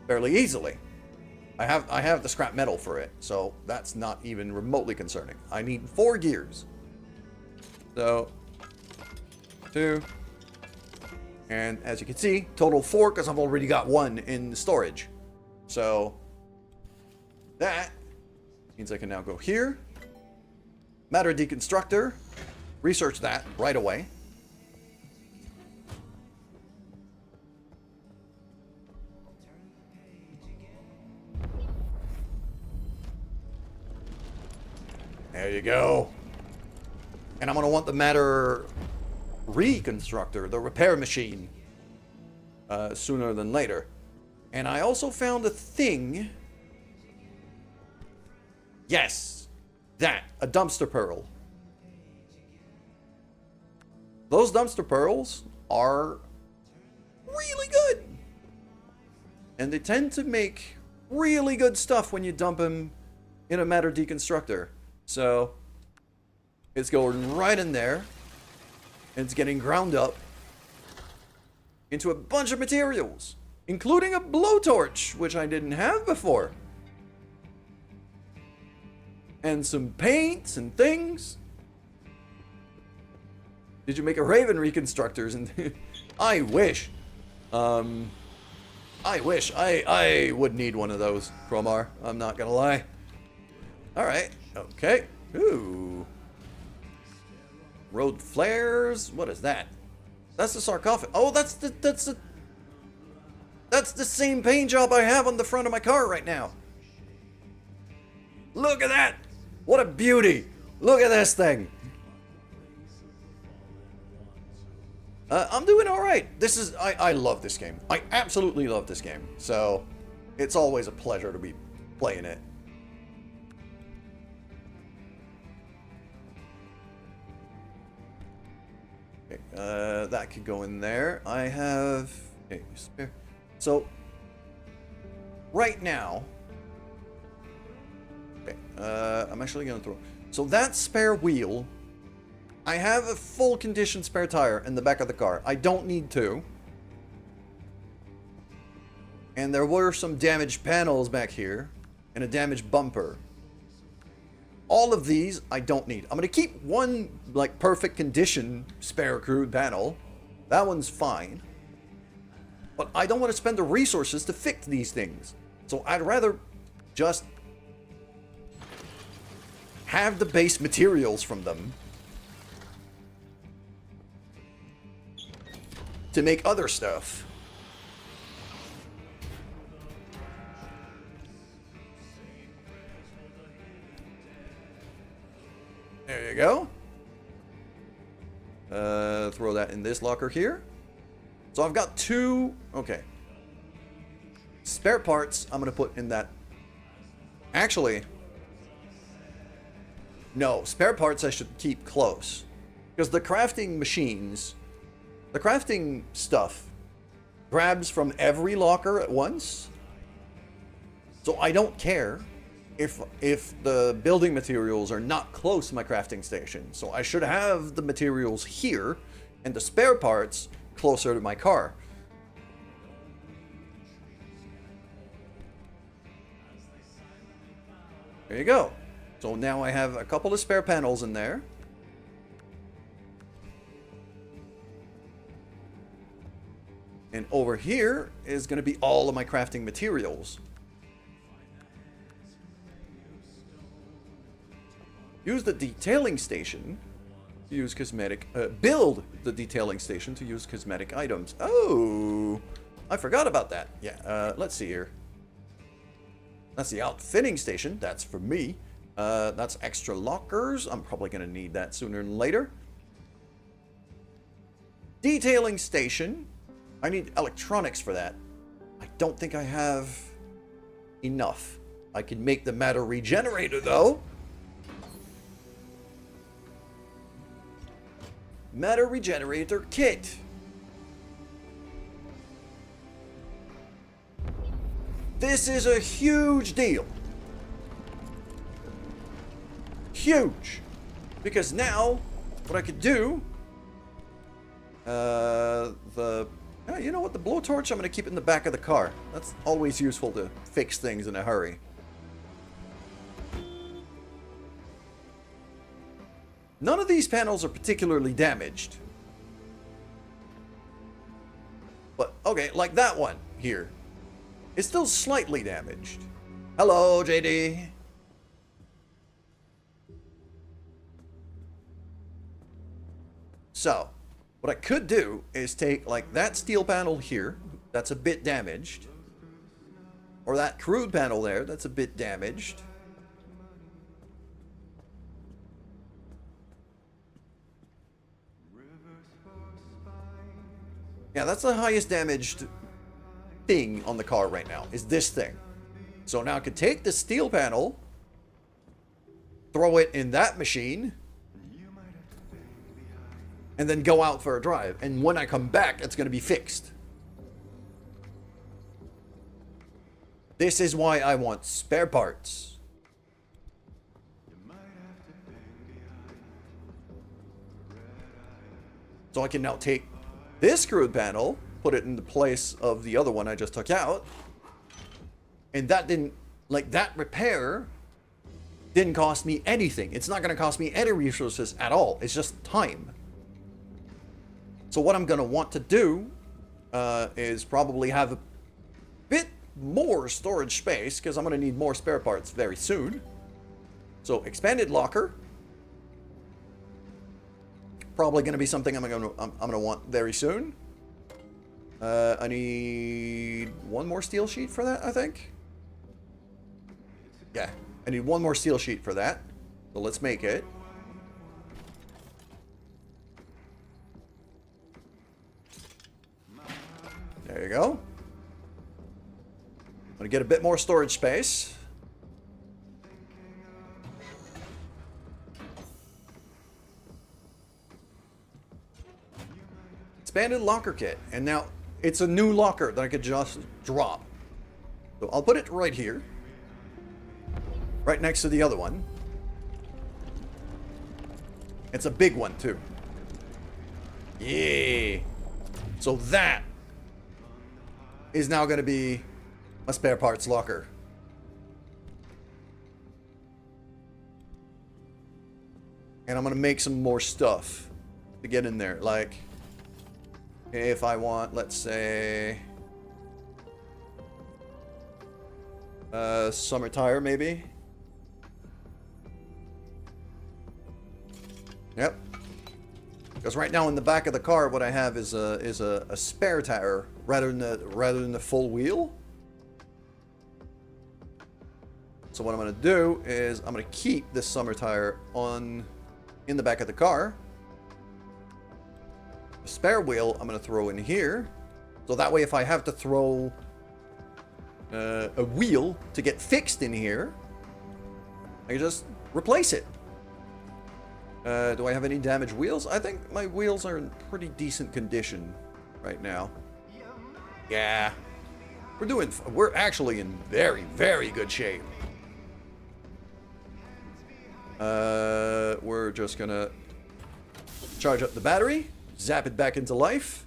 fairly easily. I have the scrap metal for it, so that's not even remotely concerning. I need 4 gears. So 2. And as you can see, total 4 because I've already got 1 in storage. So that means I can now go here. Matter deconstructor. Research that right away. There you go. And I'm going to want the matter reconstructor, the repair machine, sooner than later. And I also found a thing. Yes, that, a dumpster pearl. Those dumpster pearls are really good. And they tend to make really good stuff when you dump them in a matter deconstructor. So it's going right in there. And it's getting ground up into a bunch of materials, including a blowtorch, which I didn't have before. And some paints and things. Did you make a Raven reconstructors? And I wish. I wish. I would need one of those, Cromar. I'm not gonna lie. Alright. Okay. Ooh. Road flares. What is that? That's the sarcophagus. Oh, that's the same paint job I have on the front of my car right now. Look at that. What a beauty. Look at this thing. I'm doing all right. I love this game. I absolutely love this game. So it's always a pleasure to be playing it. Okay, that could go in there. I have... Okay, spare. So, right now... Okay, I'm actually going to throw... So that spare wheel... I have a full condition spare tire in the back of the car. I don't need 2. And there were some damaged panels back here. And a damaged bumper. All of these I don't need. I'm going to keep one, like, perfect condition spare crude panel. That one's fine. But I don't want to spend the resources to fix these things. So I'd rather just have the base materials from them to make other stuff. There you go. Throw that in this locker here. So I've got 2... Okay. Spare parts I'm going to put in that... Actually... No, spare parts I should keep close. Because the crafting machines... The crafting stuff grabs from every locker at once. So I don't care if the building materials are not close to my crafting station. So I should have the materials here and the spare parts closer to my car. There you go. So now I have a couple of spare panels in there. And over here is going to be all of my crafting materials. Use the detailing station to use cosmetic... build the detailing station to use cosmetic items. Oh! I forgot about that. Yeah, let's see here. That's the outfitting station. That's for me. That's extra lockers. I'm probably going to need that sooner than later. Detailing station. I need electronics for that. I don't think I have enough. I can make the matter regenerator, though. Matter regenerator kit. This is a huge deal. Huge. Because now, what I could do... you know what? The blowtorch, I'm going to keep it in the back of the car. That's always useful to fix things in a hurry. None of these panels are particularly damaged. But, okay, like that one here. It's still slightly damaged. Hello, JD. So, what I could do is take, like, that steel panel here. That's a bit damaged. Or that crude panel there. That's a bit damaged. Yeah, that's the highest damaged thing on the car right now, is this thing. So now I could take the steel panel, throw it in that machine, and then go out for a drive. And when I come back, it's going to be fixed. This is why I want spare parts. So I can now take this crude panel, put it in the place of the other one I just took out. And that didn't, like, that repair didn't cost me anything. It's not going to cost me any resources at all. It's just time. So what I'm going to want to do is probably have a bit more storage space, because I'm going to need more spare parts very soon. So expanded locker. Probably going to be something I'm gonna want very soon. I need one more steel sheet for that, I think. Yeah, I need one more steel sheet for that. So let's make it. There you go. I'm gonna get a bit more storage space. Expanded locker kit, and now it's a new locker that I could just drop. So I'll put it right here, right next to the other one. It's a big one too. Yeah. So that is now going to be a spare parts locker. And I'm going to make some more stuff to get in there, like, if I want, let's say, summer tire, maybe. Yep. Because right now in the back of the car, what I have is a spare tire rather than the full wheel. So what I'm going to do is I'm going to keep this summer tire in the back of the car. Spare wheel I'm going to throw in here, so that way if I have to throw a wheel to get fixed in here, I can just replace it. Do I have any damaged wheels? I think my wheels are in pretty decent condition right now. Yeah, we're actually in very, very good shape. We're just gonna charge up the battery. Zap it back into life.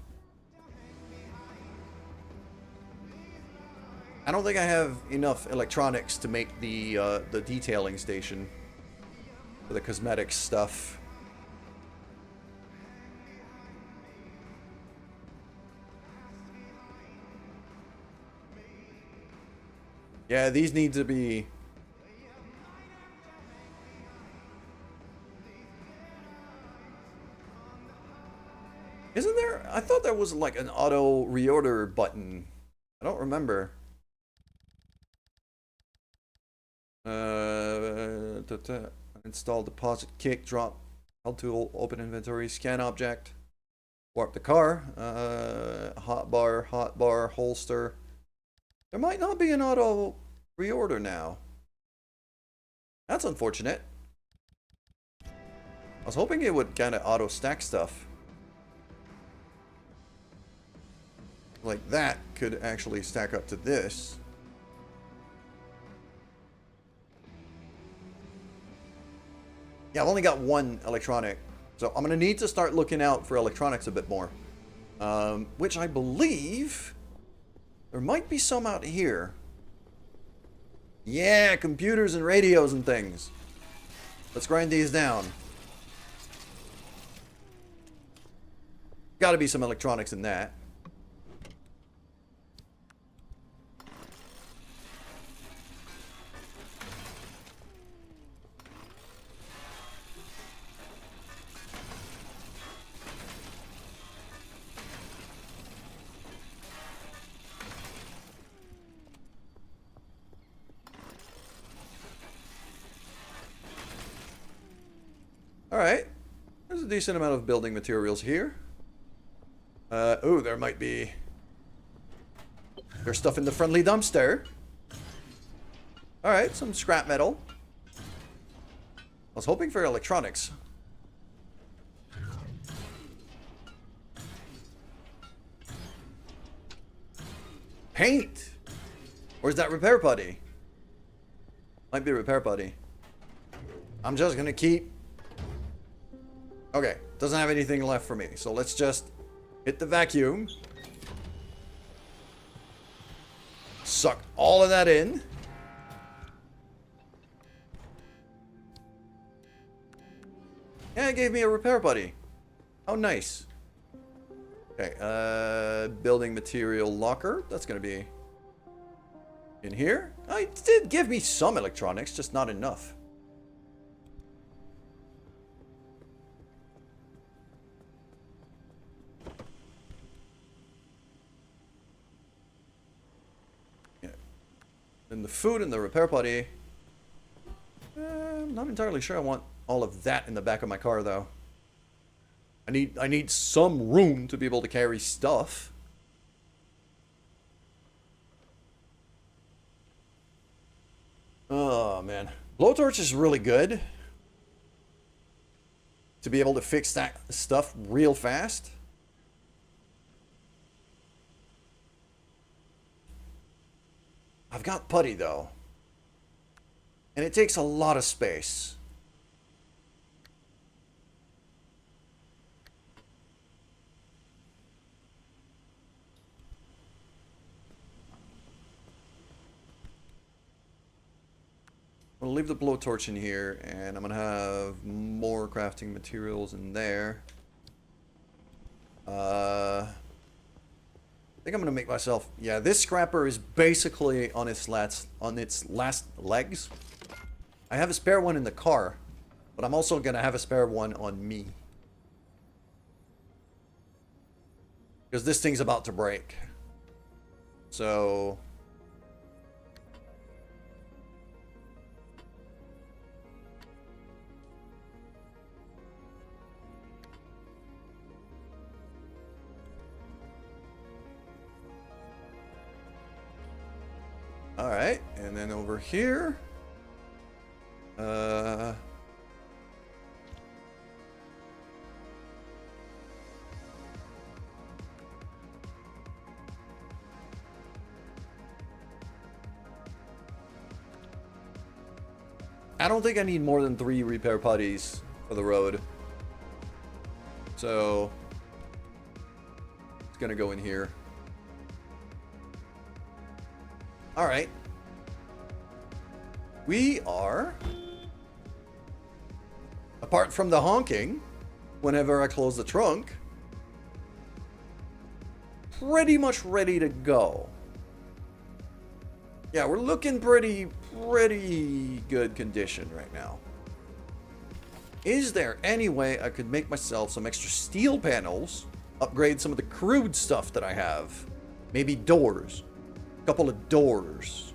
I don't think I have enough electronics to make the detailing station for the cosmetics stuff. Yeah, these need to be Isn't there? I thought there was like an auto reorder button. I don't remember. Install deposit kick, drop L2, open inventory, scan object, warp the car, hotbar, holster. There might not be an auto reorder now. That's unfortunate. I was hoping it would kind of auto stack stuff. Like that could actually stack up to this. Yeah, I've only got one electronic, so I'm going to need to start looking out for electronics a bit more. Which I believe there might be some out here. Yeah, computers and radios and things. Let's grind these down. Got to be some electronics in that. Alright, there's a decent amount of building materials here. Oh, there might be... There's stuff in the friendly dumpster. Alright, some scrap metal. I was hoping for electronics. Paint! Where's that repair putty? Might be repair putty. I'm just gonna keep... Okay, doesn't have anything left for me, so let's just hit the vacuum. Suck all of that in. Yeah, it gave me a repair buddy. How nice. Okay, building material locker. That's gonna be in here. It did give me some electronics, just not enough. And the food and the repair potty. I'm not entirely sure I want all of that in the back of my car, though. I need some room to be able to carry stuff. Oh, man. Blowtorch is really good. To be able to fix that stuff real fast. I've got putty, though. And it takes a lot of space. I'm going to leave the blowtorch in here, and I'm going to have more crafting materials in there. I think I'm gonna make myself... Yeah, this scrapper is basically on its last legs. I have a spare one in the car, but I'm also gonna have a spare one on me. Because this thing's about to break. So... Alright, and then over here, I don't think I need more than 3 repair putties for the road. So, it's gonna go in here. Alright. We are, apart from the honking, whenever I close the trunk, pretty much ready to go. Yeah, we're looking pretty good condition right now. Is there any way I could make myself some extra steel panels upgrade some of the crude stuff that I have. Maybe doors. A couple of doors.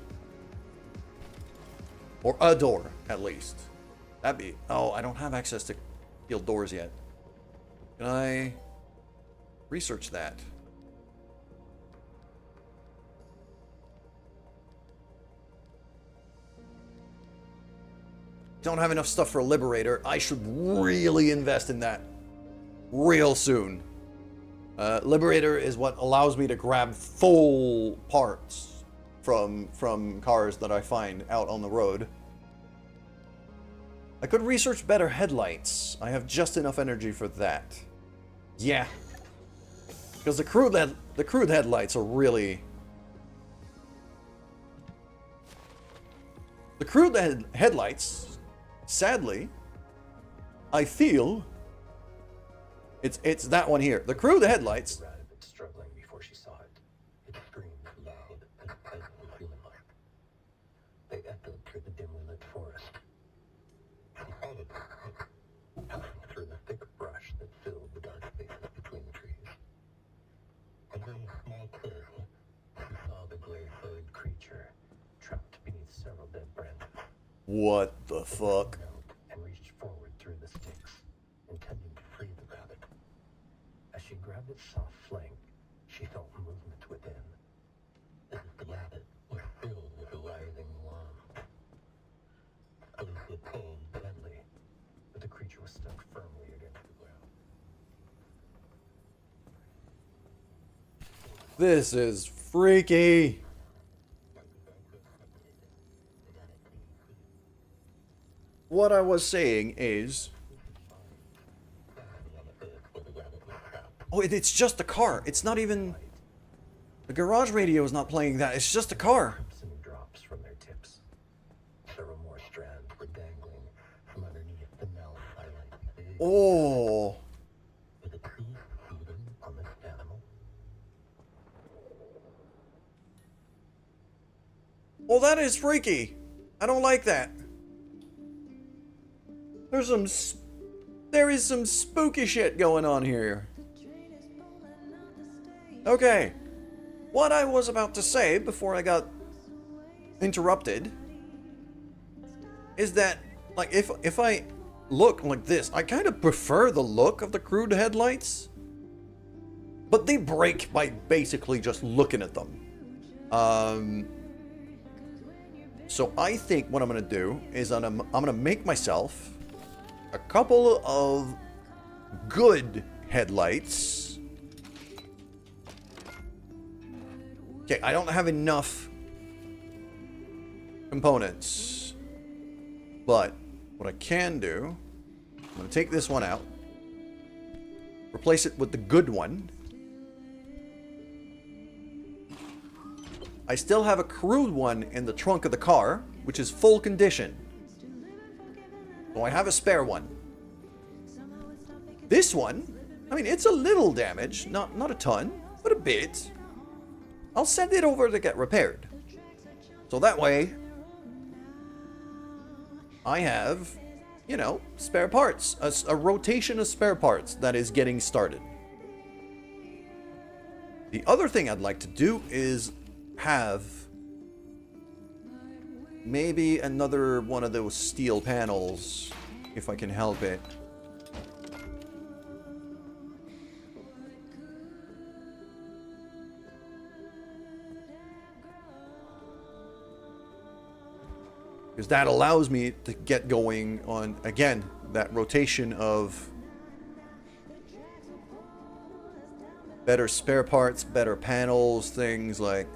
Or a door, at least. That'd be... Oh, I don't have access to steel doors yet. Can I research that? Don't have enough stuff for a Liberator. I should really invest in that real soon. Liberator is what allows me to grab full parts from cars that I find out on the road. I could research better headlights. I have just enough energy for that. Yeah. Because the crude headlights are really... The crude headlights, sadly, I feel... It's that one here. The crude headlights... Struggling before she saw it. It screamed loud and pleasantly human-like. They echoed through the dimly lit forest. She halted, passing through the thick brush that filled the dark spaces between the trees. Entering a small clearing, she saw the gray-furred creature trapped beneath several dead branches. What the fuck? And reached forward through the sticks, intending to free the rabbit. As she grabbed its soft flank, she felt movement within, as if the rabbit was filled with a writhing worm. Alicia pulled gently, but the creature was stuck firmly against the ground. This is freaky. What I was saying is... Oh, it's just a car. It's not even... The garage radio is not playing that. It's just a car. Crimson drops from their tips. Several more strands were dangling from underneath the now twilight. Oh. With a tree feeding on this animal. Well, that is freaky. I don't like that. There is some spooky shit going on here. Okay. What I was about to say before I got interrupted is that, like, if I look like this, I kind of prefer the look of the crude headlights. But they break by basically just looking at them. So I think what I'm going to do is I'm going to make myself a couple of good headlights. Okay, I don't have enough components. But what I can do, I'm going to take this one out. Replace it with the good one. I still have a crude one in the trunk of the car, which is full condition. So I have a spare one. This one, I mean, it's a little damaged, not a ton, but a bit. I'll send it over to get repaired. So that way, I have, you know, spare parts. A rotation of spare parts that is getting started. The other thing I'd like to do is have maybe another one of those steel panels, if I can help it. Because that allows me to get going on, again, that rotation of better spare parts, better panels, things like...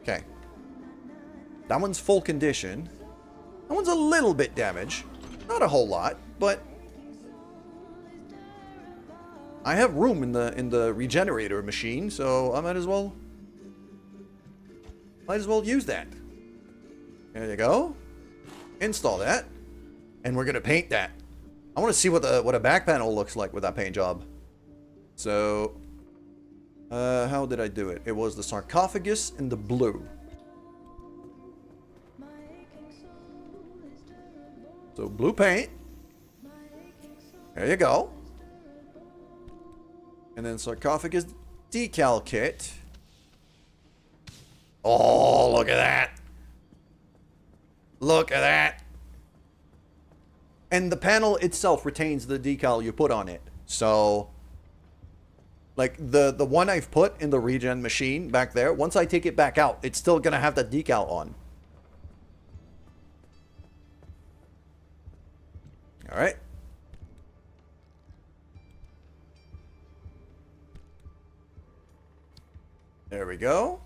Okay. That one's full condition. That one's a little bit damaged. Not a whole lot, but... I have room in the regenerator machine, so I might as well use that. There you go. Install that. And we're gonna paint that. I want to see what a back panel looks like with that paint job. So, how did I do it? It was the sarcophagus and the blue. So blue paint. There you go. And then sarcophagus decal kit. Oh, look at that. Look at that. And the panel itself retains the decal you put on it. So, like, the one I've put in the regen machine back there, once I take it back out, it's still going to have that decal on. Alright. There we go.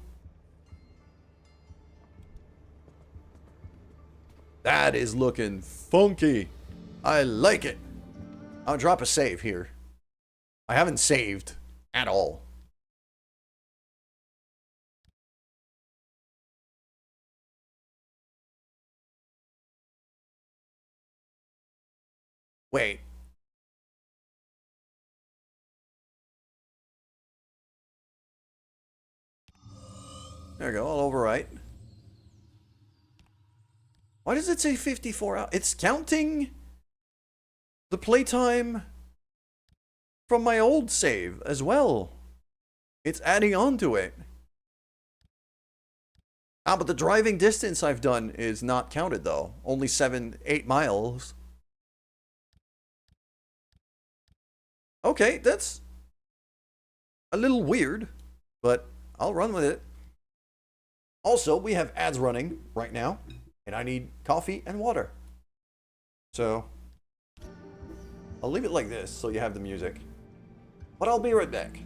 That is looking funky. I like it. I'll drop a save here. I haven't saved at all. Wait. There we go, I'll overwrite. Why does it say 54 hours? It's counting the playtime from my old save as well. It's adding on to it. Ah, but the driving distance I've done is not counted though. Only 8 miles. Okay, that's a little weird, but I'll run with it. Also, we have ads running right now, and I need coffee and water. So, I'll leave it like this so you have the music. But I'll be right back.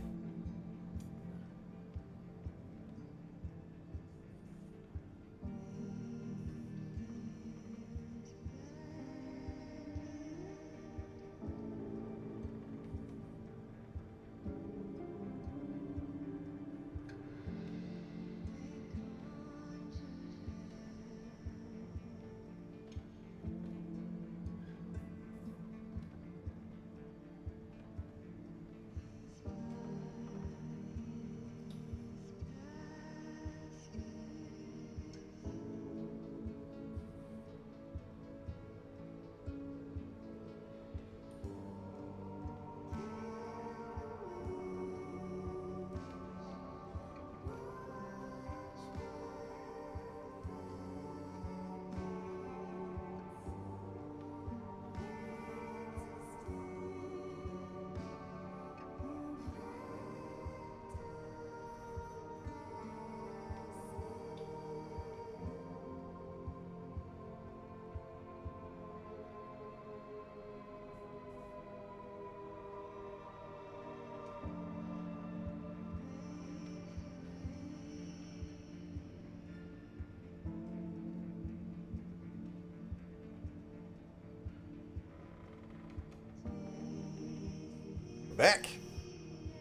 Back.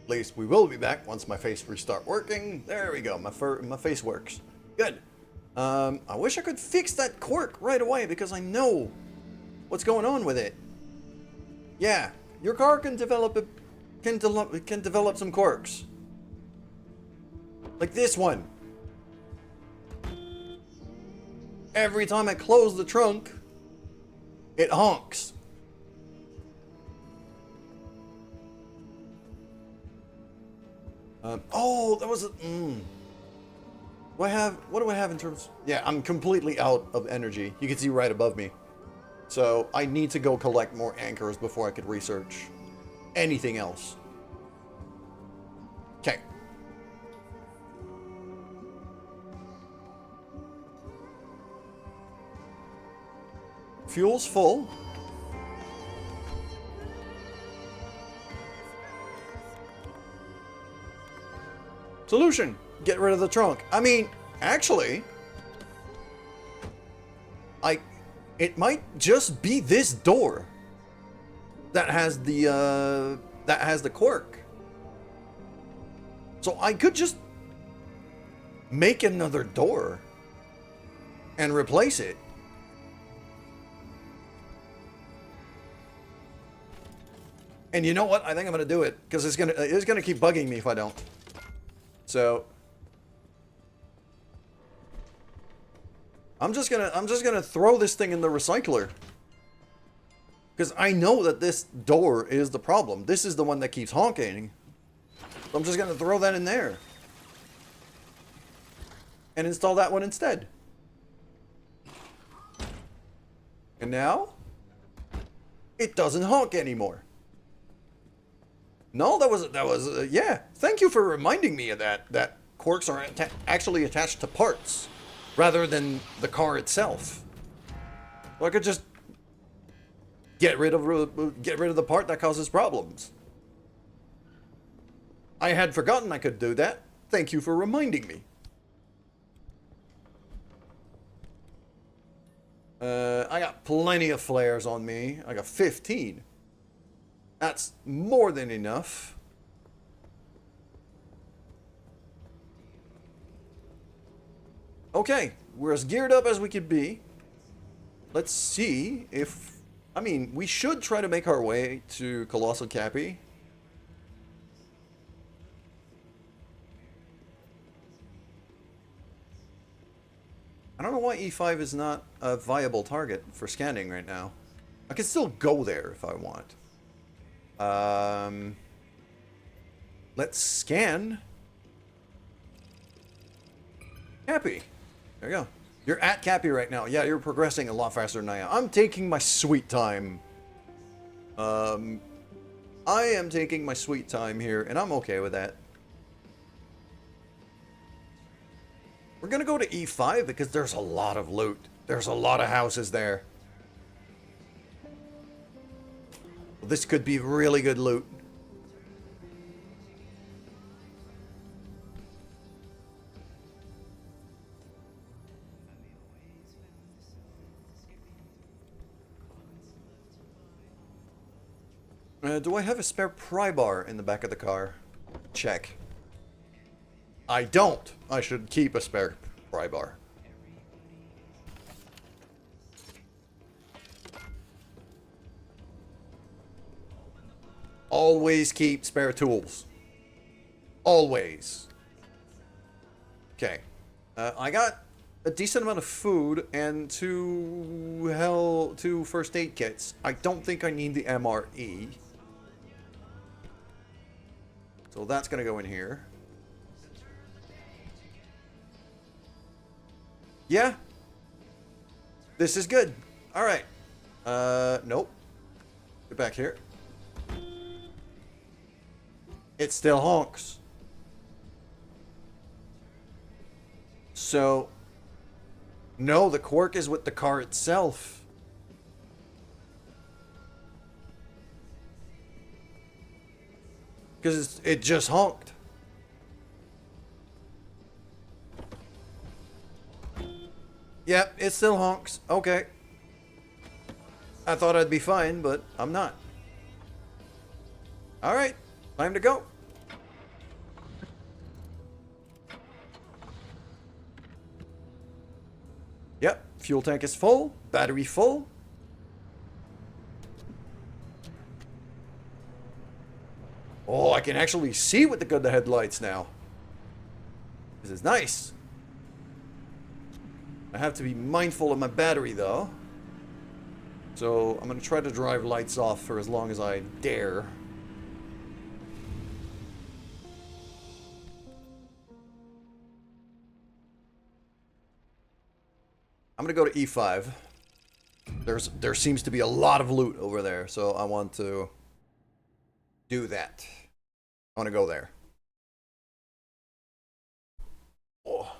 At least we will be back once my face restart working. There we go. My face works. Good. I wish I could fix that quirk right away because I know what's going on with it. Yeah, your car can develop some quirks. Like this one. Every time I close the trunk, it honks. Oh, that was a... What do I have in terms... Yeah, I'm completely out of energy. You can see right above me. So, I need to go collect more anchors before I could research anything else. Okay. Fuel's full. Solution. Get rid of the trunk. I mean, actually, it might just be this door that has the quirk. So I could just make another door and replace it. And you know what? I think I'm gonna do it because it's gonna keep bugging me if I don't. So I'm just gonna throw this thing in the recycler. Because I know that this door is the problem. This is the one that keeps honking. I'm just gonna throw that in there. And install that one instead. And now, it doesn't honk anymore. No, that was yeah. Thank you for reminding me of that. That quirks are actually attached to parts, rather than the car itself. Well, I could just get rid of the part that causes problems. I had forgotten I could do that. Thank you for reminding me. I got plenty of flares on me. I got 15. That's more than enough. Okay, we're as geared up as we could be. Let's see if... I mean, we should try to make our way to Colossal Cappy. I don't know why E5 is not a viable target for scanning right now. I can still go there if I want. Let's scan. Cappy. There you go. You're at Cappy right now. Yeah, you're progressing a lot faster than I am. I'm taking my sweet time. I am taking my sweet time here, and I'm okay with that. We're gonna go to E5 because there's a lot of loot. There's a lot of houses there. This could be really good loot. Do I have a spare pry bar in the back of the car? Check. I don't. I should keep a spare pry bar. Always keep spare tools. Always. Okay. I got a decent amount of food and two first aid kits. I don't think I need the MRE. So that's gonna go in here. Yeah. This is good. Alright. Nope. Get back here. It still honks. So, no, the quirk is with the car itself. Because it just honked. Yep, it still honks. Okay. I thought I'd be fine, but I'm not. Alright, time to go. Yep, fuel tank is full, battery full. Oh, I can actually see with the headlights now. This is nice. I have to be mindful of my battery though. So I'm going to try to drive lights off for as long as I dare. I'm going to go to E5. There seems to be a lot of loot over there, so I want to do that. I want to go there. Oh.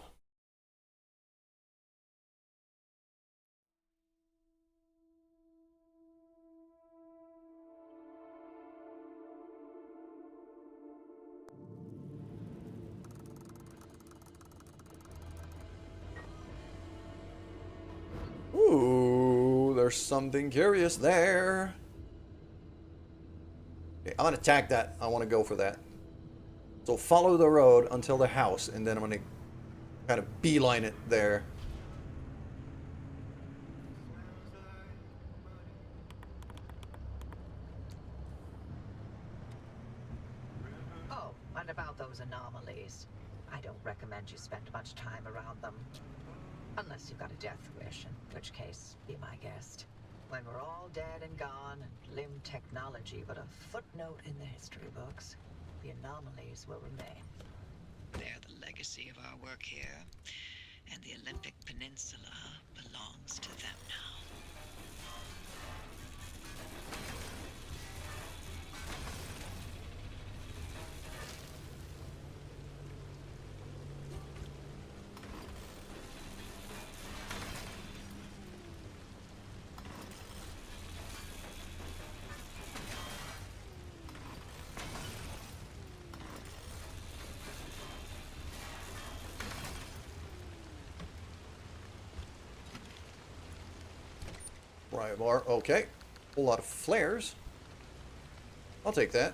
Ooh, there's something curious there. Okay, I'm gonna tag that. I want to go for that. So follow the road until the house, and then I'm gonna kind of beeline it there. Oh, and about those anomalies. I don't recommend you spend much time around them. Unless you've got a death wish, in which case, be my guest. When we're all dead and gone, and limb technology but a footnote in the history books, the anomalies will remain. They're the legacy of our work here, and the Olympic Peninsula belongs to them now. Riot bar, okay. Whole lot of flares. I'll take that.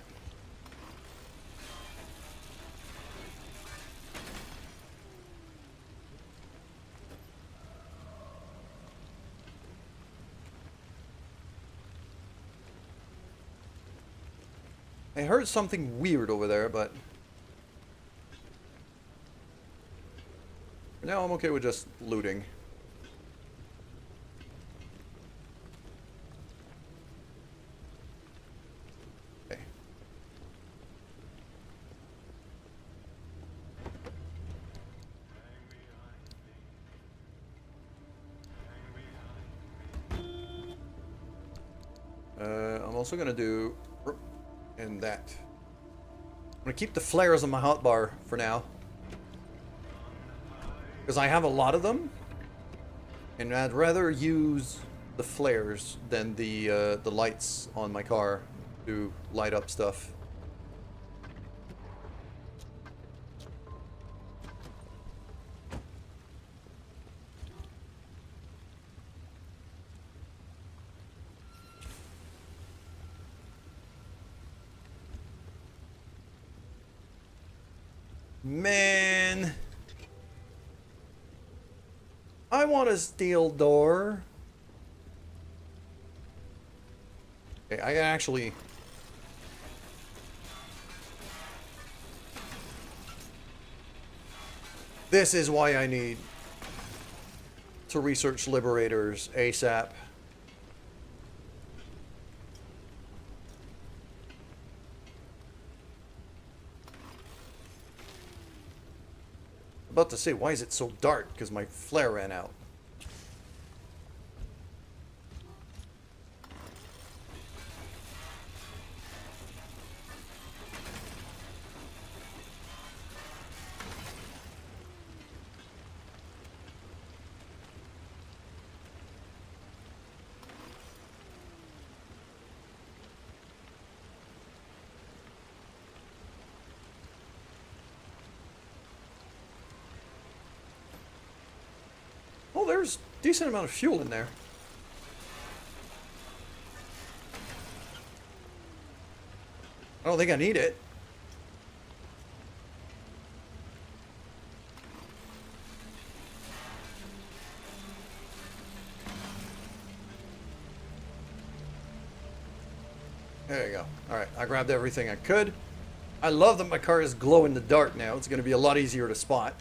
I heard something weird over there, but for now I'm okay with just looting. Okay. I'm also gonna do and that. I'm gonna keep the flares on my hotbar for now, because I have a lot of them, and I'd rather use the flares than the lights on my car to light up stuff. Man, I want a steel door. Okay, I actually... This is why I need to research Liberators ASAP. About to say, why is it so dark? Because my flare ran out. Oh, there's a decent amount of fuel in there. I don't think I need it. There you go. Alright, I grabbed everything I could. I love that my car is glow in the dark now. It's going to be a lot easier to spot.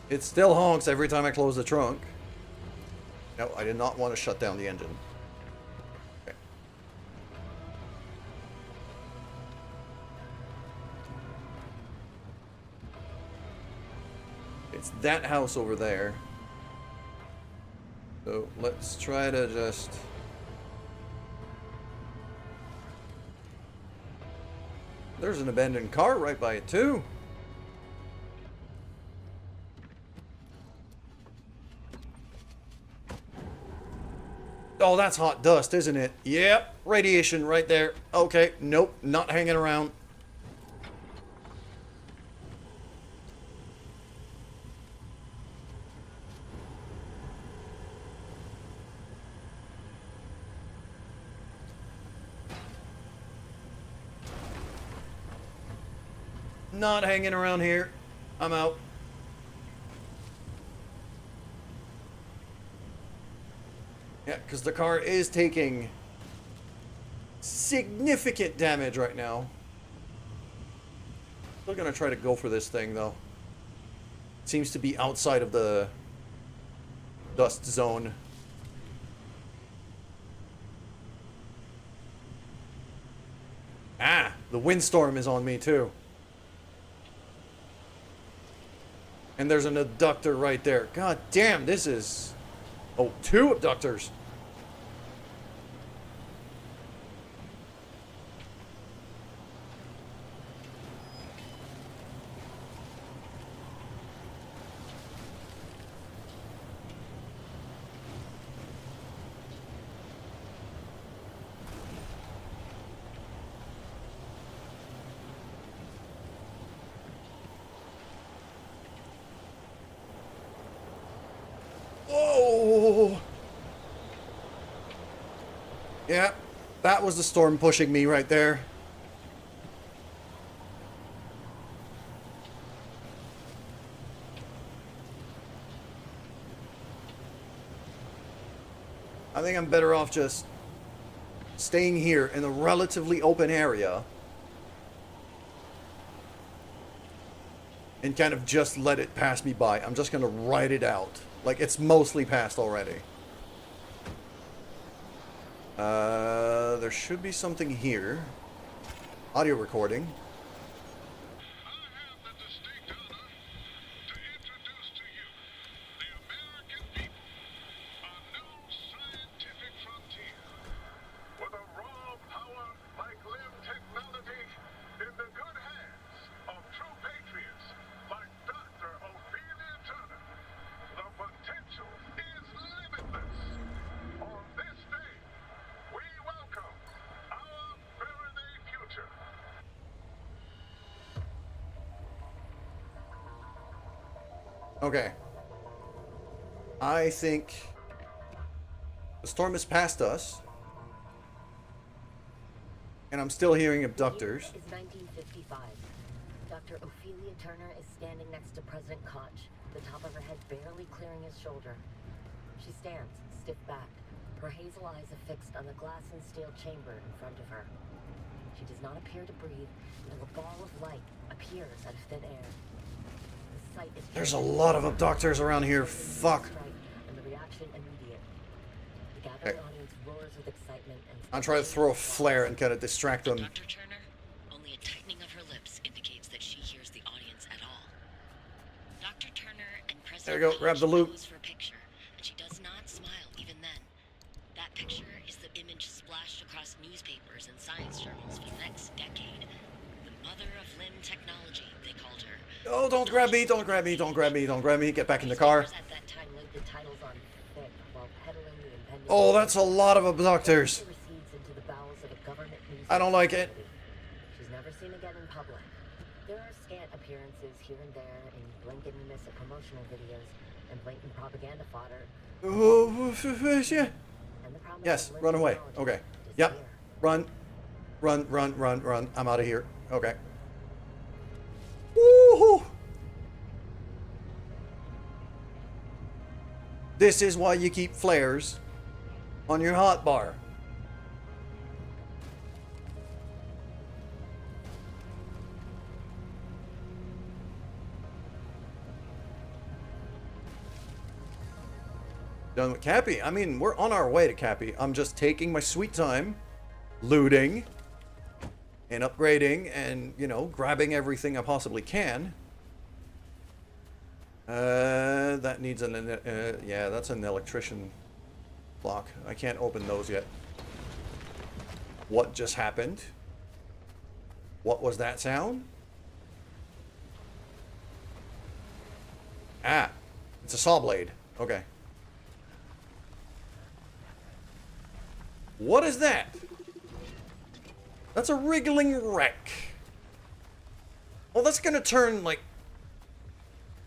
It still honks every time I close the trunk. No, I did not want to shut down the engine. Okay. It's that house over there. So let's try to just... There's an abandoned car right by it too. Oh, that's hot dust, isn't it? Yep, radiation right there. Okay, nope, not hanging around. Not hanging around here. I'm out. Yeah, because the car is taking significant damage right now. Still gonna try to go for this thing though. Seems to be outside of the dust zone. The windstorm is on me too. And there's an abductor right there. God damn, this is... Oh, 2 abductors. Whoa! Yeah, that was the storm pushing me right there. I think I'm better off just staying here in a relatively open area and kind of just let it pass me by. I'm just gonna ride it out. Like, it's mostly passed already. There should be something here. Audio recording. I have the distinct honor to introduce to you the American people, a new scientific frontier with a raw power like LIM technology in the good hands of true patriots like Dr. Ophelia Turner. The potential is limitless. On this day, we welcome our Faraday future. Okay. I think the storm has passed us. And I'm still hearing abductors. The year is 1955. Dr. Ophelia Turner is standing next to President Koch, the top of her head barely clearing his shoulder. She stands, stiff back, her hazel eyes affixed on the glass and steel chamber in front of her. She does not appear to breathe until a ball of light appears out of thin air. The sight is There's a lot of abductors around here. Fuck. and the reaction immediate. The gathering audience roars with excitement and I'll try to throw a flare and kind of distract them. Dr. Turner, only a tightening of her lips indicates that she hears the audience at all. Dr. Turner and President There you go, grab the Koch loot. pose for a picture, and she does not smile even then. That picture is the image splashed across newspapers and science journals for the next decade. The mother of LIM technology, they called her. Oh, don't grab me, don't grab me, don't grab me, don't grab me. Get back in the car. Newspapers at that time laid the titles on thick while peddling the impending Oh, that's a lot of abductors. recedes into the bowels of a government news I don't like it. She's never seen again in public. There are scant appearances here and there in blink and you miss it promotional videos and blatant propaganda fodder. Oh, yeah. And the promise Yes, of LIM run away. technology Okay. Yep. disappear. Run. Run, run, run, run. I'm out of here. Okay. Woohoo! This is why you keep flares on your hotbar. Done with Cappy. I mean, we're on our way to Cappy. I'm just taking my sweet time, looting, and upgrading, and, you know, grabbing everything I possibly can. That needs an, yeah, that's an electrician block. I can't open those yet. What just happened? What was that sound? Ah, it's a saw blade. Okay. What is that? That's a wriggling wreck. Well, that's gonna turn, like...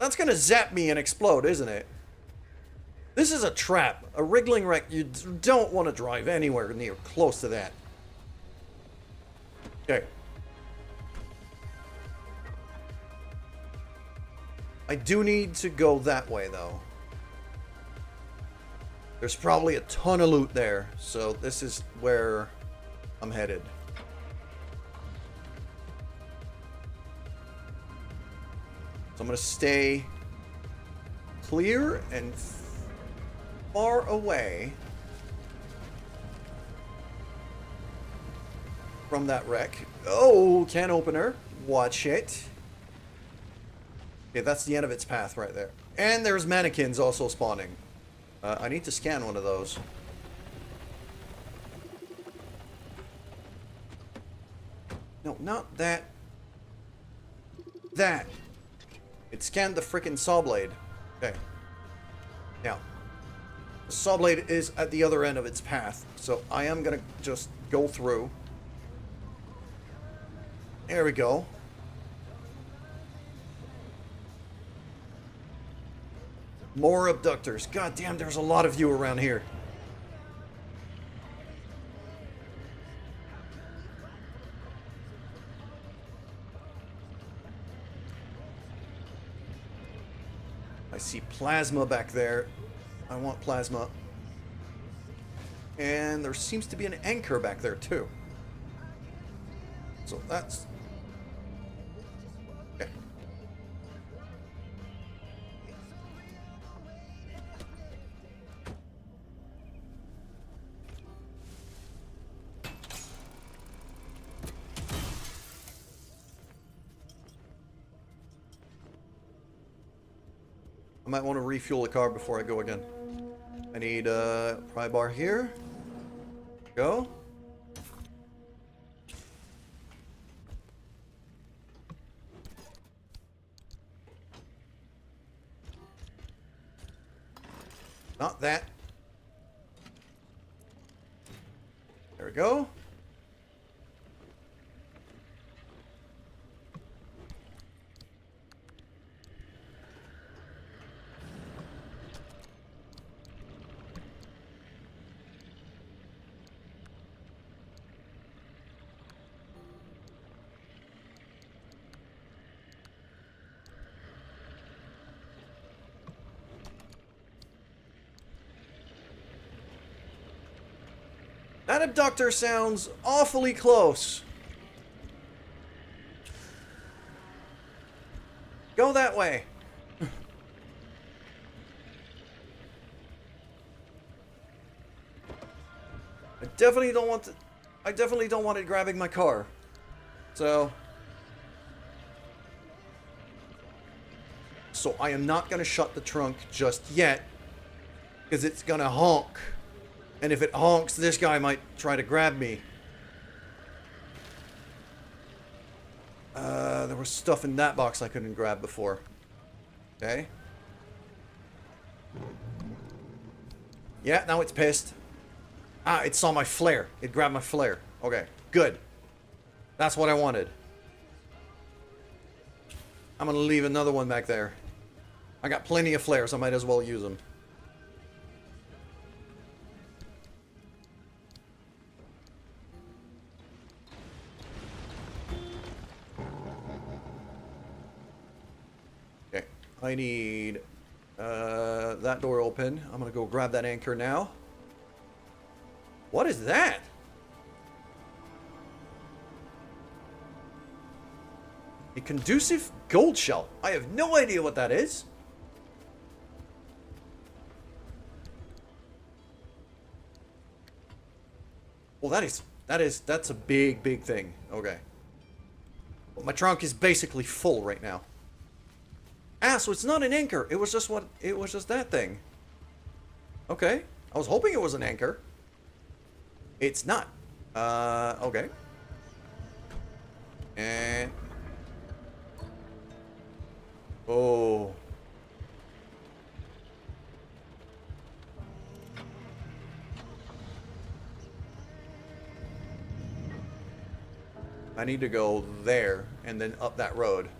That's gonna zap me and explode, isn't it? This is a trap. A wriggling wreck, you don't want to drive anywhere near close to that. Okay. I do need to go that way, though. There's probably a ton of loot there, so this is where I'm headed. So I'm going to stay clear and far away from that wreck. Oh, can opener. Watch it. Okay, that's the end of its path right there. And there's mannequins also spawning. I need to scan one of those. No, not that. That. It scanned the frickin' saw blade. Okay. Now, the saw blade is at the other end of its path, so I am gonna just go through. There we go. More abductors. God damn, there's a lot of you around here. I see plasma back there. I want plasma. And there seems to be an anchor back there too. So that's... okay. I might want to refuel the car before I go again. I need a pry bar here. Go. Not that. There we go. That abductor sounds awfully close. Go that way. I definitely don't want it grabbing my car. So I am not going to shut the trunk just yet, because it's going to honk. And if it honks, this guy might try to grab me. There was stuff in that box I couldn't grab before. Okay. Yeah, now it's pissed. Ah, it saw my flare. It grabbed my flare. Okay, good. That's what I wanted. I'm gonna leave another one back there. I got plenty of flares. I might as well use them. I need that door open. I'm gonna go grab that anchor now. What is that? A conducive gold shell. I have no idea what that is. Well, that's a big thing. Okay. Well, my trunk is basically full right now. Ah, so it's not an anchor. It was just that thing. Okay. I was hoping it was an anchor. It's not. Okay. And oh. I need to go there and then up that road.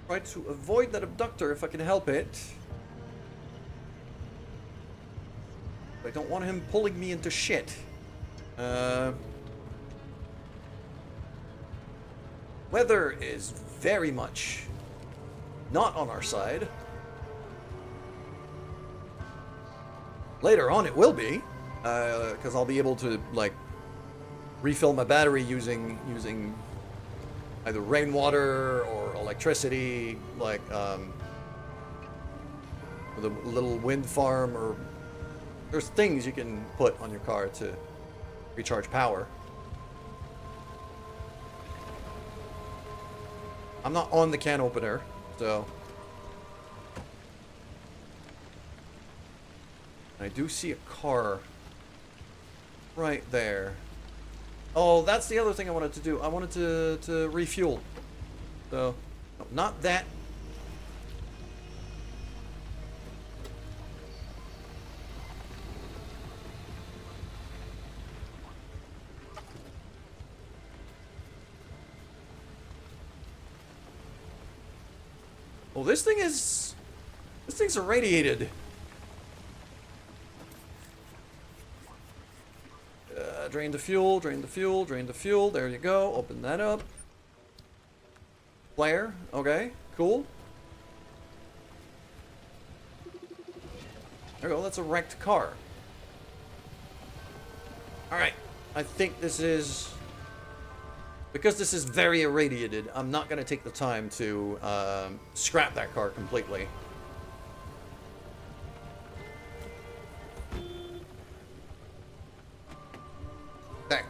Try to avoid that abductor if I can help it. I don't want him pulling me into shit. Weather is very much not on our side. Later on it will be, because I'll be able to like refill my battery using either rainwater or electricity, like with a little wind farm, or there's things you can put on your car to recharge power. I'm not on the can opener, so I do see a car right there. Oh, that's the other thing I wanted to do. I wanted to refuel. So, no, not that. Oh, this thing's irradiated. Drain the fuel, drain the fuel, drain the fuel. There you go. Open that up. Flare. Okay, cool. There you go. That's a wrecked car. Alright. I think this is... Because this is very irradiated, I'm not going to take the time to scrap that car completely. Okay.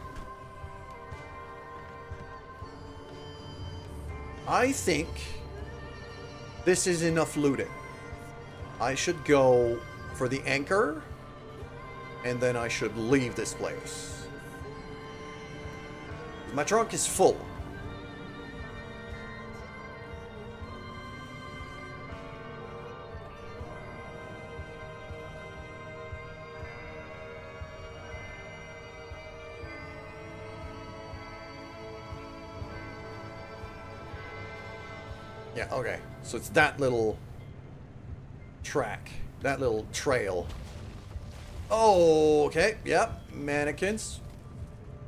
I think this is enough looting. I should go for the anchor, and then I should leave this place. My trunk is full. Yeah, okay. So it's that little track, that little trail. Oh, okay. Yep. Mannequins.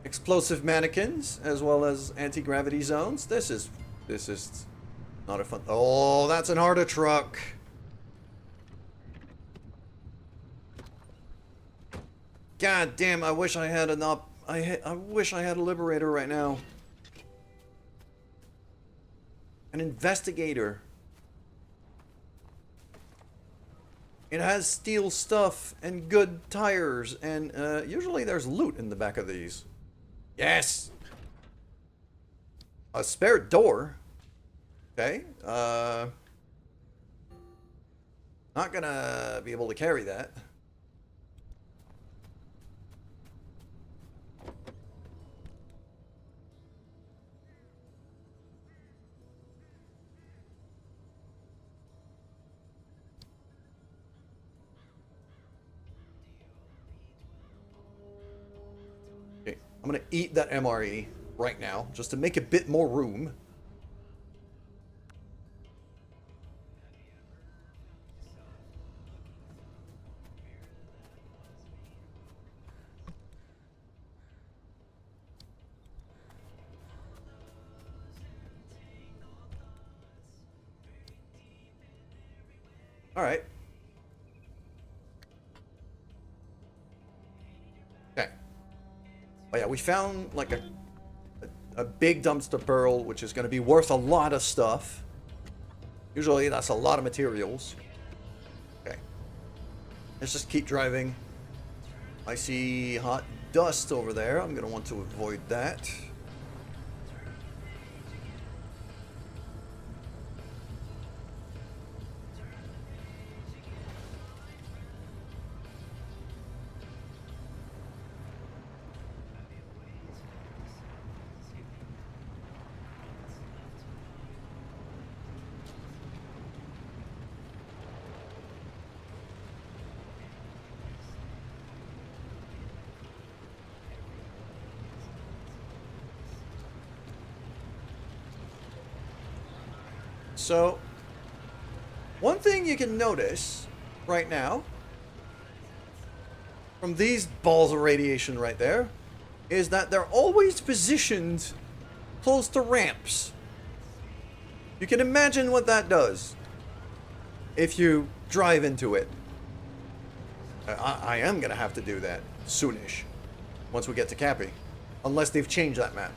Explosive mannequins, as well as anti-gravity zones. This is not a fun... Oh, that's an Arda truck. God damn, I wish I had I wish I had a Liberator right now. An Investigator. It has steel stuff and good tires, and usually there's loot in the back of these. Yes! A spare door. Okay. Not gonna be able to carry that. I'm going to eat that MRE right now, just to make a bit more room. All right. Okay. Oh yeah, we found like a big dumpster barrel, which is going to be worth a lot of stuff. Usually that's a lot of materials. Okay. Let's just keep driving. I see hot dust over there. I'm going to want to avoid that. So, one thing you can notice right now from these balls of radiation right there is that they're always positioned close to ramps. You can imagine what that does if you drive into it. I am going to have to do that soonish once we get to Cappy, unless they've changed that map.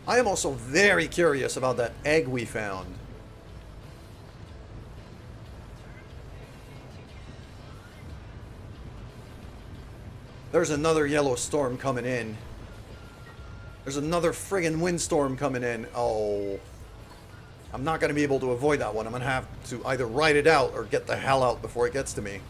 I am also very curious about that egg we found. There's another yellow storm coming in. There's another friggin' windstorm coming in. Oh. I'm not going to be able to avoid that one. I'm going to have to either ride it out or get the hell out before it gets to me.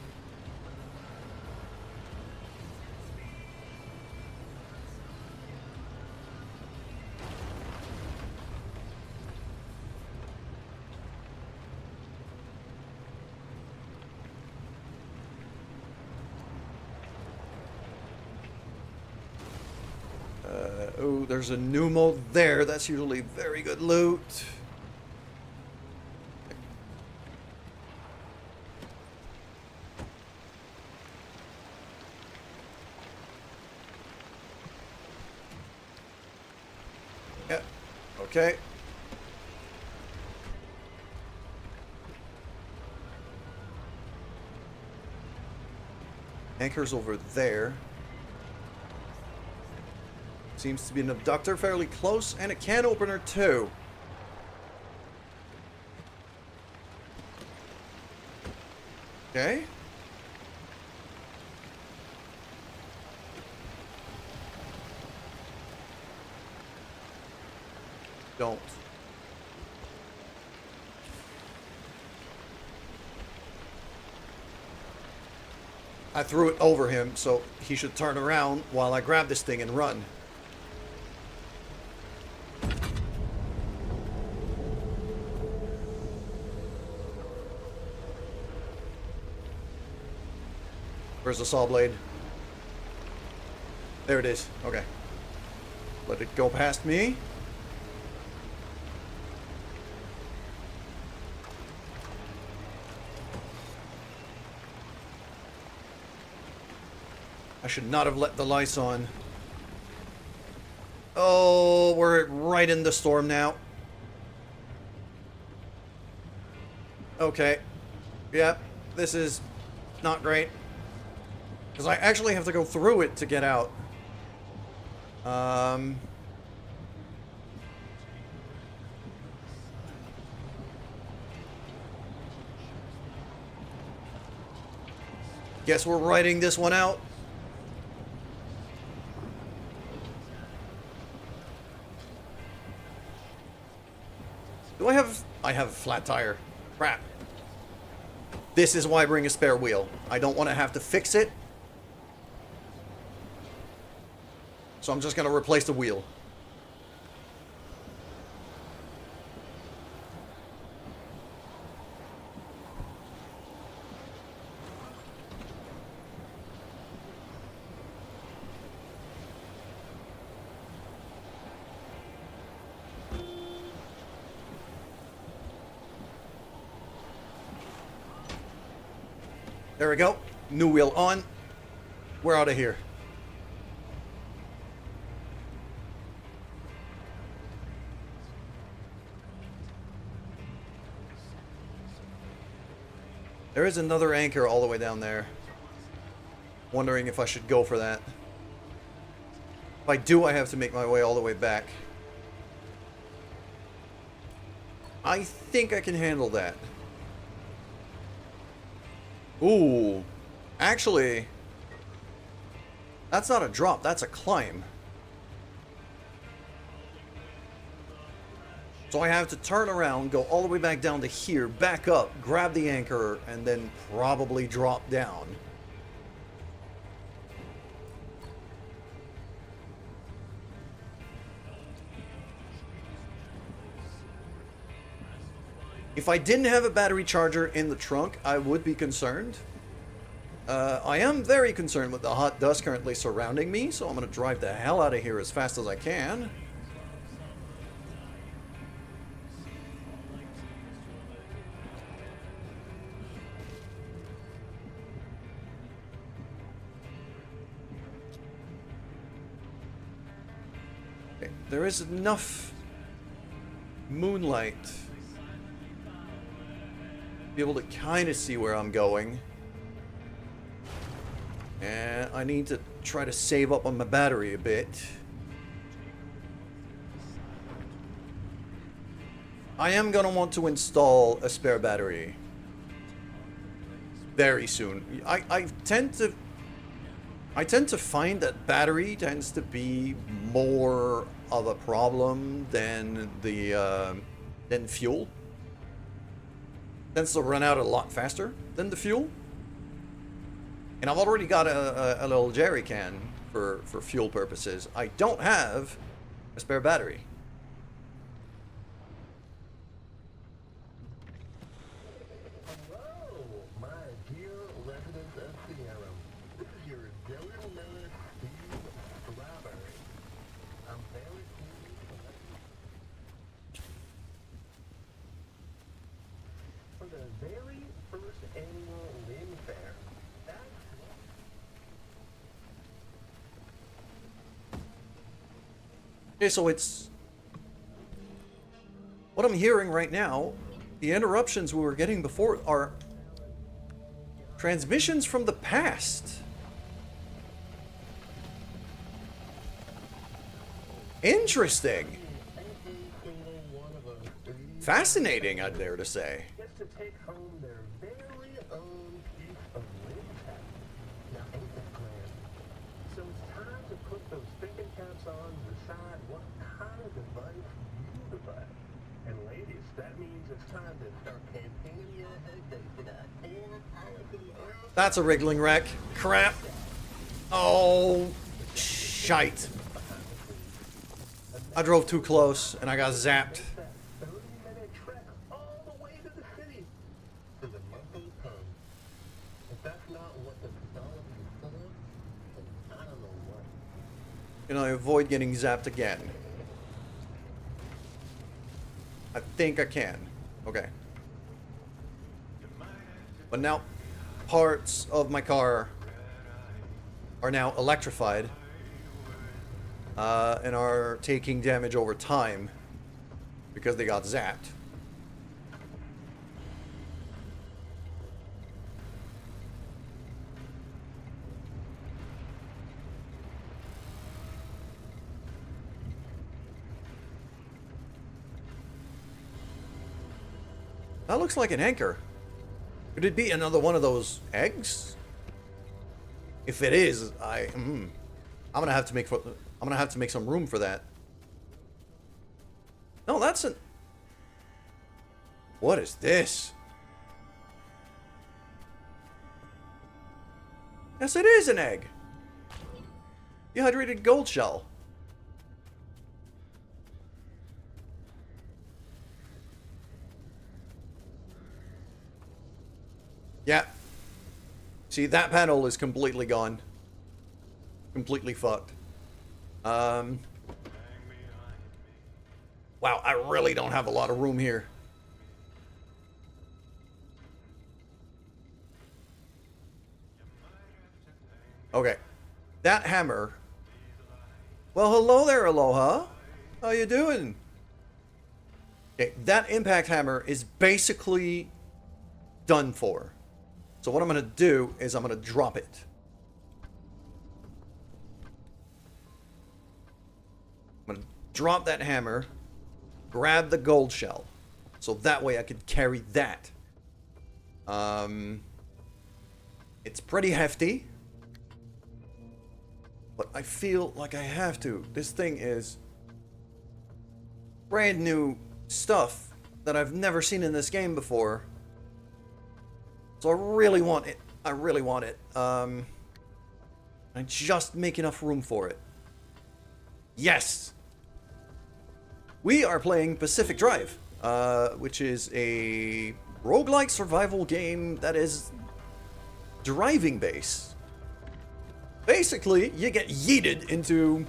Oh, there's a pneumo there. That's usually very good loot. Yeah, okay. Anchor's over there. Seems to be an abductor fairly close, and a can opener too. Okay. Don't. I threw it over him, so he should turn around while I grab this thing and run. Where's the saw blade? There it is. Okay. Let it go past me. I should not have let the lights on. Oh, we're right in the storm now. Okay. Yep. This is not great. Because I actually have to go through it to get out. Guess we're writing this one out. Do I have... I have a flat tire. Crap. This is why I bring a spare wheel. I don't want to have to fix it. So I'm just going to replace the wheel. There we go. New wheel on. We're out of here. There is another anchor all the way down there. Wondering if I should go for that. If I do, I have to make my way all the way back. I think I can handle that. Ooh. Actually, that's not a drop, that's a climb. So I have to turn around, go all the way back down to here, back up, grab the anchor, and then probably drop down. If I didn't have a battery charger in the trunk, I would be concerned. I am very concerned with the hot dust currently surrounding me, so I'm going to drive the hell out of here as fast as I can. Okay, there is enough moonlight to be able to kind of see where I'm going. And I need to try to save up on my battery a bit. I am gonna want to install a spare battery very soon. I tend to find that battery tends to be more of a problem than than fuel. Tends to run out a lot faster than the fuel. And I've already got a little jerry can for fuel purposes. I don't have a spare battery. Hello, my dear residents of Sierra. This is your Dylan Miller Steve Strawberry. I'm very pleased to let you for the very first annual Lynn Fair. That's Okay, so it's what I'm hearing right now. The interruptions we were getting before are transmissions from the past. Interesting. Fascinating, I'd dare to say. gets to take home their very own piece of Lynn tech. Now, ain't that grand? So it's time to put those thinking caps on and decide what kind of device you device. And ladies, that means it's time to start campaigning your husband for that. That's a wriggling wreck. Crap. Oh, shite. I drove too close and I got zapped. That 30-minute trek all the way to the city to the Muffin Pub. If that's not what the technology is for, then I don't know what. Can I avoid getting zapped again? I think I can. Okay. But now parts of my car are now electrified and are taking damage over time because they got zapped. That looks like an anchor. Could it be another one of those eggs? If it is, I'm gonna have to make some room for that. No, that's an. What is this? Yes, it is an egg. Dehydrated gold shell. Yeah. See, that panel is completely gone. Completely fucked. Wow, I really don't have a lot of room here. Okay. That hammer. Well, hello there, Aloha. How you doing? Okay, that impact hammer is basically done for. So what I'm going to do is I'm going to drop it. I'm going to drop that hammer, grab the gold shell, so that way I could carry that. It's pretty hefty, but I feel like I have to. This thing is brand new stuff that I've never seen in this game before. So I really want it. I really want it. I just make enough room for it. Yes! We are playing Pacific Drive, which is a roguelike survival game that is driving based. Basically, you get yeeted into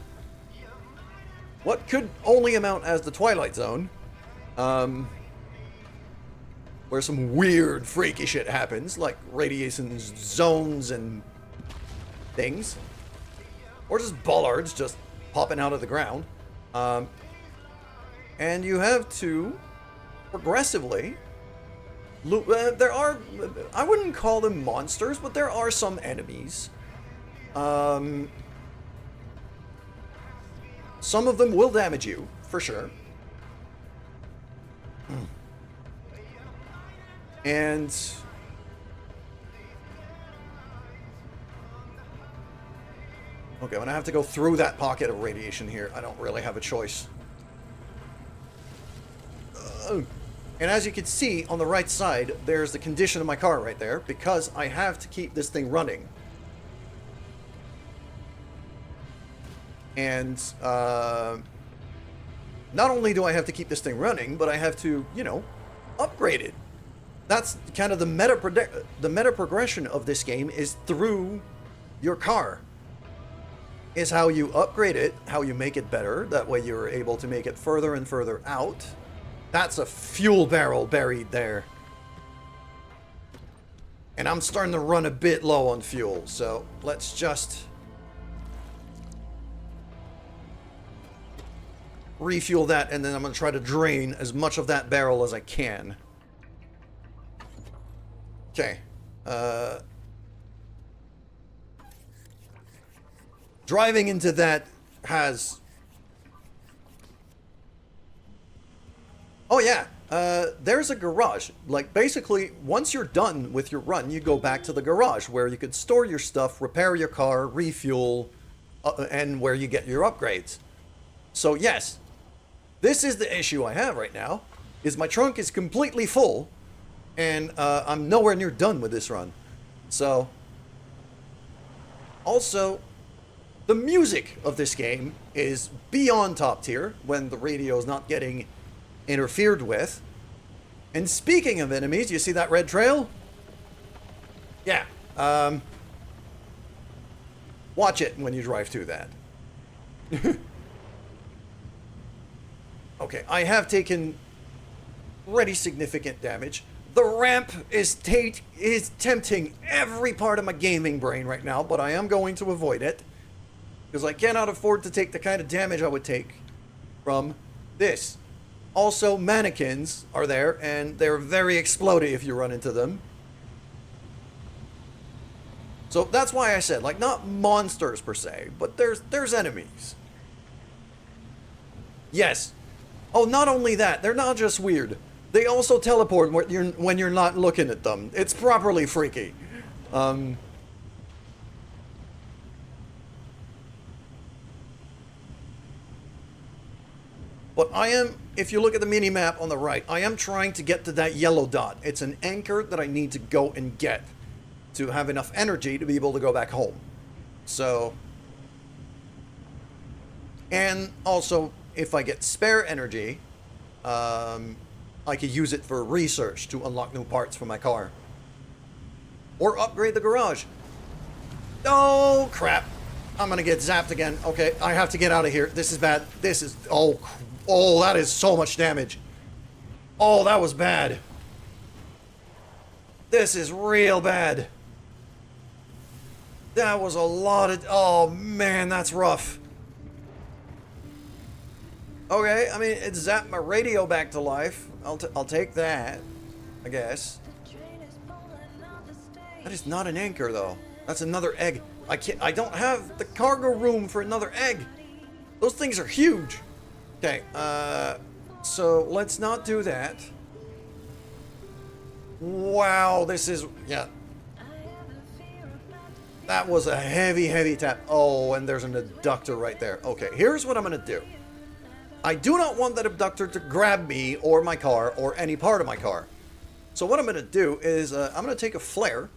what could only amount as the Twilight Zone. Where some weird, freaky shit happens, like radiation zones and things. Or just bollards just popping out of the ground. And you have to progressively there are, I wouldn't call them monsters, but there are some enemies. Some of them will damage you, for sure. And okay, when I have to go through that pocket of radiation here, I don't really have a choice. And as you can see on the right side, there's the condition of my car right there, because I have to keep this thing running. And not only do I have to keep this thing running, but I have to, you know, upgrade it. That's kind of the meta progression of this game, is through your car. Is how you upgrade it, how you make it better. That way you're able to make it further and further out. That's a fuel barrel buried there. And I'm starting to run a bit low on fuel, so let's just refuel that, and then I'm going to try to drain as much of that barrel as I can. Okay. Driving into that has... Oh yeah, there's a garage. Like, basically, once you're done with your run, you go back to the garage where you could store your stuff, repair your car, refuel, and where you get your upgrades. So yes, this is the issue I have right now, is my trunk is completely full, and I'm nowhere near done with this run. So, also, the music of this game is beyond top tier when the radio is not getting interfered with. And speaking of enemies, you see that red trail? Yeah. Watch it when you drive through that. Okay, I have taken pretty significant damage. The ramp is tempting every part of my gaming brain right now, but I am going to avoid it, because I cannot afford to take the kind of damage I would take from this. Also, mannequins are there, and they're very explodey if you run into them. So that's why I said, like, not monsters per se, but there's enemies. Yes. Oh, not only that, they're not just weird. They also teleport when you're not looking at them. It's properly freaky. But I am, if you look at the mini-map on the right, I am trying to get to that yellow dot. It's an anchor that I need to go and get to have enough energy to be able to go back home. So, and also, if I get spare energy, I could use it for research to unlock new parts for my car. Or upgrade the garage. Oh, crap. I'm gonna get zapped again. Okay, I have to get out of here. This is bad. This is... Oh, that is so much damage. Oh, that was bad. This is real bad. That was a lot of... Oh, man, that's rough. Okay, I mean, it zapped my radio back to life. I'll take that, I guess. That is not an anchor, though. That's another egg. I don't have the cargo room for another egg. Those things are huge. Okay, so let's not do that. Wow, this is... Yeah. That was a heavy, heavy tap. Oh, and there's an abductor right there. Okay, here's what I'm going to do. I do not want that abductor to grab me or my car or any part of my car. So what I'm going to do is I'm going to take a flare.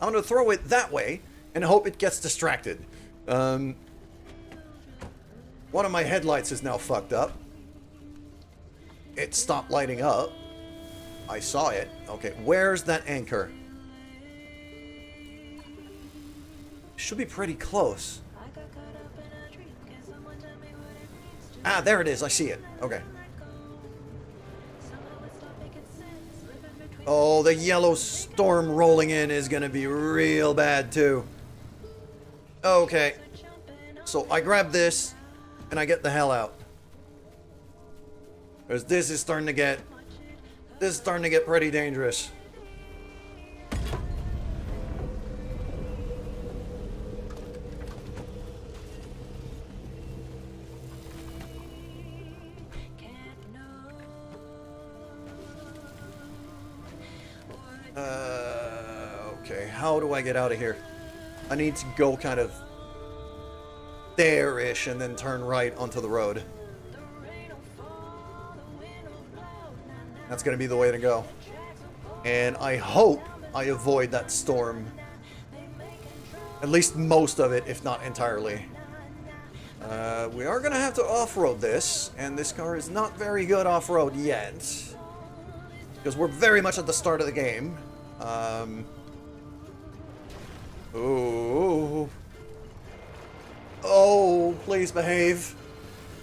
I'm going to throw it that way and hope it gets distracted. One of my headlights is now fucked up. It stopped lighting up. I saw it. Okay, where's that anchor? Should be pretty close. Ah, there it is. I see it. Okay. Oh, the yellow storm rolling in is going to be real bad, too. Okay. So I grab this, and I get the hell out. Because this is starting to get pretty dangerous. how do I get out of here? I need to go kind of there-ish and then turn right onto the road. That's going to be the way to go. And I hope I avoid that storm. At least most of it, if not entirely. We are going to have to off-road this, and this car is not very good off-road yet. Because we're very much at the start of the game. Ooh. Oh, please behave.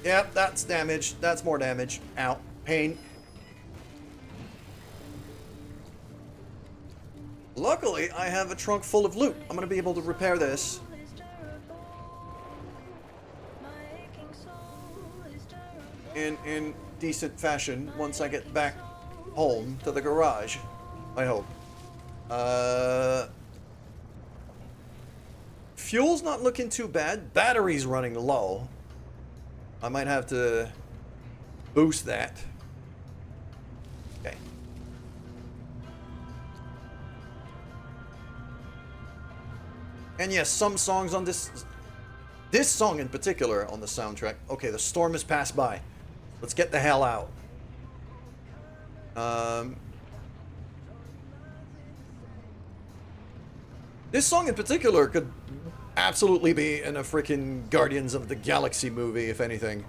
Yep, that's damage. That's more damage. Ow. Pain. Luckily, I have a trunk full of loot. I'm going to be able to repair this. In decent fashion once I get back home to the garage. I hope. Fuel's not looking too bad. Battery's running low. I might have to boost that. Okay. And yes, some songs on this song in particular on the soundtrack. Okay, the storm has passed by. Let's get the hell out. This song in particular could absolutely be in a freaking Guardians of the Galaxy movie, if anything.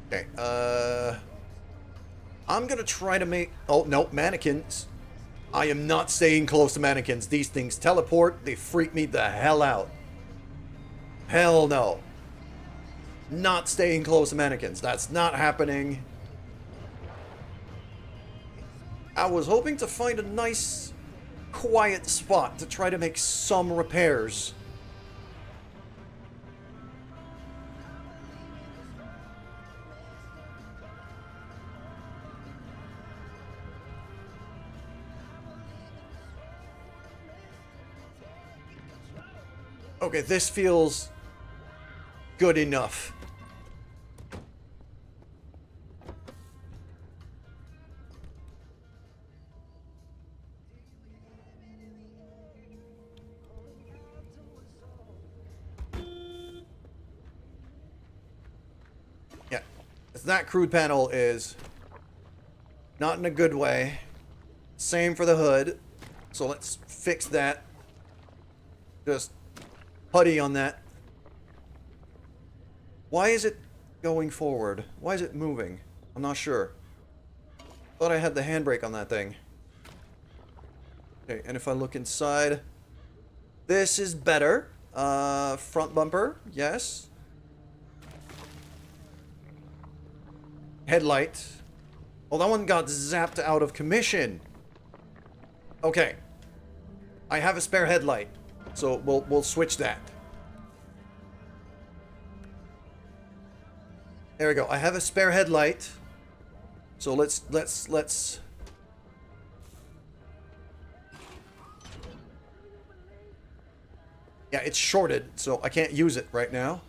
Okay, I'm gonna try to make... Oh, no, mannequins. I am not staying close to mannequins. These things teleport. They freak me the hell out. Hell no. Not staying close to mannequins. That's not happening. I was hoping to find a nice, quiet spot to try to make some repairs. Okay, this feels good enough. Yeah, that crude panel is not in a good way. Same for the hood. So let's fix that. Just putty on that. Why is it going forward? Why is it moving? I'm not sure. Thought I had the handbrake on that thing. Okay, and if I look inside, this is better. Front bumper, yes. Headlight. Oh, that one got zapped out of commission. Okay. I have a spare headlight. So we'll switch that. There we go. I have a spare headlight. So let's yeah, it's shorted, so I can't use it right now.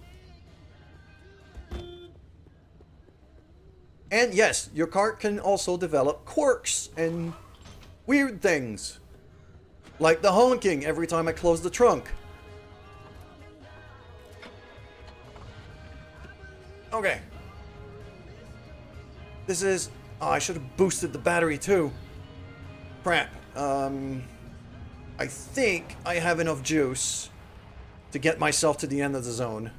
And yes, your car can also develop quirks and weird things. Like the honking every time I close the trunk. Okay. This is... Oh, I should have boosted the battery too. Crap. I think I have enough juice to get myself to the end of the zone.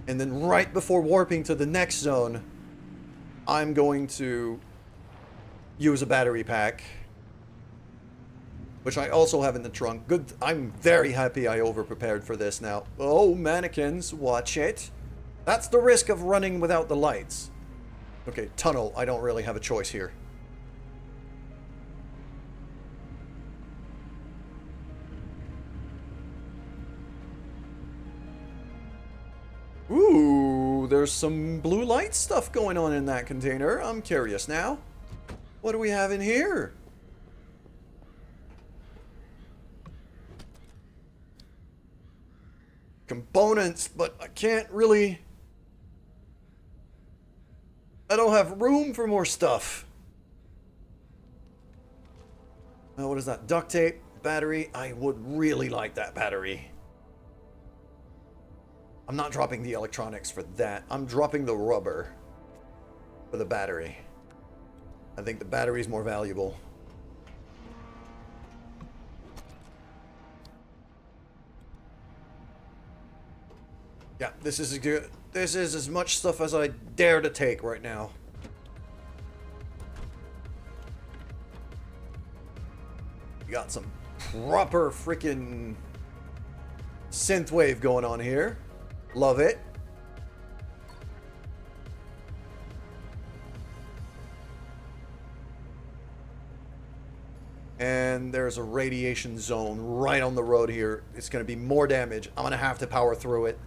And then right before warping to the next zone, I'm going to use a battery pack. Which I also have in the trunk. Good. I'm very happy I over-prepared for this now. Oh, mannequins, watch it. That's the risk of running without the lights. Okay, tunnel. I don't really have a choice here. Ooh, there's some blue light stuff going on in that container. I'm curious now. What do we have in here? Components, but I can't really... I don't have room for more stuff. What is that? Duct tape, battery. I would really like that battery. I'm not dropping the electronics for that. I'm dropping the rubber for the battery. I think the battery is more valuable. Yeah, this is good. This is as much stuff as I dare to take right now. We got some proper freaking synthwave going on here. Love it. And there's a radiation zone right on the road here. It's going to be more damage. I'm going to have to power through it.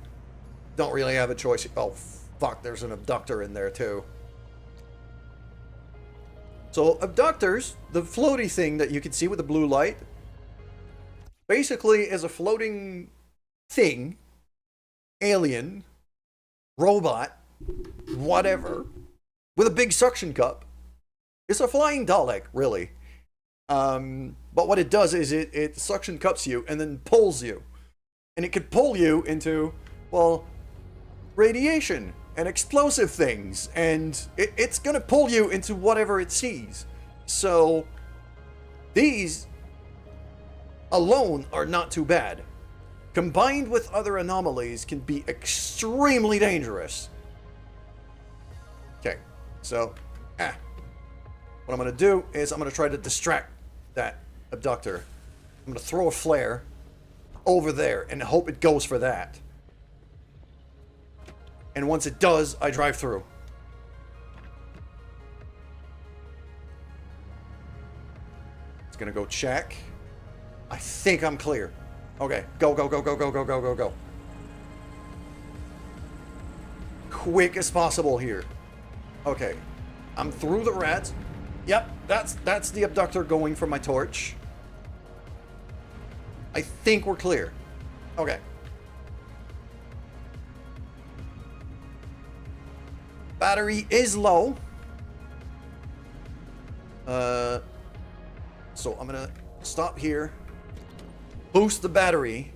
Don't really have a choice. Oh, fuck. There's an abductor in there, too. So, abductors, the floaty thing that you can see with the blue light, basically is a floating thing, alien, robot, whatever, with a big suction cup. It's a flying Dalek, really. But what it does is it suction cups you and then pulls you. And it could pull you into, well, radiation and explosive things. And it's going to pull you into whatever it sees. So these alone are not too bad. Combined with other anomalies can be extremely dangerous. Okay, so what I'm going to do is I'm going to try to distract that abductor. I'm going to throw a flare over there and hope it goes for that. And once it does, I drive through. It's going to go check. I think I'm clear. Okay, go, go, go, go, go, go, go, go, go. Quick as possible here. Okay, I'm through the rats. Yep, that's the abductor going for my torch. I think we're clear. Okay. Battery is low. So I'm gonna stop here. Boost the battery.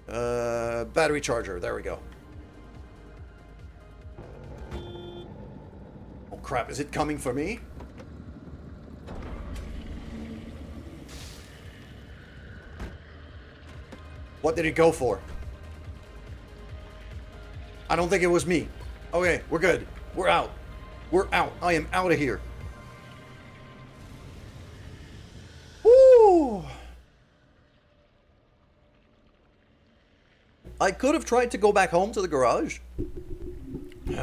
Battery charger. There we go. Oh crap, is it coming for me? What did it go for? I don't think it was me. Okay, we're good. We're out. We're out. I am out of here. Woo! I could have tried to go back home to the garage,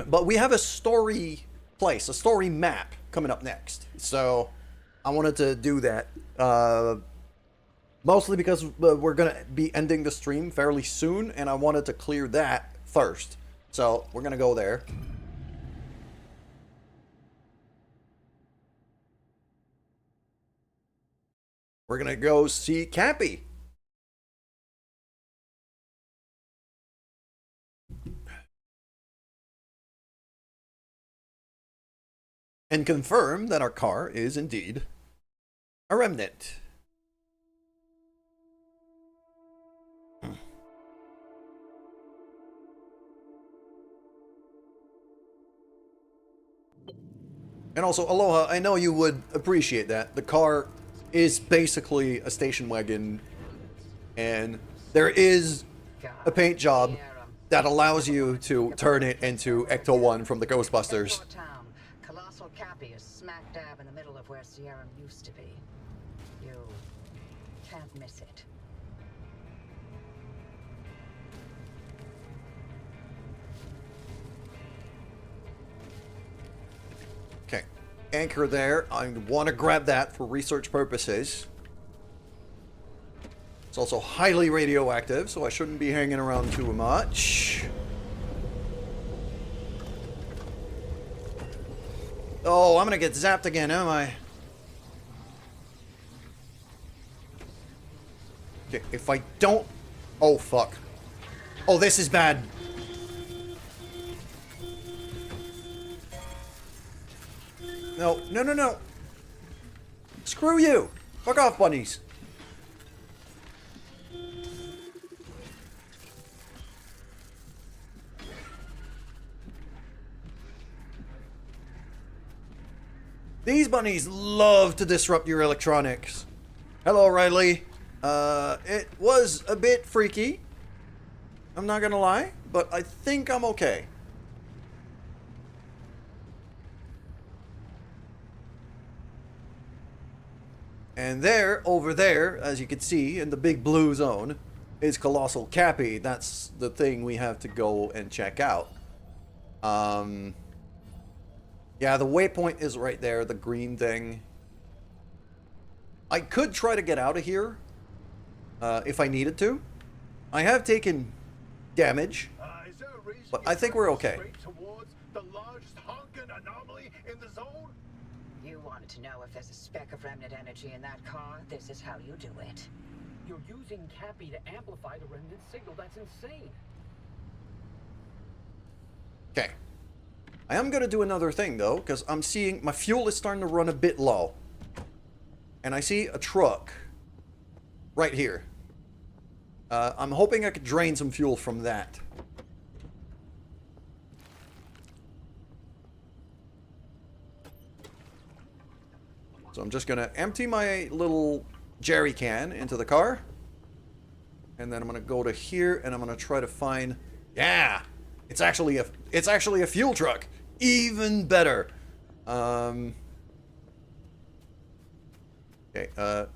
but we have a story place, a story map coming up next. So I wanted to do that. Mostly because we're going to be ending the stream fairly soon, and I wanted to clear that first. So we're going to go there. We're going to go see Cappy. And confirm that our car is indeed a remnant. And also, Aloha, I know you would appreciate that. The car is basically a station wagon, and there is a paint job that allows you to turn it into Ecto-1 from the Ghostbusters. Colossal Cappy is smack dab in the middle of where Sierra used to be. You can't miss it. Okay, anchor there. I want to grab that for research purposes. It's also highly radioactive, so I shouldn't be hanging around too much. Oh, I'm gonna get zapped again, am I? Okay, if I don't... Oh, fuck. Oh, this is bad. No, no, no, no. Screw you. Fuck off, bunnies. These bunnies love to disrupt your electronics. Hello, Riley. It was a bit freaky. I'm not gonna lie, but I think I'm okay. And there, over there, as you can see, in the big blue zone, is Colossal Cappy. That's the thing we have to go and check out. Yeah, the waypoint is right there, the green thing. I could try to get out of here, if I needed to. I have taken damage, Is there a reason but you're I think we're driving okay. straight towards the largest honking anomaly in the zone? You wanted to know if there's a speck of remnant energy in that car? This is how you do it. You're using Cappy to amplify the remnant signal. That's insane. Okay. I am going to do another thing, though, because I'm seeing my fuel is starting to run a bit low. And I see a truck right here. I'm hoping I could drain some fuel from that. So I'm just going to empty my little jerry can into the car. And then I'm going to go to here and I'm going to try to find... Yeah! It's actually a fuel truck. Even better. Okay,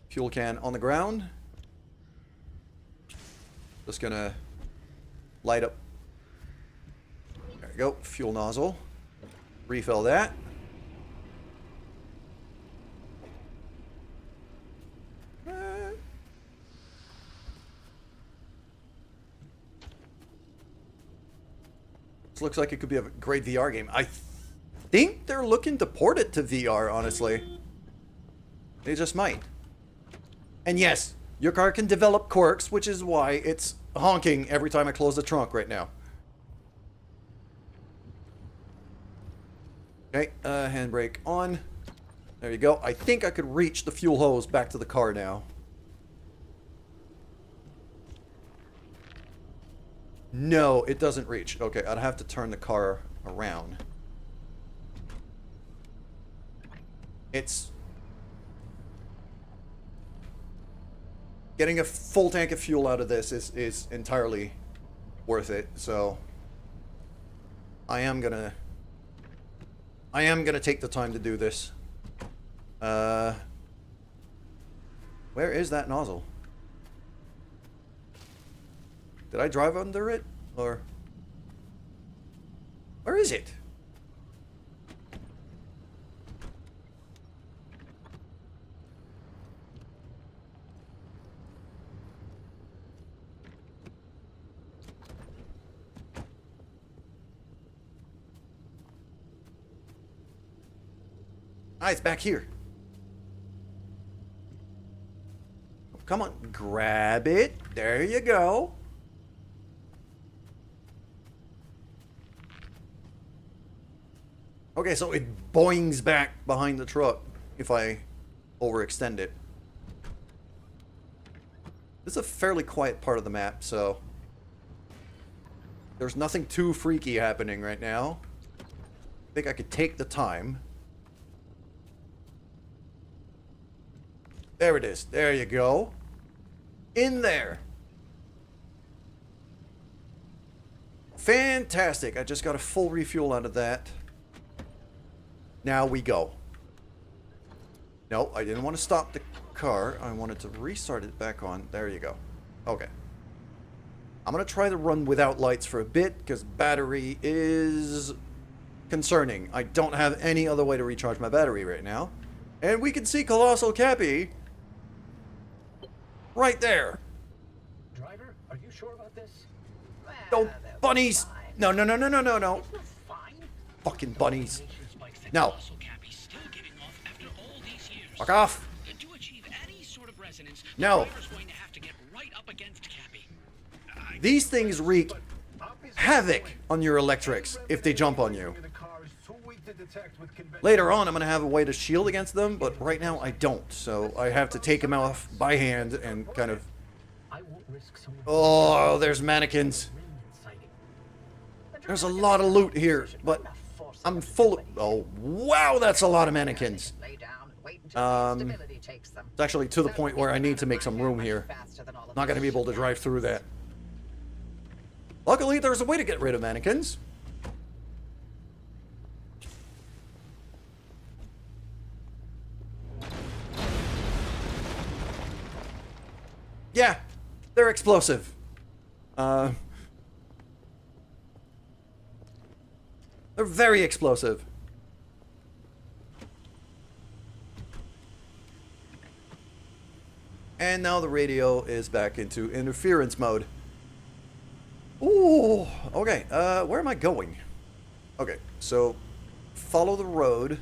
fuel can on the ground. Just gonna light up. There we go. Fuel nozzle. Refill that. This looks like it could be a great VR game. I think they're looking to port it to VR, honestly. They just might. And yes, your car can develop quirks, which is why it's honking every time I close the trunk right now. Okay, handbrake on. There you go. I think I could reach the fuel hose back to the car now. No, it doesn't reach. Okay, I'd have to turn the car around. It's... Getting a full tank of fuel out of this is entirely worth it, so... I am gonna take the time to do this. Where is that nozzle? Did I drive under it? Or... Where is it? Ah, it's back here. Come on, grab it. There you go. Okay, so it boings back behind the truck if I overextend it. This is a fairly quiet part of the map, so there's nothing too freaky happening right now. I think I could take the time. There it is. There you go. In there. Fantastic. I just got a full refuel out of that. Now we go. No, I didn't want to stop the car. I wanted to restart it back on. There you go. Okay. I'm going to try to run without lights for a bit because battery is concerning. I don't have any other way to recharge my battery right now. And we can see Colossal Cappy right there. Driver, are you sure about this? No, bunnies. No, no, no, no, no, no, no. It's not fine. Fucking bunnies. Spikes that No. Colossal Cappy's still giving off after all these years. Fuck off. To achieve any sort of resonance, No. the driver's going to have to get right up against Cappy. These things wreak havoc on your electrics if they jump on you. The car is too weak to detect with conventional. Later on, I'm going to have a way to shield against them, but right now I don't. So I have to take him off by hand and kind of... I won't risk some of Oh, there's mannequins. remnant sighting. There's a lot of loot here, but I'm full of... Oh, wow, that's a lot of mannequins. Lay down and wait until the stability takes them. It's actually to the point where I need to make some room here. Not going to be able to drive through that. Luckily, there's a way to get rid of mannequins. Yeah, they're explosive. They're very explosive. And now the radio is back into interference mode. Ooh, okay, where am I going? Okay, so follow the road.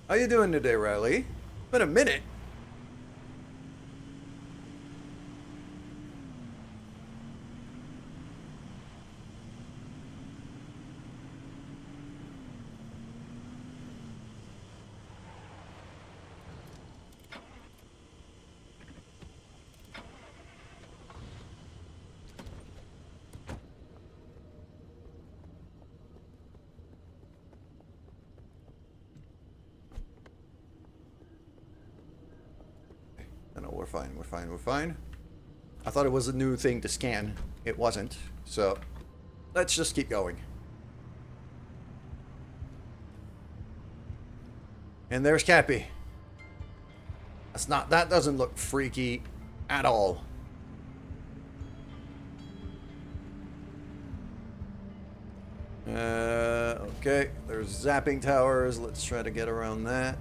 How you doing today, Riley? Been a minute. No, we're fine, we're fine, we're fine. I thought it was a new thing to scan. It wasn't. So, let's just keep going. And there's Cappy. That doesn't look freaky at all. Okay, there's zapping towers. Let's try to get around that.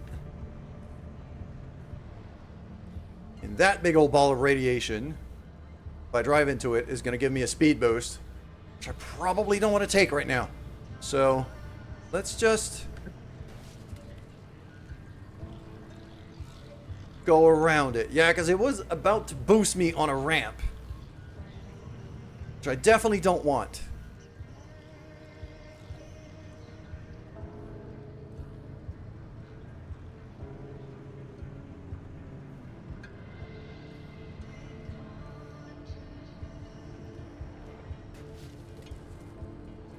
And that big old ball of radiation, if I drive into it, is going to give me a speed boost, which I probably don't want to take right now. So, let's just go around it. Yeah, because it was about to boost me on a ramp, which I definitely don't want.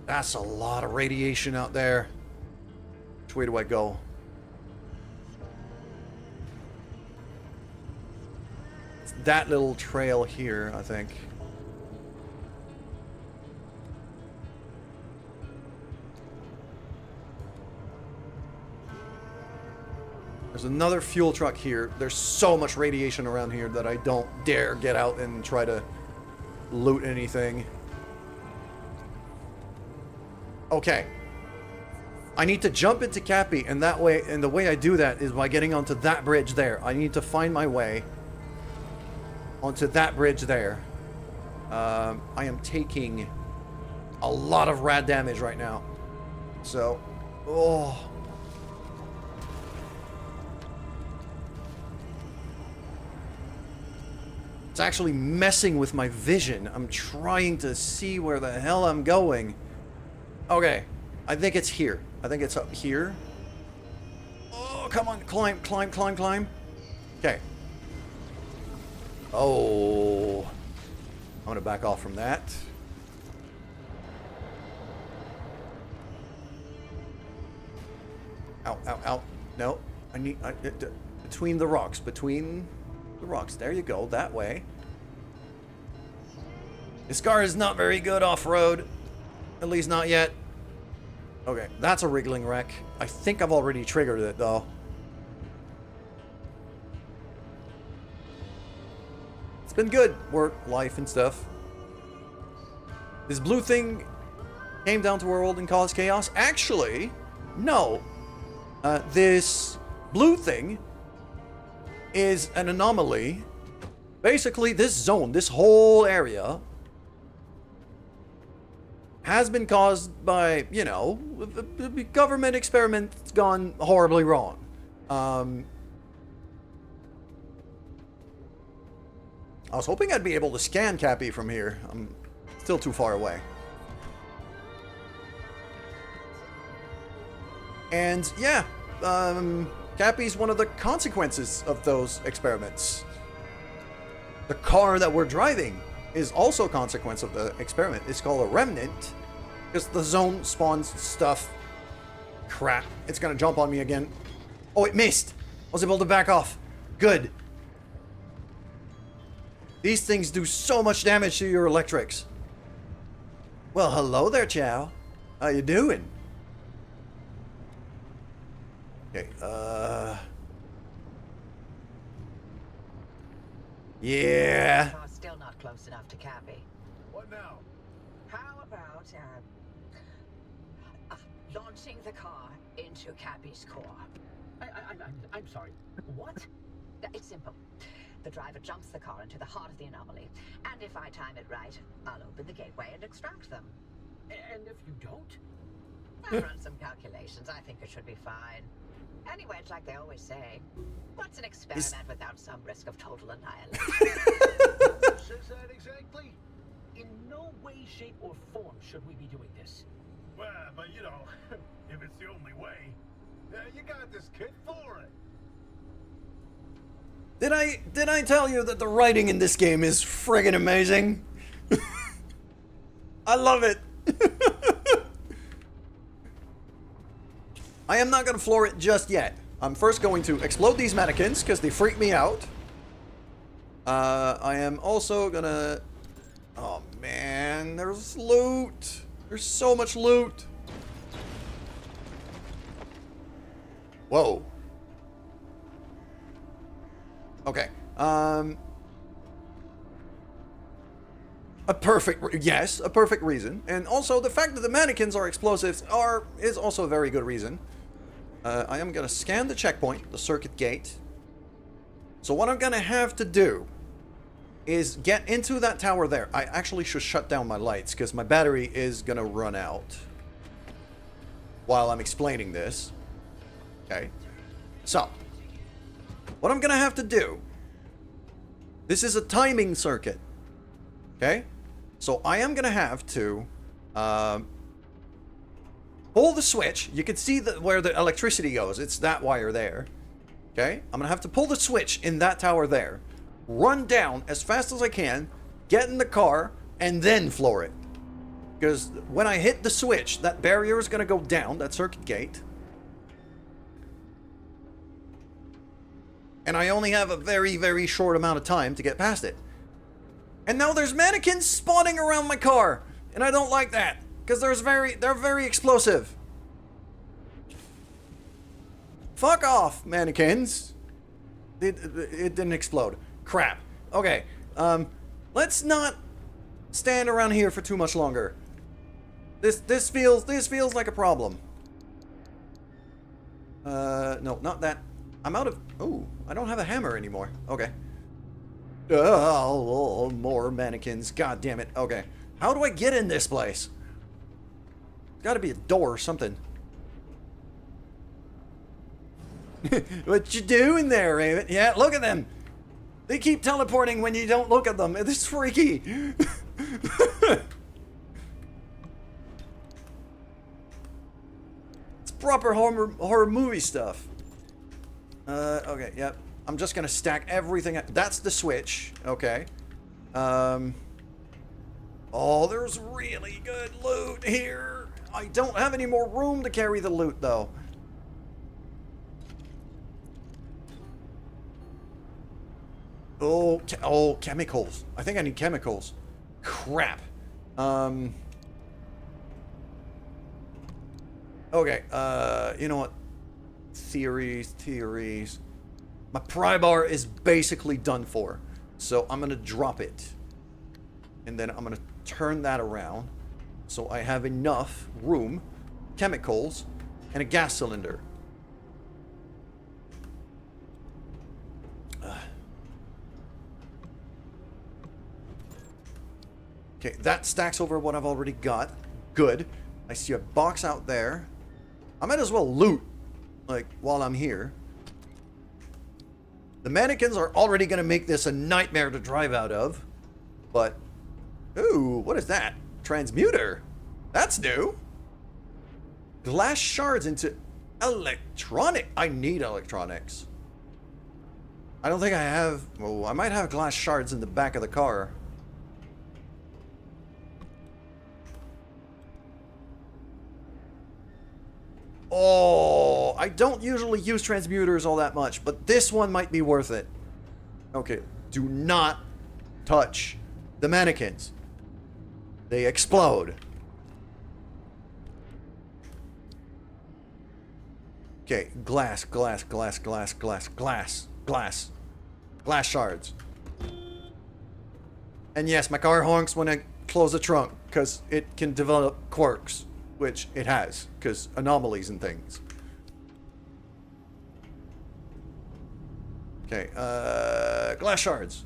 That's a lot of radiation out there. Which way do I go? It's that little trail here, I think. There's another fuel truck here. There's so much radiation around here that I don't dare get out and try to loot anything. Okay. I need to jump into Cappy, and that way, and the way I do that is by getting onto that bridge there. I need to find my way onto that bridge there. I am taking a lot of rad damage right now. So, oh. It's actually messing with my vision. I'm trying to see where the hell I'm going. Okay, I think it's here. I think it's up here. Oh, come on, climb, climb, climb, climb. Okay. Oh. I'm gonna back off from that. Ow, ow, ow. No, I need... between the rocks, between the rocks. There you go, that way. This car is not very good off-road. At least not yet. Okay, that's a wriggling wreck. I think I've already triggered it, though. It's been good. Work, life, and stuff. This blue thing came down to our world and caused chaos? Actually, no. This blue thing is an anomaly. Basically, this zone, this whole area, has been caused by, you know, the government experiments gone horribly wrong. I was hoping I'd be able to scan Cappy from here. I'm still too far away. And yeah, Cappy's one of the consequences of those experiments. The car that we're driving is also a consequence of the experiment. It's called a remnant because the zone spawns stuff. Crap, it's gonna jump on me again. Oh, it missed. I was able to back off. Good. These things do so much damage to your electrics. Well, hello there, Chow. How you doing? Okay, yeah. Car's still not close enough to Cappy. What now? How about launching the car into Cappy's core? I'm sorry. What? It's simple. The driver jumps the car into the heart of the anomaly, and if I time it right, I'll open the gateway and extract them. And if you don't? I've run some calculations. I think it should be fine. Anyway, it's like they always say, what's an experiment without some risk of total annihilation? Who says that exactly? In no way, shape, or form should we be doing this. Well, but you know, if it's the only way, you got this, kid, for it. Did I tell you that the writing in this game is friggin' amazing? I love it. I am not going to floor it just yet. I'm first going to explode these mannequins because they freak me out. I am also going to... Oh man, there's loot. There's so much loot. Whoa. Okay. A perfect reason. And also the fact that the mannequins are explosives is also a very good reason. I am going to scan the checkpoint, the circuit gate. So what I'm going to have to do is get into that tower there. I actually should shut down my lights because my battery is going to run out while I'm explaining this. Okay. So, what I'm going to have to do, this is a timing circuit. Okay? So I am going to have to pull the switch. You can see where the electricity goes. It's that wire there. Okay? I'm going to have to pull the switch in that tower there. Run down as fast as I can. Get in the car. And then floor it. Because when I hit the switch, that barrier is going to go down. That circuit gate. And I only have a very, very short amount of time to get past it. And now there's mannequins spawning around my car. And I don't like that. Because they're very explosive. Fuck off, mannequins. It didn't explode. Crap. Okay. Let's not stand around here for too much longer. This feels like a problem. No, not that. I'm out of... Oh, I don't have a hammer anymore. Okay. Oh, more mannequins. God damn it. Okay. How do I get in this place? There's got to be a door or something. What you doing there, Raven? Yeah, look at them. They keep teleporting when you don't look at them. It's freaky. It's proper horror movie stuff. Okay, yep. I'm just gonna stack everything. That's the switch. Okay. Oh, there's really good loot here. I don't have any more room to carry the loot, though. Oh, chemicals. I think I need chemicals. Crap. Okay, you know what? Theories. My pry bar is basically done for. So I'm going to drop it. And then I'm going to turn that around. So I have enough room, chemicals, and a gas cylinder. Okay, that stacks over what I've already got. Good. I see a box out there. I might as well loot, like, while I'm here. The mannequins are already going to make this a nightmare to drive out of. But, ooh, what is that? Transmuter. That's new. Glass shards into electronic. I need electronics. I don't think I have... Well, I might have glass shards in the back of the car. Oh, I don't usually use transmuters all that much, but this one might be worth it. Okay, do not touch the mannequins. They explode. Okay, glass shards. And yes, my car honks when I close the trunk, because it can develop quirks. Which it has, because anomalies and things. Okay, glass shards.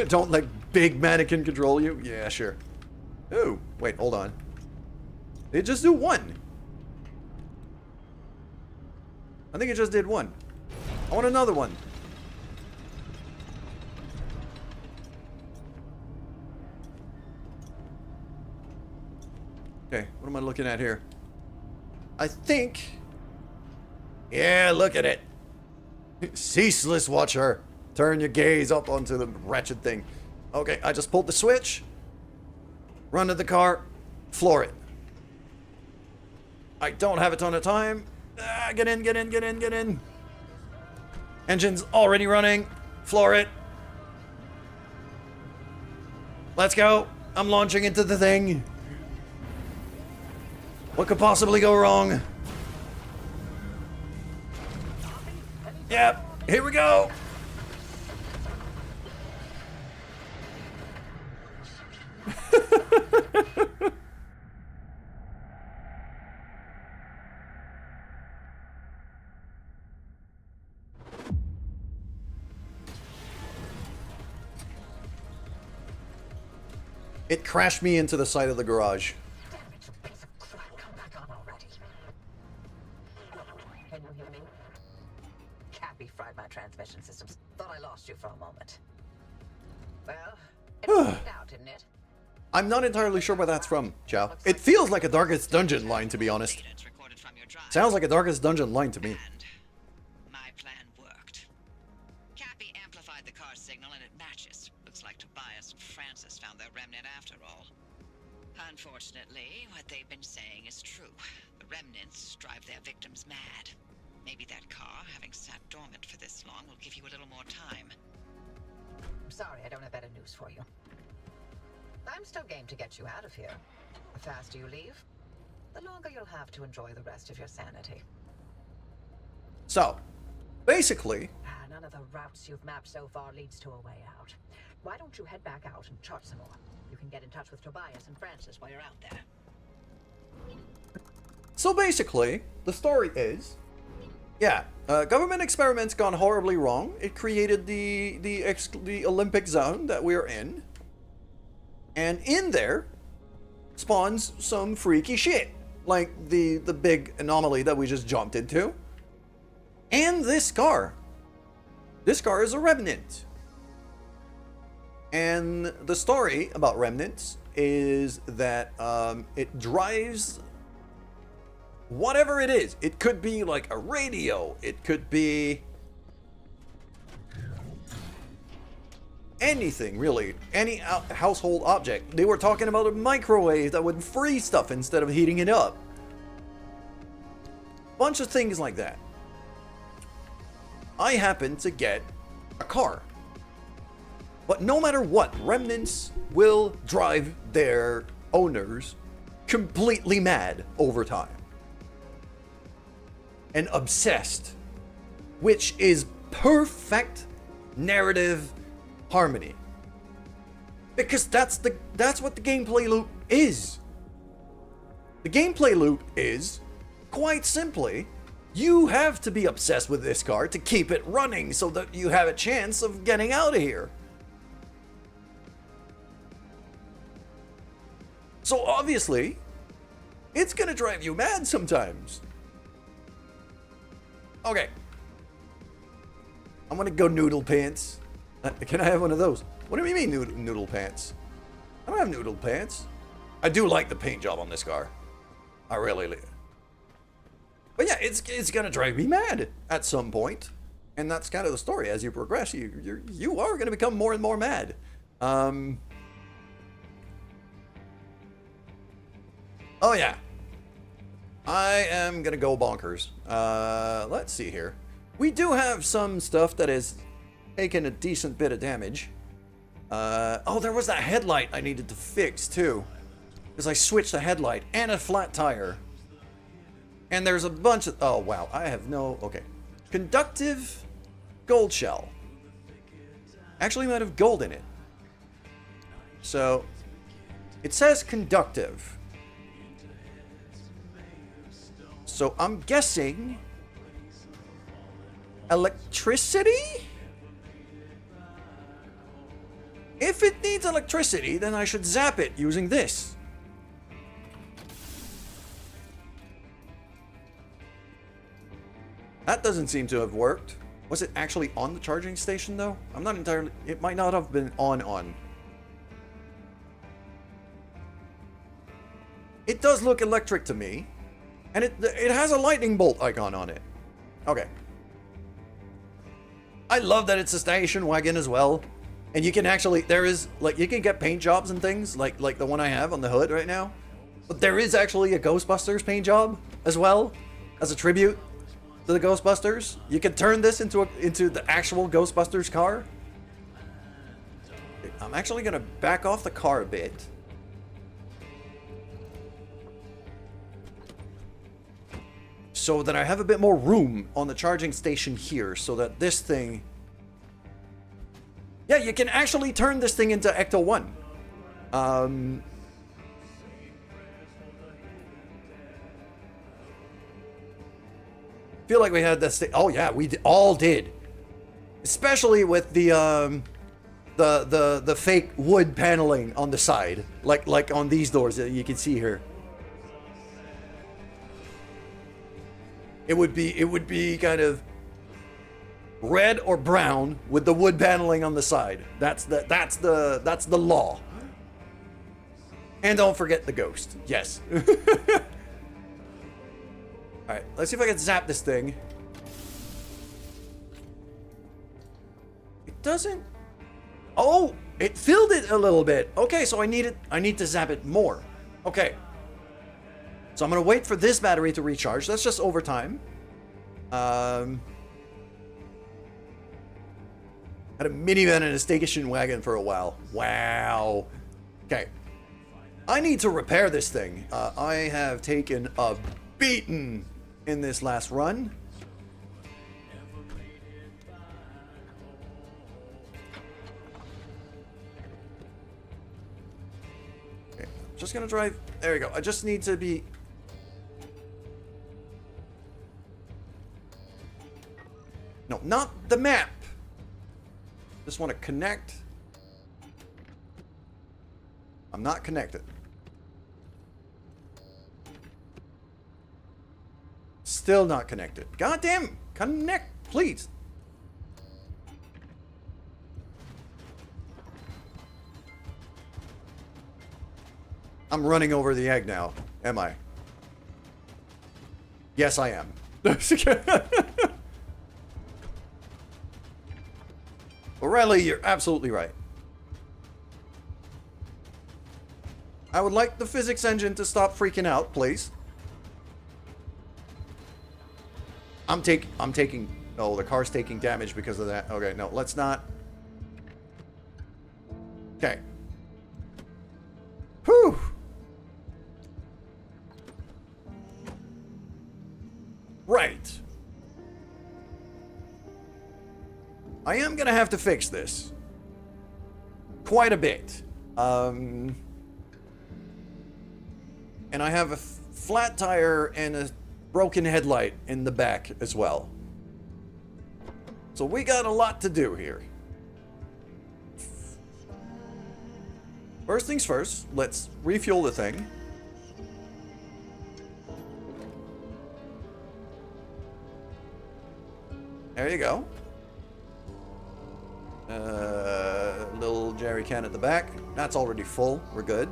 Don't let big mannequin control you? Yeah, sure. Ooh, wait, hold on. They just do one. I think it just did one. I want another one. Okay, what am I looking at here? I think... Yeah, look at it. Ceaseless watcher. Turn your gaze up onto the wretched thing. Okay, I just pulled the switch. Run to the car. Floor it. I don't have a ton of time. Get in. Engine's already running. Floor it. Let's go. I'm launching into the thing. What could possibly go wrong? Yep, here we go. It crashed me into the side of the garage. Transmission systems. Thought I lost you for a moment. Well, it worked out, didn't it? I'm not entirely sure where that's from, Chow. It feels like a Darkest Dungeon line, to be honest. Sounds like a Darkest Dungeon line to me. And my plan worked. Cappy amplified the car signal and it matches. Looks like Tobias and Francis found their remnant after all. Unfortunately, what they've been saying is true. The remnants drive their victims mad. Maybe that car, having sat dormant for this long, will give you a little more time. I'm sorry, I don't have better news for you. I'm still game to get you out of here. The faster you leave, the longer you'll have to enjoy the rest of your sanity. So, basically... None of the routes you've mapped so far leads to a way out. Why don't you head back out and chart some more? You can get in touch with Tobias and Francis while you're out there. So basically, the story is... Yeah, government experiments gone horribly wrong. It created the Olympic zone that we're in. And in there spawns some freaky shit. Like the big anomaly that we just jumped into. And this car. This car is a remnant. And the story about remnants is that it drives... whatever it is. It could be like a radio. It could be anything, really. Any household object. They were talking about a microwave that would freeze stuff instead of heating it up. Bunch of things like that. I happen to get a car. But no matter what, remnants will drive their owners completely mad over time. And obsessed, which is perfect narrative harmony, because that's what the gameplay loop is. The gameplay loop is, quite simply, you have to be obsessed with this car to keep it running so that you have a chance of getting out of here. So obviously, it's gonna drive you mad sometimes. Okay. I'm gonna go noodle pants. Can I have one of those? What do you mean noodle pants? I don't have noodle pants. I do like the paint job on this car. I really like it. But yeah, it's gonna drive me mad at some point. And that's kind of the story. As you progress, you are gonna become more and more mad. Oh yeah. I am gonna go bonkers. Let's see here. We do have some stuff that is taking a decent bit of damage. Oh, there was that headlight I needed to fix too. Because I switched the headlight and a flat tire. And there's a bunch of... Oh, wow. I have no... Okay. Conductive gold shell. Actually might have gold in it. So, it says conductive. So, I'm guessing... electricity? If it needs electricity, then I should zap it using this. That doesn't seem to have worked. Was it actually on the charging station, though? I'm not entirely... It might not have been on. It does look electric to me. And it has a lightning bolt icon on it. Okay. I love that it's a station wagon as well. And you can actually... There is... Like, you can get paint jobs and things. Like the one I have on the hood right now. But there is actually a Ghostbusters paint job as well. As a tribute to the Ghostbusters. You can turn this into the actual Ghostbusters car. I'm actually gonna back off the car a bit. So that I have a bit more room on the charging station here, so that this thing... Yeah, you can actually turn this thing into Ecto 1. Feel like we had this. Oh yeah, we all did, especially with the fake wood paneling on the side, like on these doors that you can see here. It would be kind of red or brown with the wood paneling on the side. That's the law. And don't forget the ghost. Yes. Alright, let's see if I can zap this thing. It doesn't... Oh! It filled it a little bit. Okay, so I need to zap it more. Okay. So I'm gonna wait for this battery to recharge. That's just overtime. Had a minivan and a station wagon for a while. Wow. Okay. I need to repair this thing. I have taken a beating in this last run. Okay, just gonna drive. There we go. I just need to be... No, not the map. Just want to connect. I'm not connected. Still not connected. God damn! Connect, please. I'm running over the egg now, am I? Yes, I am. O'Reilly, you're absolutely right. I would like the physics engine to stop freaking out, please. I'm taking... Oh, the car's taking damage because of that. Okay, no, let's not. Okay. Whew. Right. I am gonna have to fix this. Quite a bit. And I have a flat tire and a broken headlight in the back as well. So we got a lot to do here. First things first, let's refuel the thing. There you go. Little jerry can at the back. That's already full. We're good.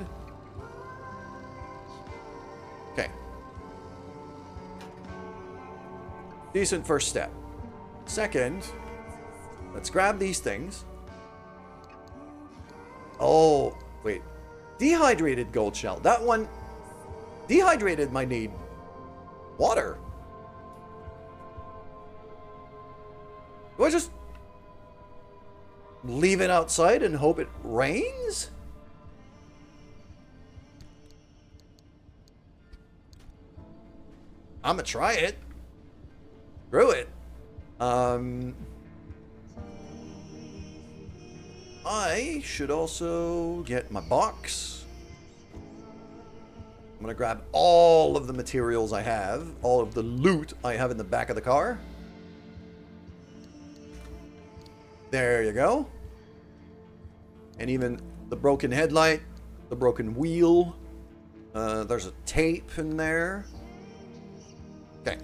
Okay. Decent first step. Second, let's grab these things. Oh, wait. Dehydrated gold shell. That one, dehydrated might need water. Do I just leave it outside and hope it rains? I'm gonna try it. Screw it. I should also get my box. I'm gonna grab all of the materials I have, all of the loot I have in the back of the car. There you go. And even the broken headlight, the broken wheel. There's a tape in there. Okay.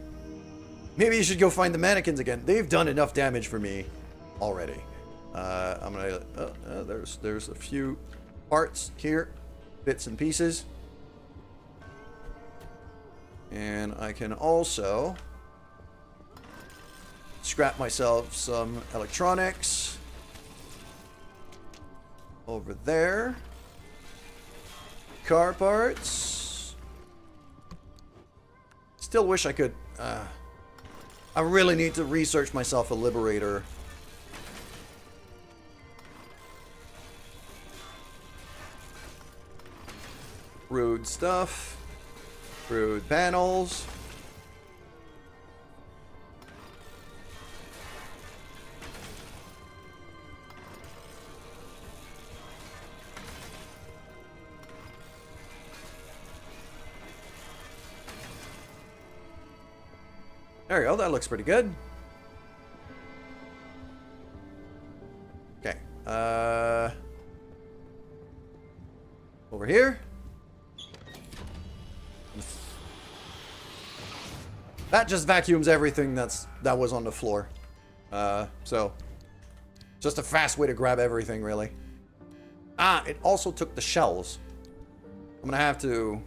Maybe you should go find the mannequins again. They've done enough damage for me already. I'm gonna. There's a few parts here, bits and pieces, and I can also scrap myself some electronics over there. Car parts. Still wish I could. I really need to research myself a Liberator. Rude stuff. Rude panels. There we go, that looks pretty good. Okay, over here. That just vacuums everything that was on the floor. So, just a fast way to grab everything, really. Ah, it also took the shells. I'm gonna have to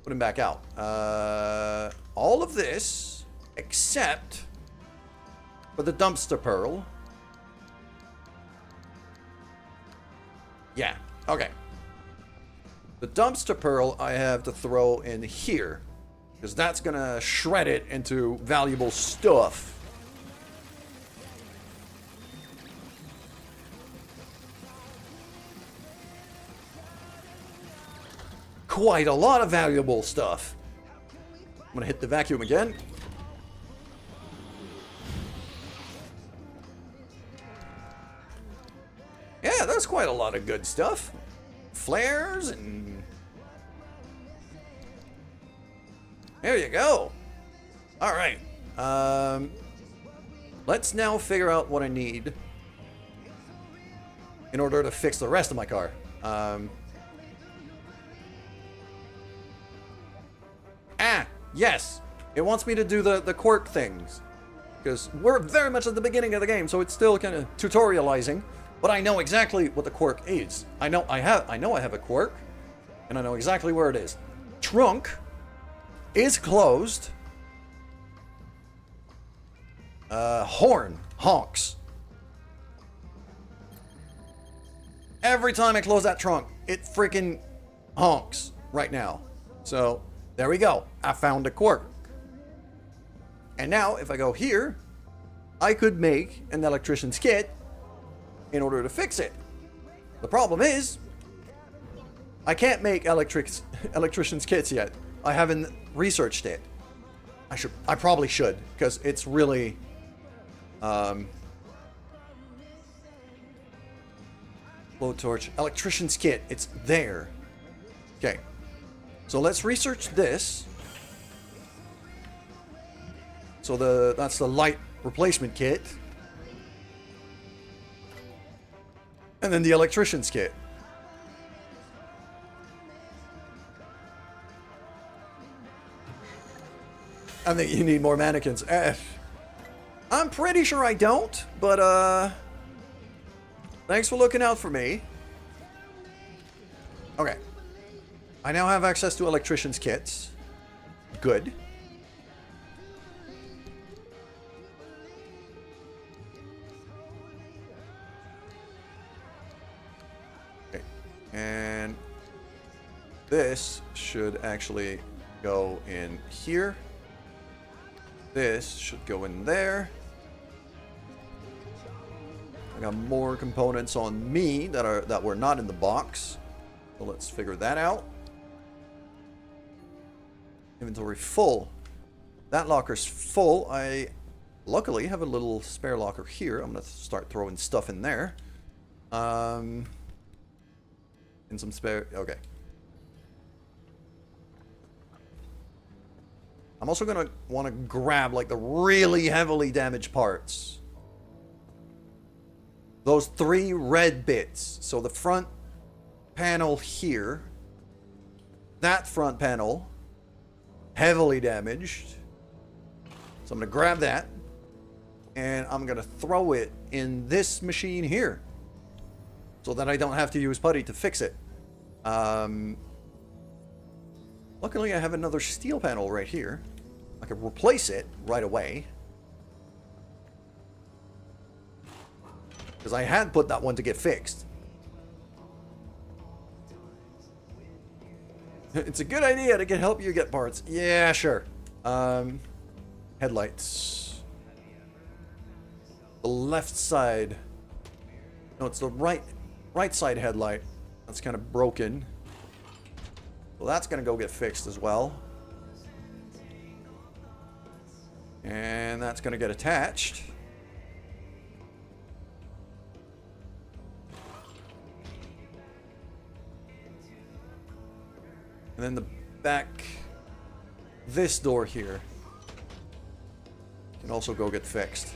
put him back out. All of this, except for the dumpster pearl. Yeah, okay. The dumpster pearl I have to throw in here, because that's gonna shred it into valuable stuff. Quite a lot of valuable stuff. I'm gonna hit the vacuum again. Yeah, that's quite a lot of good stuff. Flares and... There you go. Alright. Let's now figure out what I need in order to fix the rest of my car. Yes. It wants me to do the quirk things. Because we're very much at the beginning of the game, so it's still kind of tutorializing. But I know exactly what the quirk is. I know I have a quirk, and I know exactly where it is. Trunk is closed. Horn honks. Every time I close that trunk, it freaking honks right now. So there we go. I found a quirk. And now if I go here, I could make an electrician's kit in order to fix it. The problem is, I can't make electrician's kits yet. I haven't researched it. I probably should, because it's really blowtorch, electrician's kit, it's there. Okay. So let's research this. So that's the light replacement kit. And then the electrician's kit. I think you need more mannequins. I'm pretty sure I don't, but thanks for looking out for me. Okay. I now have access to electrician's kits. Good. Okay. And this should actually go in here. This should go in there. I got more components on me that were not in the box. So let's figure that out. Inventory full. That locker's full. I luckily have a little spare locker here. I'm gonna start throwing stuff in there. And some spare. Okay. I'm also gonna want to grab like the really heavily damaged parts. Those 3 red bits. So the front panel here. That front panel. Heavily damaged. So I'm going to grab that. And I'm going to throw it in this machine here. So that I don't have to use putty to fix it. Luckily I have another steel panel right here. I can replace it right away. Because I had put that one to get fixed. It's a good idea to help you get parts. Yeah, sure. Headlights. The left side. No, it's the right side headlight. That's kind of broken. Well, that's going to go get fixed as well. And that's going to get attached. And then the back, this door here, can also go get fixed.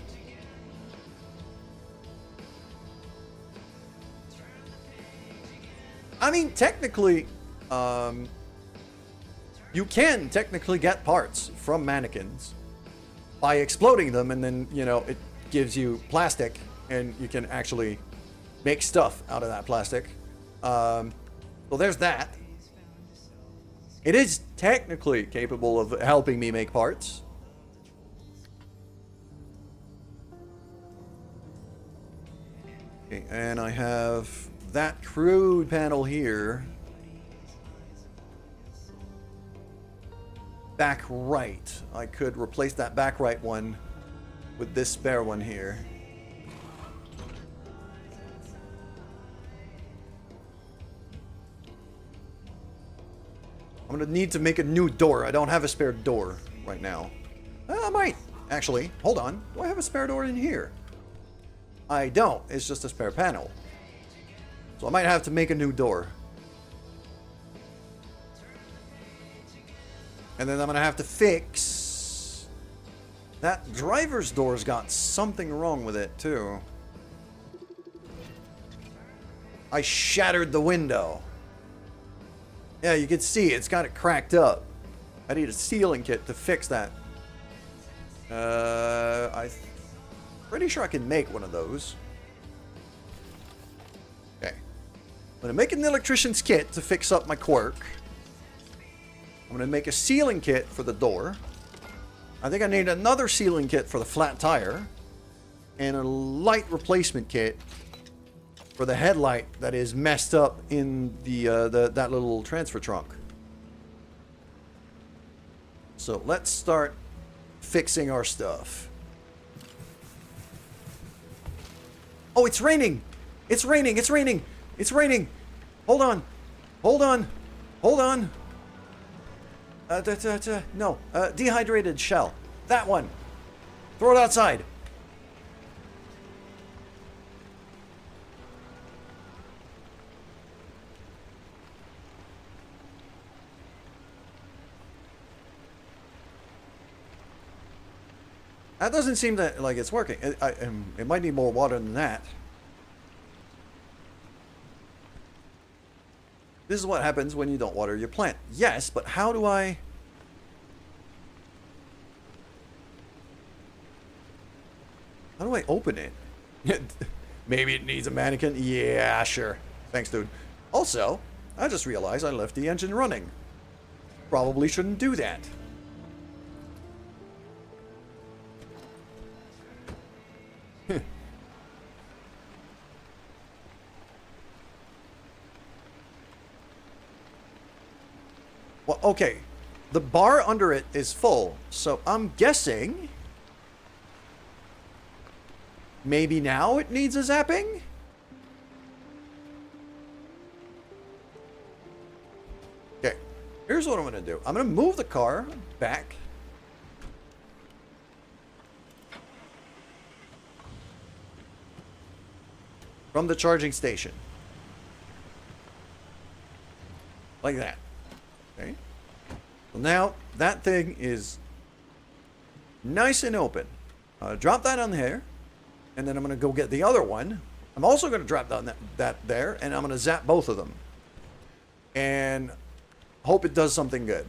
I mean, technically, you can technically get parts from mannequins by exploding them, and then, you know, it gives you plastic, and you can actually make stuff out of that plastic. Well, there's that. It is technically capable of helping me make parts. Okay, and I have that crude panel here. Back right. I could replace that back right one with this spare one here. I'm gonna need to make a new door. I don't have a spare door right now. I might, actually. Hold on. Do I have a spare door in here? I don't. It's just a spare panel. So I might have to make a new door. And then I'm gonna have to fix... That driver's door's got something wrong with it, too. I shattered the window. Yeah, you can see it's got it cracked up. I need a sealing kit to fix that. I'm pretty sure I can make one of those. Okay. I'm gonna make an electrician's kit to fix up my quirk. I'm gonna make a sealing kit for the door. I think I need another sealing kit for the flat tire. And a light replacement kit for the headlight that is messed up in that little transfer trunk. So let's start fixing our stuff. Oh, it's raining! It's raining! It's raining! It's raining! Hold on! Hold on! Hold on! No. Dehydrated shell. That one! Throw it outside! That doesn't seem that like it's working. It might need more water than that. This is what happens when you don't water your plant. Yes, but how do I... How do I open it? Maybe it needs a mannequin? Yeah, sure. Thanks, dude. Also, I just realized I left the engine running. Probably shouldn't do that. Well, okay. The bar under it is full, so I'm guessing maybe now it needs a zapping? Okay, here's what I'm going to do. I'm going to move the car back. From the charging station. Like that. Okay. So now that thing is nice and open. Drop that on here. And then I'm going to go get the other one. I'm also going to drop down that there. And I'm going to zap both of them. And hope it does something good.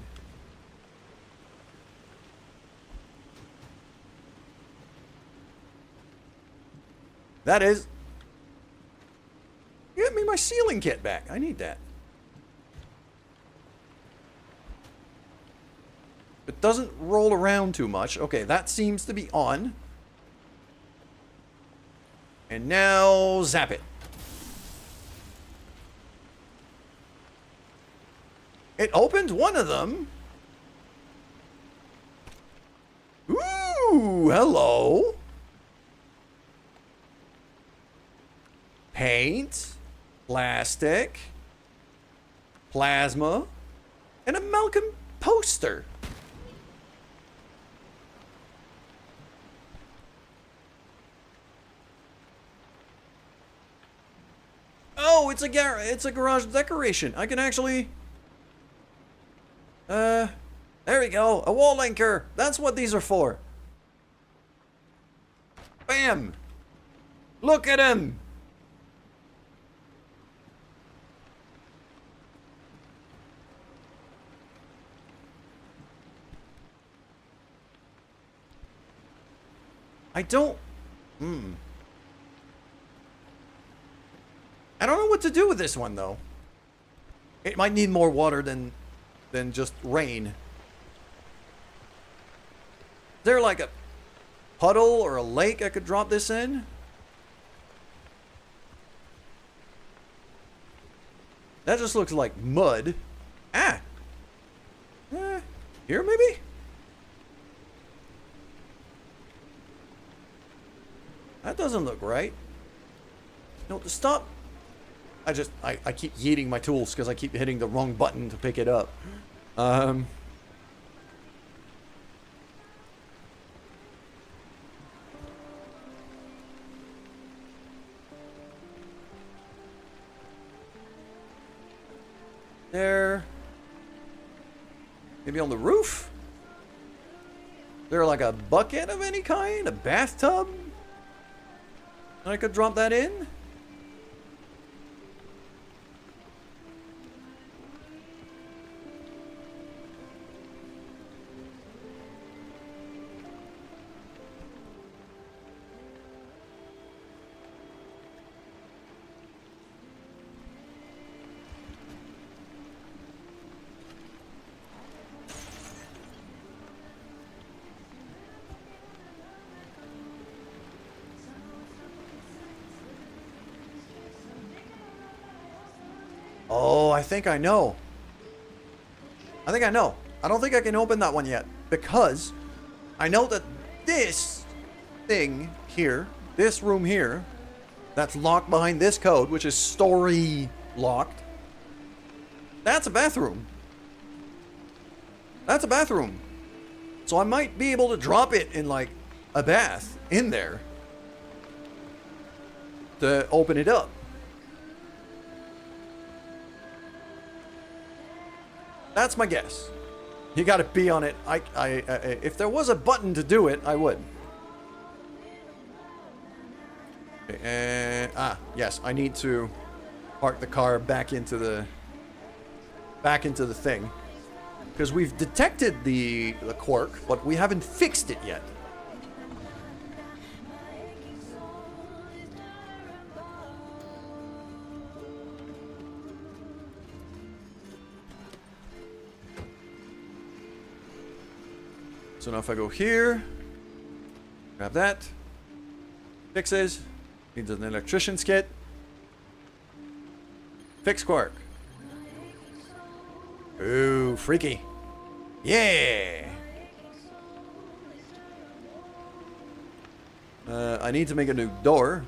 That is... Get me my sealing kit back. I need that. It doesn't roll around too much. Okay, that seems to be on. And now, zap it. It opened one of them. Ooh, hello. Paint, plastic, plasma, and a Malcolm poster. Oh, it's a garage decoration. I can actually... there we go. A wall anchor. That's what these are for. Bam. Look at him. I don't... I don't know what to do with this one, though. It might need more water than just rain. Is there like a puddle or a lake I could drop this in? That just looks like mud. Ah! Here, maybe? That doesn't look right. No, stop. I keep yeeting my tools because I keep hitting the wrong button to pick it up. There. Maybe on the roof? Is there like a bucket of any kind? A bathtub? I could drop that in? Oh, I think I know. I think I know. I don't think I can open that one yet. Because I know that this thing here, this room here, that's locked behind this code, which is story locked. That's a bathroom. That's a bathroom. So I might be able to drop it in like a bath in there to open it up. That's my guess. You gotta be on it. If there was a button to do it, I would. Okay, yes, I need to park the car back into the thing. Because we've detected the quirk, but we haven't fixed it yet. So now if I go here, grab that, fixes, needs an electrician's kit, fix Quark. Ooh, freaky. Yeah! I need to make a new door.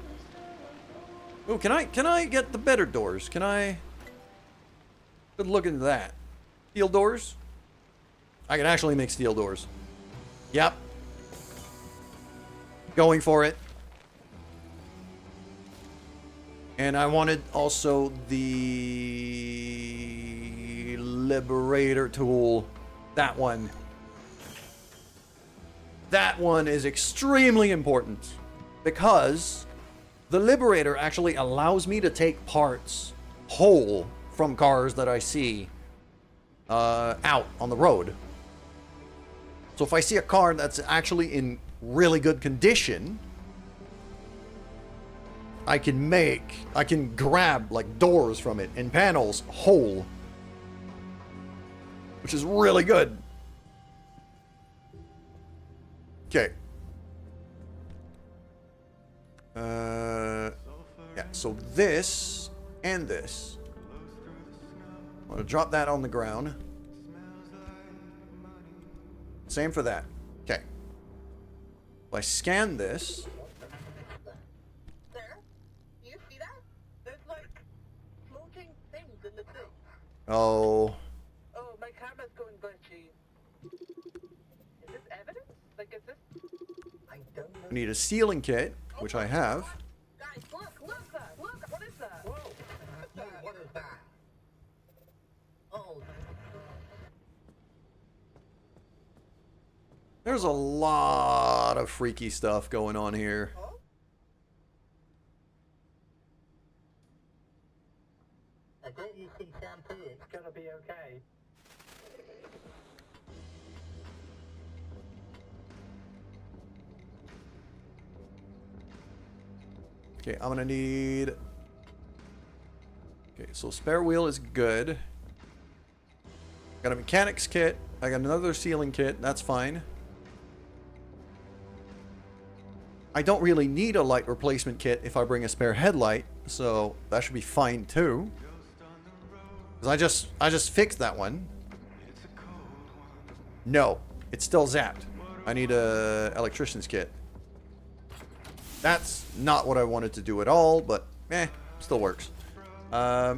Oh, can I get the better doors? Can I? Good look into that. Steel doors? I can actually make steel doors. Yep. Going for it. And I wanted also the Liberator tool. That one. That one is extremely important because the Liberator actually allows me to take parts whole from cars that I see out on the road. So if I see a car that's actually in really good condition, I can grab like doors from it and panels whole, which is really good. Okay. Yeah, so this and this. I'm gonna drop that on the ground. Same for that. Okay. If I scan this. There? You see that? There's like floating things in the thing. Oh. Oh, my camera's going glitchy. Is this evidence? Like, is this? I don't know. I need a sealing kit, which I have. Guys, look! Look! What is that? Whoa! What is that? Oh. There's a lot of freaky stuff going on here. I bet you see shampoo. It's gonna be okay. Okay, I'm gonna need... Okay, so spare wheel is good. Got a mechanics kit. I got another sealing kit. That's fine. I don't really need a light replacement kit if I bring a spare headlight, so that should be fine too. Because I just fixed that one. No, it's still zapped. I need a electrician's kit. That's not what I wanted to do at all, but still works. I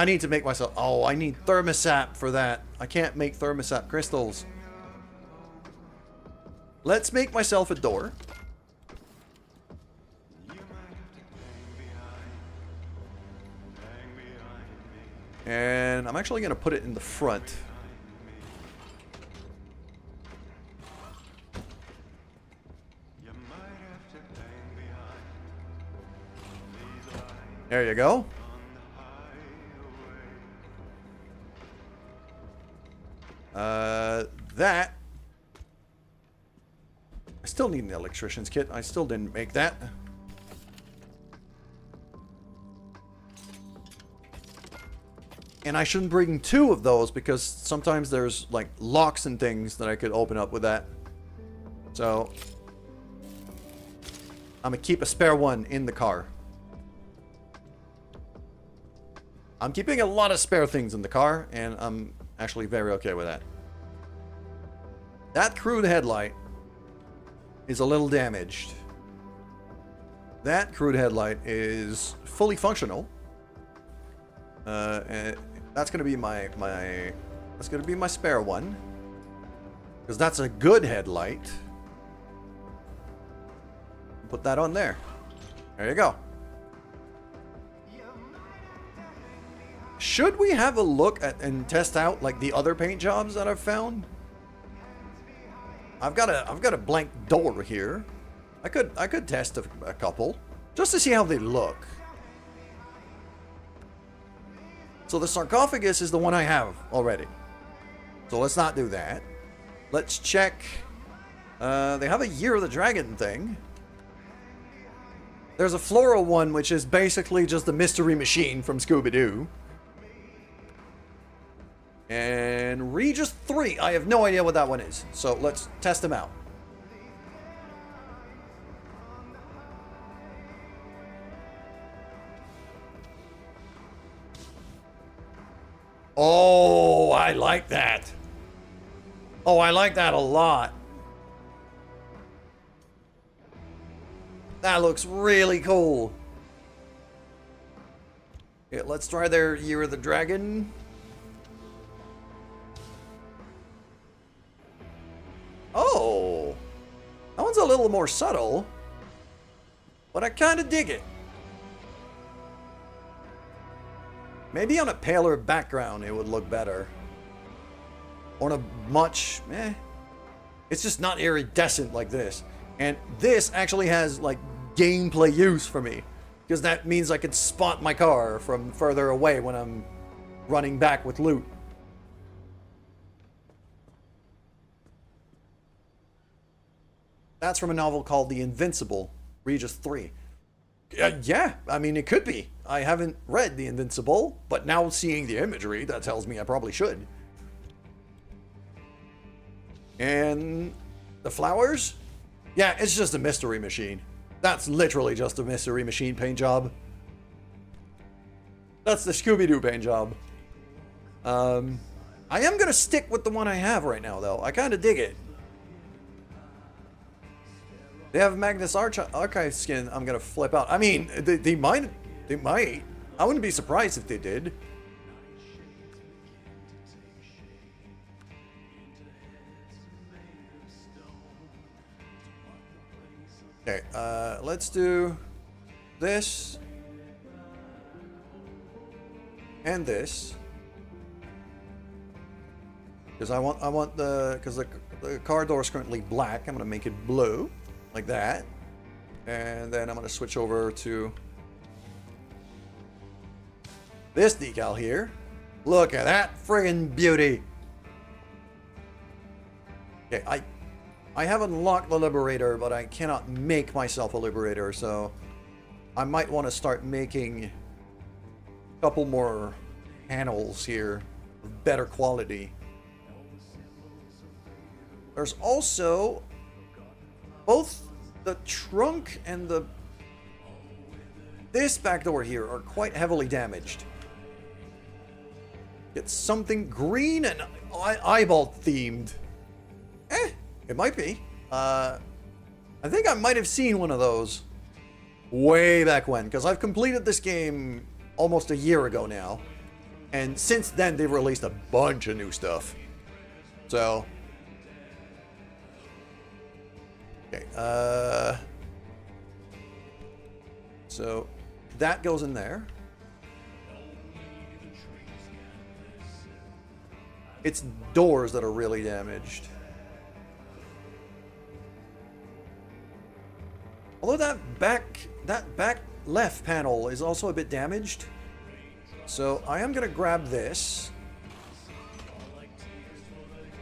need to make myself... Oh, I need thermosap for that. I can't make thermosap crystals. Let's make myself a door. And I'm actually going to put it in the front. There you go. That. I still need an electrician's kit. I still didn't make that. And I shouldn't bring two of those because sometimes there's like locks and things that I could open up with that. So I'm gonna keep a spare one in the car. I'm keeping a lot of spare things in the car, and I'm actually very okay with that. That crude headlight is a little damaged. That crude headlight is fully functional. And that's gonna be my spare one, because that's a good headlight. Put that on there. There you go. Should we have a look at and test out like the other paint jobs that I've found? I've got a blank door here. I could test a couple just to see how they look. So the sarcophagus is the one I have already. So let's not do that. Let's check. They have a Year of the Dragon thing. There's a floral one, which is basically just the mystery machine from Scooby-Doo. And Regis 3, I have no idea what that one is. So let's test them out. Oh, I like that. Oh, I like that a lot. That looks really cool. Yeah, let's try their Year of the Dragon. Oh, that one's a little more subtle, but I kind of dig it. Maybe on a paler background it would look better. On a much, it's just not iridescent like this. And this actually has like gameplay use for me, because that means I could spot my car from further away when I'm running back with loot. That's from a novel called The Invincible, Regis 3. Yeah, I mean, it could be. I haven't read The Invincible, but now seeing the imagery, that tells me I probably should. And the flowers? Yeah, it's just a mystery machine. That's literally just a mystery machine paint job. That's the Scooby-Doo paint job. I am going to stick with the one I have right now, though. I kind of dig it. They have Magnus Archive skin. I'm gonna flip out. I mean, they might. I wouldn't be surprised if they did. Okay, let's do this and this, because I want because the car door is currently black. I'm gonna make it blue. Like that. And then I'm going to switch over to this decal here. Look at that friggin' beauty. Okay, I have unlocked the Liberator, but I cannot make myself a Liberator, so I might want to start making a couple more panels here of better quality. There's also both the trunk and this back door here are quite heavily damaged. It's something green and eyeball themed. It might be. I think I might have seen one of those way back when, because I've completed this game almost a year ago now. And since then, they've released a bunch of new stuff. So... okay, so that goes in there. It's doors that are really damaged. Although that back left panel is also a bit damaged. So I am gonna grab this,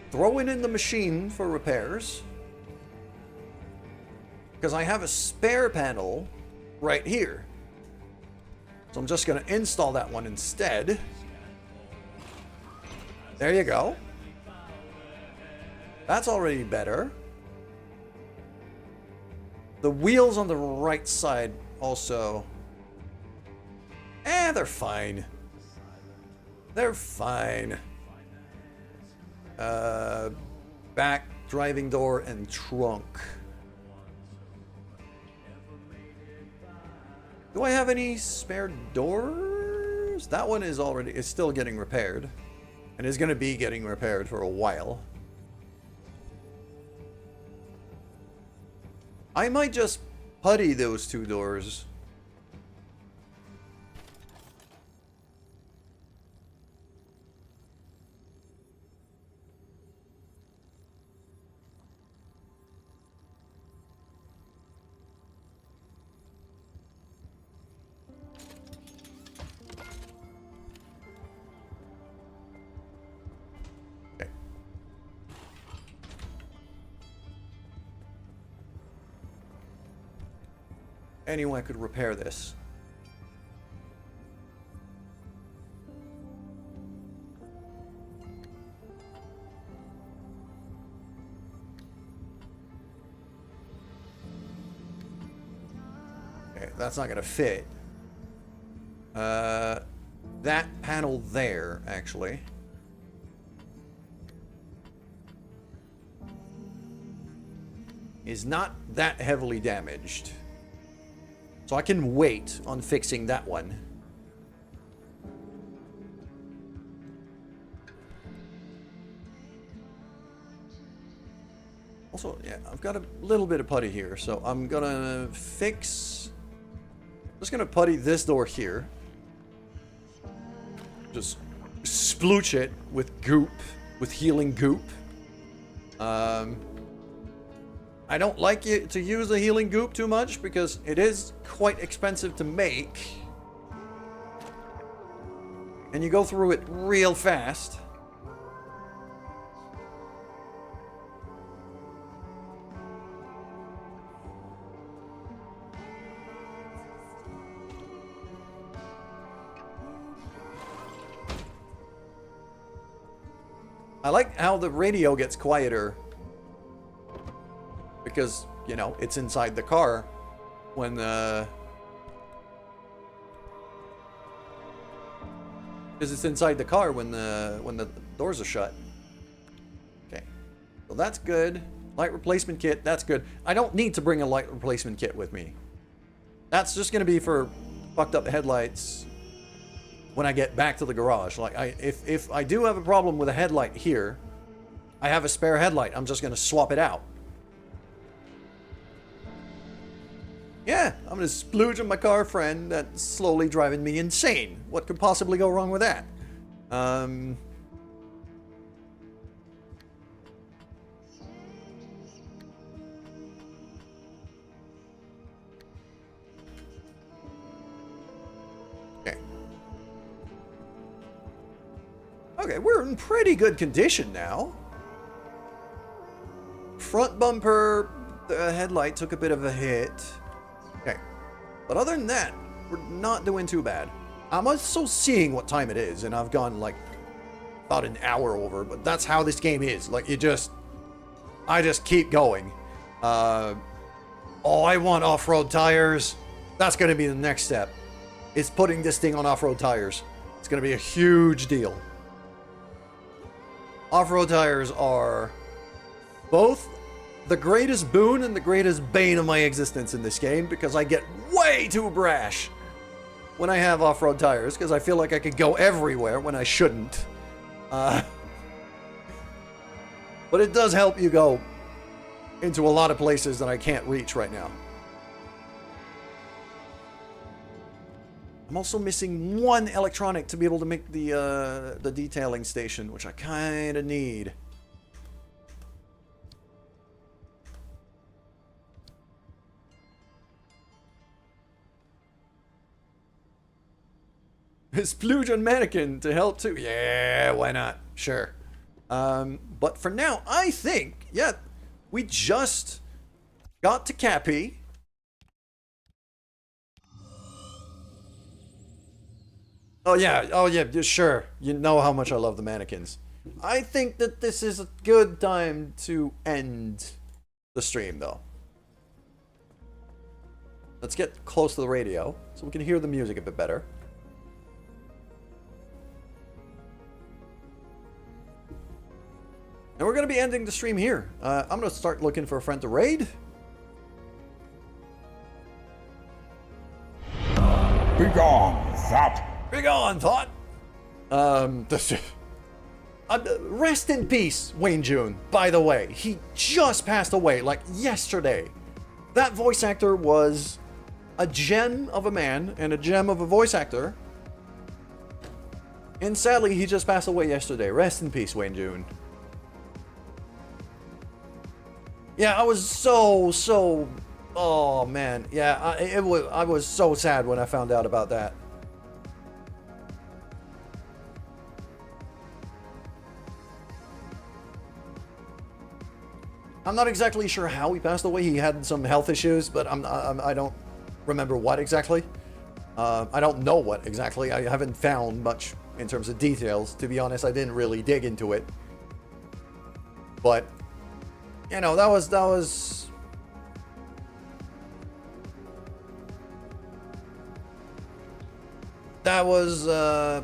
throw it in the machine for repairs, because I have a spare panel right here. So I'm just going to install that one instead. There you go. That's already better. The wheels on the right side also... they're fine. They're fine. Back driving door and trunk. Do I have any spare doors? That one is still getting repaired. And is going to be getting repaired for a while. I might just putty those two doors. Anyone could repair this. Okay, that's not gonna fit. That panel there, actually. Is not that heavily damaged. So I can wait on fixing that one. Also, yeah, I've got a little bit of putty here, so I'm gonna fix... Just gonna putty this door here. Just splooch it with goop, with healing goop. I don't like it to use the healing goop too much because it is quite expensive to make. And you go through it real fast. I like how the radio gets quieter because, you know, it's inside the car when because it's inside the car when the doors are shut. Okay. So that's good. Light replacement kit, that's good. I don't need to bring a light replacement kit with me. That's just going to be for fucked up headlights when I get back to the garage. Like, if I do have a problem with a headlight here, I have a spare headlight. I'm just going to swap it out. Yeah, I'm going to splooge on my car friend that's slowly driving me insane. What could possibly go wrong with that? Okay, we're in pretty good condition now. Front bumper, the headlight took a bit of a hit. Okay, but other than that, we're not doing too bad. I'm also seeing what time it is, and I've gone like about an hour over, but that's how this game is. Like, I just keep going. Oh, I want off-road tires. That's going to be the next step. Is putting this thing on off-road tires. It's going to be a huge deal. Off-road tires are both the greatest boon and the greatest bane of my existence in this game because I get way too brash when I have off-road tires because I feel like I could go everywhere when I shouldn't. But it does help you go into a lot of places that I can't reach right now. I'm also missing one electronic to be able to make the detailing station, which I kind of need. Splooge on mannequin to help too. Yeah, why not? Sure. But for now, I think, yeah, we just got to Cappy. Oh yeah, sure. You know how much I love the mannequins. I think that this is a good time to end the stream, though. Let's get close to the radio so we can hear the music a bit better. And we're going to be ending the stream here. I'm going to start looking for a friend to raid. Begone, thought. Begone, thought. Rest in peace, Wayne June. By the way, he just passed away, like yesterday. That voice actor was a gem of a man and a gem of a voice actor. And sadly, he just passed away yesterday. Rest in peace, Wayne June. Yeah, I was so... Oh, man. Yeah, I was so sad when I found out about that. I'm not exactly sure how he passed away. He had some health issues, but I don't remember what exactly. I don't know what exactly. I haven't found much in terms of details. To be honest, I didn't really dig into it. But, you know, that was that was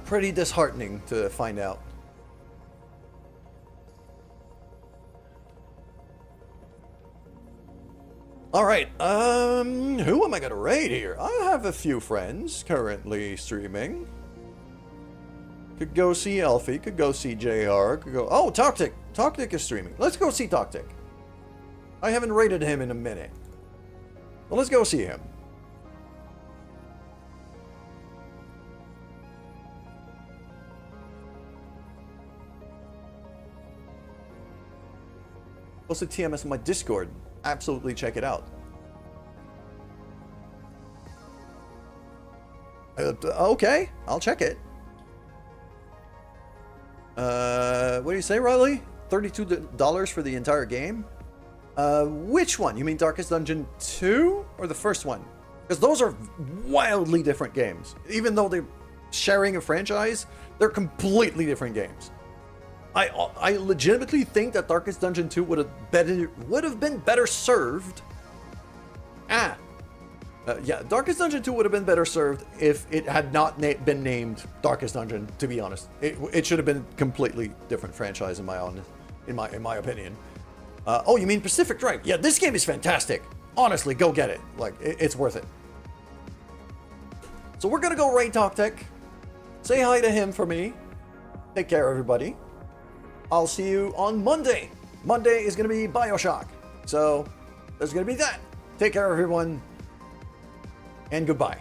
pretty disheartening to find out. Alright, who am I gonna raid here? I have a few friends currently streaming. Could go see Elfie, could go see JR, could go... Oh, Toctic! Toctic is streaming. Let's go see Toctic. I haven't raided him in a minute. Well, let's go see him. Posted TMS in my Discord. Absolutely check it out. Okay, I'll check it. What do you say, Riley? $32 for the entire game? Which one? You mean Darkest Dungeon 2 or the first one? Because those are wildly different games. Even though they're sharing a franchise, they're completely different games. I legitimately think that Darkest Dungeon 2 would have been better served. Yeah, Darkest Dungeon 2 would have been better served if it had not been named Darkest Dungeon. To be honest, it should have been a completely different franchise in my opinion. Oh, you mean Pacific Drive? Yeah, this game is fantastic. Honestly, go get it. Like, it's worth it. So we're gonna go raid Toctic. Say hi to him for me. Take care, everybody. I'll see you on Monday. Monday is going to be BioShock. So, there's going to be that. Take care, everyone. And goodbye.